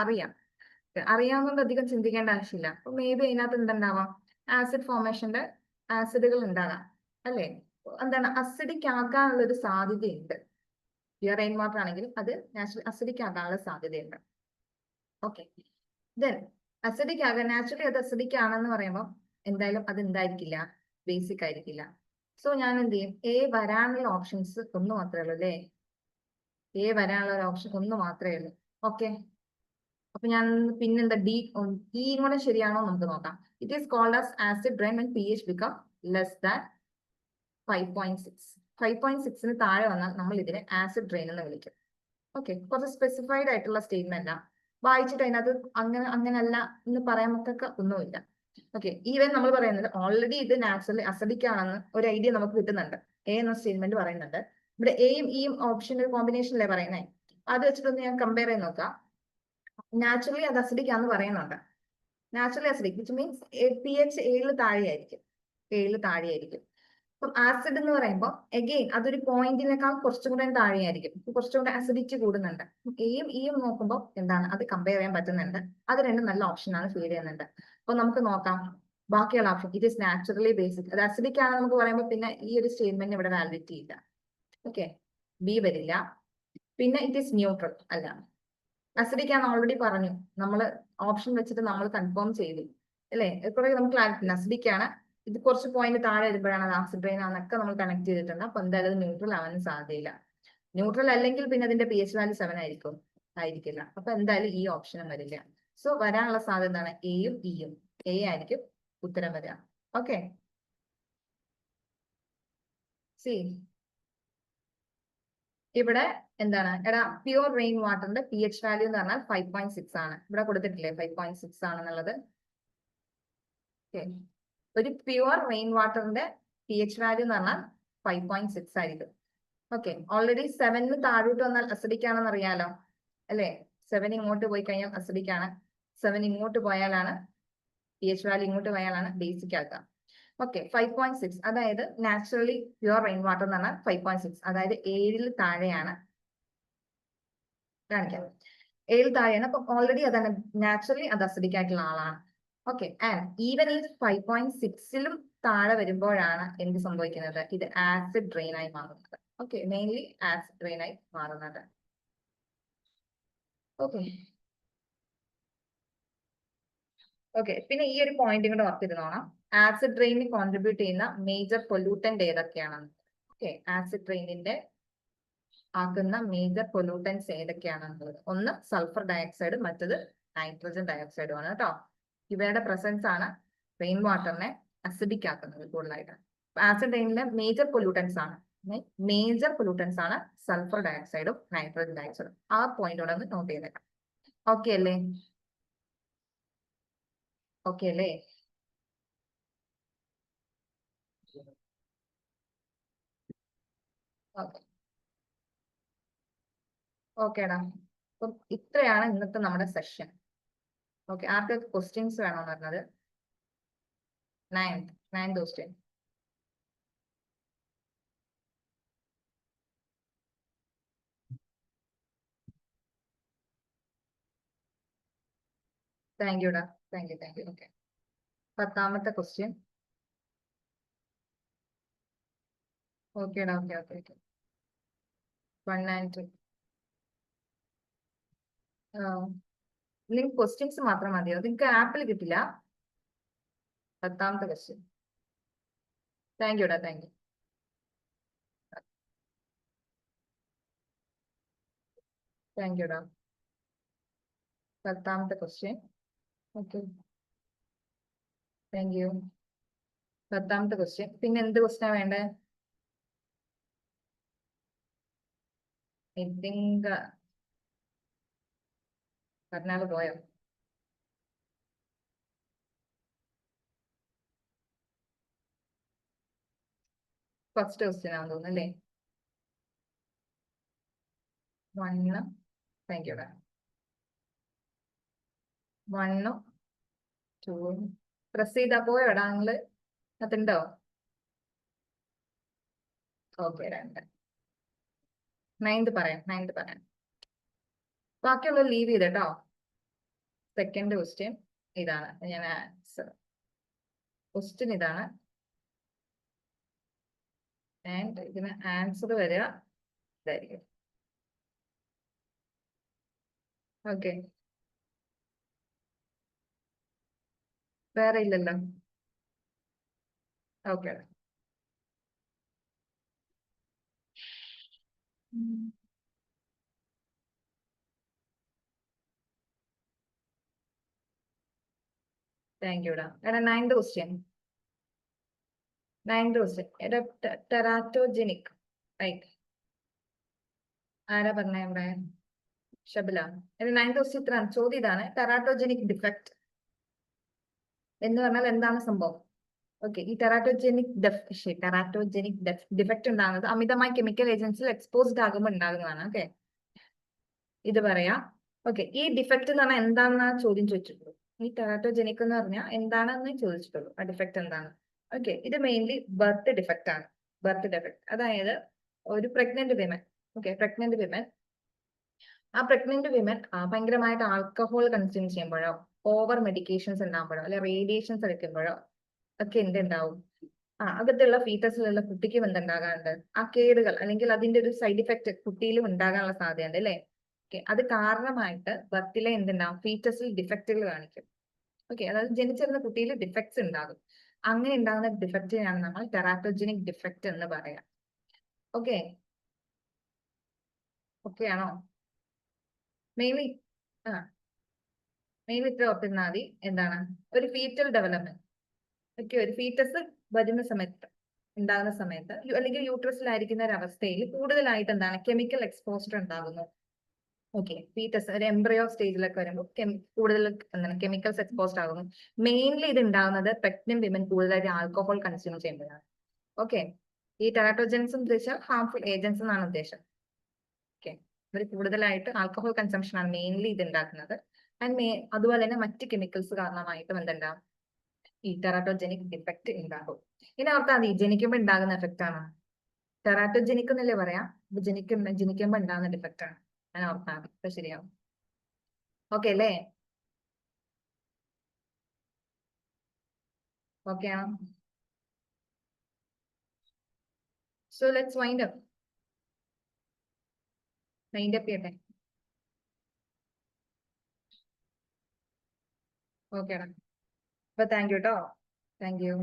അറിയാവുന്നത് അധികം ചിന്തിക്കേണ്ട ആവശ്യമില്ല. അപ്പൊ മേ ബി അതിനകത്ത് എന്തുണ്ടാവാം, ആസിഡ് ഫോർമേഷന്റെ ആസിഡുകൾ ഉണ്ടാകാം അല്ലെ? എന്താണ് അസിഡിക് ആകാനുള്ള ഒരു സാധ്യതയുണ്ട്. പ്യുവർ റെയിൻ വാട്ടർ ആണെങ്കിലും അത് നാച്ചുറൽ അസിഡിക് ആകാനുള്ള സാധ്യതയുണ്ട്. ഓക്കെ, ദെൻ നാച്ചുറലി അത് അസിഡിക് ആണെന്ന് പറയുമ്പോൾ എന്തായാലും അത് എന്തായിരിക്കില്ല, ബേസിക് ആയിരിക്കില്ല. സോ ഞാൻ എന്ത് ചെയ്യും, എ വരാനുള്ള ഓപ്ഷൻസ് ഒന്ന് മാത്രമേ ഉള്ളൂ അല്ലേ? എ വരാനുള്ള ഒരു ഓപ്ഷൻ ഒന്ന് മാത്രമേ ഉള്ളൂ. ഓക്കെ, അപ്പൊ ഞാൻ പിന്നെന്താ ഡി കൂടെ ശരിയാണോ നമുക്ക് നോക്കാം. It is called as acid rain when pH become less than 5.6. 5.6 താഴെ വന്നാൽ നമ്മൾ ഇതിനെ ആസിഡ് റെയിൻ എന്ന് വിളിക്കും. ഓക്കെ, കുറച്ച് സ്പെസിഫൈഡ് ആയിട്ടുള്ള സ്റ്റേറ്റ്മെന്റ് ആണ്. വായിച്ചിട്ട് അതിനകത്ത് അങ്ങനല്ല എന്ന് പറയാൻ നമുക്കൊക്കെ ഒന്നുമില്ല. ഓക്കെ, ഈവൻ നമ്മൾ പറയുന്നത് ഓൾറെഡി ഇത് നാച്ചുറലി അസിഡിക് ആണെന്ന് ഒരു ഐഡിയ നമുക്ക് കിട്ടുന്നുണ്ട്. എ എന്ന സ്റ്റേറ്റ്മെന്റ് പറയുന്നുണ്ട്. ഇവിടെ എയും ഇയും ഓപ്ഷൻ ഒരു കോമ്പിനേഷനിലെ പറയുന്നേ. അത് വെച്ചിട്ടൊന്ന് ഞാൻ കമ്പയർ ചെയ്ത് നോക്കാം. നാച്ചുറലി അത് അസിഡിക് ആണെന്ന് പറയുന്നുണ്ട്. Naturally acidic which means pH 7 താഴെയായിരിക്കും. 7 താഴെയായിരിക്കും. അപ്പം ആസിഡ് എന്ന് പറയുമ്പോൾ എഗെയിൻ അതൊരു പോയിന്റിനേക്കാൾ കുറച്ചും കൂടെ താഴെയായിരിക്കും. കുറച്ചും കൂടെ അസിഡിറ്റി കൂടുന്നുണ്ട്. എയും ഇയും നോക്കുമ്പോൾ എന്താണ് അത് കമ്പയർ ചെയ്യാൻ പറ്റുന്നുണ്ട്. അത് രണ്ടും നല്ല ഓപ്ഷനാണ് ഫീൽ ചെയ്യുന്നുണ്ട്. അപ്പൊ നമുക്ക് നോക്കാം ബാക്കിയുള്ള option. It is naturally basic. അത് അസിഡിക് ആണെന്ന് നമുക്ക് പറയുമ്പോൾ പിന്നെ ഈ ഒരു സ്റ്റേറ്റ്മെന്റ് ഇവിടെ വാലിഡിറ്റി ഇല്ല. ഓക്കെ, ബി വരില്ല. പിന്നെ ഇറ്റ് ഈസ് ന്യൂട്രൽ അല്ല. അസിഡിക് ആണ് ഓൾറെഡി പറഞ്ഞു. നമ്മൾ ഓപ്ഷൻ വെച്ചിട്ട് നമ്മൾ കൺഫേം ചെയ്തു അല്ലേ? കുറെ നമുക്ക് ക്ലാരിറ്റി. അസിഡിക് ആണ്, ഇത് കുറച്ച് പോയിന്റ് താഴെ വരുമ്പോഴാണ് അത് ആസിഡ് റെയിൻ ആണെന്നൊക്കെ നമ്മൾ കണക്ട് ചെയ്തിട്ടുണ്ട്. അപ്പൊ എന്തായാലും ന്യൂട്രൽ ആവാനും സാധ്യതയില്ല. ന്യൂട്രൽ അല്ലെങ്കിൽ പിന്നെ അതിന്റെ pH വാല്യൂ 7 ആയിരിക്കില്ല. അപ്പൊ എന്തായാലും ഈ ഓപ്ഷനും വരില്ല. സോ വരാനുള്ള സാധ്യത എന്താണ്? എയും ഇയും. എ ആയിരിക്കും ഉത്തരം വരിക. ഓക്കെ, സി ഇവിടെ എന്താണ് എടാ, പ്യുവർ റെയിൻ വാട്ടറിന്റെ pH വാല്യൂ എന്ന് പറഞ്ഞാൽ 5.6 ആണ്. ഇവിടെ കൊടുത്തിട്ടില്ലേ 5.6 ആണെന്നുള്ളത്. ഒരു പ്യുവർ റെയിൻ വാട്ടറിന്റെ pH വാല്യൂ എന്ന് പറഞ്ഞാൽ 5.6 ആയിരിക്കും. ഓക്കെ, ഓൾറെഡി 7 താഴോട്ട് വന്നാൽ അസിഡിക് ആണെന്ന് അറിയാലോ അല്ലേ? 7 ഇങ്ങോട്ട് പോയി കഴിഞ്ഞാൽ അസിഡിക് ആണ്. 7 ഇങ്ങോട്ട് പോയാലാണ് pH വാല്യൂ ഇങ്ങോട്ട് പോയാലാണ് ബേസിക് ആക്കുക. ഓക്കെ, 5.6 അതായത് നാച്ചുറലി പ്യുവർ റെയിൻ വാട്ടർ എന്ന് പറഞ്ഞാൽ 5.6 അതായത് 7 താഴെയാണ് കാണിക്കാം. 7 താഴെയാണ്. അപ്പൊ ഓൾറെഡി അതാണ് നാച്ചുറലി അത് അസിഡിക് ആയിട്ടുള്ള ആളാണ്. ഓക്കെ, ആൻഡ് ഈവൻ ഈ 5.6ലും താഴെ വരുമ്പോഴാണ് എന്ത് സംഭവിക്കുന്നത്? ഇത് ആസിഡ് റെയിൻ ആയി മാറുന്നത്. ഓക്കെ, മെയിൻലി ആസിഡ് റെയിൻ ആയി മാറുന്നത്. ഓക്കെ ഓക്കെ, പിന്നെ ഈ ഒരു പോയിന്റ് കൂടെ ഓർത്തിരുന്നോണം. ആസിഡ് റെയിനിന് കോൺട്രിബ്യൂട്ട് ചെയ്യുന്ന മേജർ പൊല്യൂട്ടന്റ് ഏതൊക്കെയാണെന്ന്. ഓക്കെ, ആസിഡ് റെയിനിന്റെ ആക്കുന്ന മേജർ പൊല്യൂട്ടൻസ് ഏതൊക്കെയാണെന്നുള്ളത്. ഒന്ന് സൾഫർ ഡയോക്സൈഡ്, മറ്റത് നൈട്രജൻ ഡയോക്സൈഡും ആണ് കേട്ടോ. ഇവയുടെ പ്രസൻസ് ആണ് റെയിൻ വാട്ടറിനെ അസിഡിക് ആക്കുന്നത് കൂടുതലായിട്ട്. ആസിഡ് റെയിനിലെ മേജർ പൊല്യൂട്ടൻസ് ആണ് സൾഫർ ഡയോക്സൈഡും നൈട്രജൻ ഡയോക്സൈഡും. ആ പോയിന്റോടെ ഒന്ന് നോട്ട് ചെയ്തേക്കാം. ഓക്കെ അല്ലേ? ഓക്കെ അല്ലേ? ഓക്കെ ഓക്കേടാ. അപ്പം ഇത്രയാണ് ഇന്നത്തെ നമ്മുടെ സെഷൻ. ഓക്കെ, ആർക്കൊക്കെ ക്വസ്റ്റ്യൻസ് വേണമെന്ന് പറഞ്ഞത്? Ninth question. താങ്ക് യുടാ, താങ്ക് യു. ഓക്കെ, 10ാമത്തെ ക്വസ്റ്റ്യൻ. ഓക്കേടാ, ഓക്കെ. 1 and 2. നിങ്ങൾക്ക് ക്വസ്റ്റ്യൻസ് മാത്രം മതിയോ? നിങ്ങൾക്ക് ആപ്പിൽ കിട്ടില്ല. 10ാമത്തെ ക്വസ്റ്റ്യൻ. താങ്ക് യുടാ, താങ്ക് യു. താങ്ക് യുടാ. 10ാമത്തെ ക്വസ്റ്റ്യൻ. Okay, thank you. 10ാമത്തെ ക്വസ്റ്റ്യൻ. പിന്നെ എന്ത് ക്വസ്റ്റ്യൻ വേണ്ടേ? ഐ തിങ്ക് പറഞ്ഞാൽ പോയോ? ഫസ്റ്റ് ക്വസ്റ്റ്യൻ ആണെന്ന് തോന്നുന്നു അല്ലേ? 1. താങ്ക് യുടാ. 1, 2. പ്രസ് ചെയ്താ പോയോടാ നിങ്ങള്? അതുണ്ടോ? ഓക്കെ, 2. 9th പറയാം. ബാക്കിയുള്ളത് ലീവ് ചെയ്തട്ടോ. സെക്കൻഡ് ക്വസ്റ്റ്യൻ ഇതാണ്. ഞാൻ ആൻസർ ക്വസ്റ്റ്യൻ ഇതാണ്. ആൻഡ് ഇതിന് ആൻസർ വരിക ഇതായിരിക്കും. ഓക്കെ, വേറെ ഇല്ലല്ലോ? ഓക്കെ, താങ്ക് യുടാ. എടാ 9th ക്വസ്റ്റ്യൻ. നൈൻഡോസിൻ ടെറാറ്റോജനിക് റൈറ്റ്. ആരാ പറഞ്ഞ ഇവിടെ? ഷബില. നൈൻഡോസിൻ ഇത്രയാണ് ചോദ്യം. ഇതാണ് ടെറാറ്റോജനിക് ഡിഫക്റ്റ് എന്ന് പറഞ്ഞാൽ എന്താണ് സംഭവം? ഓക്കെ, ഈ ടെറാറ്റോജനിക് ഡിഫക്റ്റ് ഉണ്ടാകുന്നത് അമിതമായി കെമിക്കൽ ഏജൻസിൽ എക്സ്പോസ്ഡ് ആകുമ്പോൾ ഉണ്ടാകുന്നതാണ്. ഓക്കെ, ഇത് പറയാം. ഓക്കെ, ഈ ഡിഫക്റ്റ് എന്ന് പറഞ്ഞാൽ എന്താണെന്നാ ചോദ്യം ചോദിച്ചിട്ടുള്ളൂ. ഈ ടെറാറ്റോജനിക് എന്ന് പറഞ്ഞാൽ എന്താണെന്ന് ചോദിച്ചിട്ടുള്ളൂ. ആ ഡിഫക്റ്റ് എന്താണ്? ഓക്കെ, ഇത് മെയിൻലി ബർത്ത് ഡിഫക്റ്റ് ആണ്. ബർത്ത് ഡിഫക്റ്റ് അതായത് ഒരു pregnant women. Okay, pregnant women. ആ പ്രഗ്നന്റ് വിമൻ ഭയങ്കരമായിട്ട് ആൽക്കഹോൾ കൺസ്യൂം ചെയ്യുമ്പോഴോ ഓവർ മെഡിക്കേഷൻസ് ഉണ്ടാകുമ്പോഴോ അല്ലെ റേഡിയേഷൻസ് എടുക്കുമ്പോഴോ ഒക്കെ എന്തുണ്ടാവും? അകത്തുള്ള ഫീറ്റസിലുള്ള കുട്ടിക്കും എന്തുണ്ടാകാറുണ്ട്? ആ കേടുകൾ അല്ലെങ്കിൽ അതിന്റെ ഒരു സൈഡ് ഇഫക്റ്റ് കുട്ടിയിലും ഉണ്ടാകാനുള്ള സാധ്യതയുണ്ട് അല്ലെ? ഓക്കെ, അത് കാരണമായിട്ട് ബർത്തിലെ എന്തുണ്ടാവും? ഫീറ്റസിൽ ഡിഫക്റ്റുകൾ കാണിക്കും. ഓക്കെ, അതായത് ജനിച്ചിരുന്ന കുട്ടിയിൽ ഡിഫക്ട്സ് ഉണ്ടാകും. അങ്ങനെ ഉണ്ടാകുന്ന ഡിഫക്റ്റിനാണ് നമ്മൾ ടെറാറ്റോജനിക് ഡിഫക്റ്റ് എന്ന് പറയാം. ഓക്കെ, ഓക്കെ ആണോ? മെയിൻലി മെയിൻലി ഇത്ര ഓർത്തിരുന്നാൽ മതി. എന്താണ് ഒരു ഫീറ്റൽ ഡെവലപ്മെന്റ്? ഓക്കെ, ഒരു ഫീറ്റസ് വരുന്ന സമയത്ത് ഉണ്ടാകുന്ന സമയത്ത് അല്ലെങ്കിൽ യൂട്രസിലായിരിക്കുന്ന ഒരു അവസ്ഥയിൽ കൂടുതലായിട്ട് എന്താണ് കെമിക്കൽ എക്സ്പോസ്റ്റർ ഉണ്ടാകുന്നു. ഓക്കെ, ഫീറ്റസ് ഒരു എംബ്രയോ സ്റ്റേജിലൊക്കെ വരുമ്പോൾ കൂടുതൽ എന്താണ് കെമിക്കൽസ് എക്സ്പോസ്ഡ് ആകുന്നു. മെയിൻലി ഇത് ഉണ്ടാകുന്നത് പ്രഗ്നന്റ് വിമൻ കൂടുതലായിട്ട് ആൽക്കഹോൾ കൺസ്യൂം ചെയ്യുമ്പോഴാണ്. ഓക്കെ, ഈ ടെറാറ്റോജൻസ് ഉദ്ദേശം ഹാർംഫുൾ ഏജൻസ് എന്നാണ് ഉദ്ദേശം. ഓക്കെ, ഇവർ കൂടുതലായിട്ട് ആൽക്കഹോൾ കൺസംഷൻ ആണ് മെയിൻലി ഇത് ഉണ്ടാക്കുന്നത്. ആൻഡ് അതുപോലെ തന്നെ മറ്റ് കെമിക്കൽസ് കാരണമായിട്ടും എന്തുണ്ടാവും? ഈ ടെറാറ്റോജനിക് ഡിഫക്റ്റ് ഉണ്ടാകും. ഇനി ഓർത്താൽ മതി, ജനിക്കുമ്പോൾ ഉണ്ടാകുന്ന എഫക്റ്റ് ആണ് ടെറാറ്റോജനിക് എന്നല്ലേ പറയാം. ജനിക്കുമ്പോൾ ഉണ്ടാകുന്ന ഡിഫക്റ്റ് ആണ്. അങ്ങനെ ഓർത്താൽ മതി, അപ്പൊ ശരിയാവും. ഓക്കെ അല്ലേ? ഓക്കെ ആണോ? So let's wind up. ചെയ്യട്ടെ. ഓക്കെ ആണ്. അപ്പൊ താങ്ക് യു കേട്ടോ. Thank you.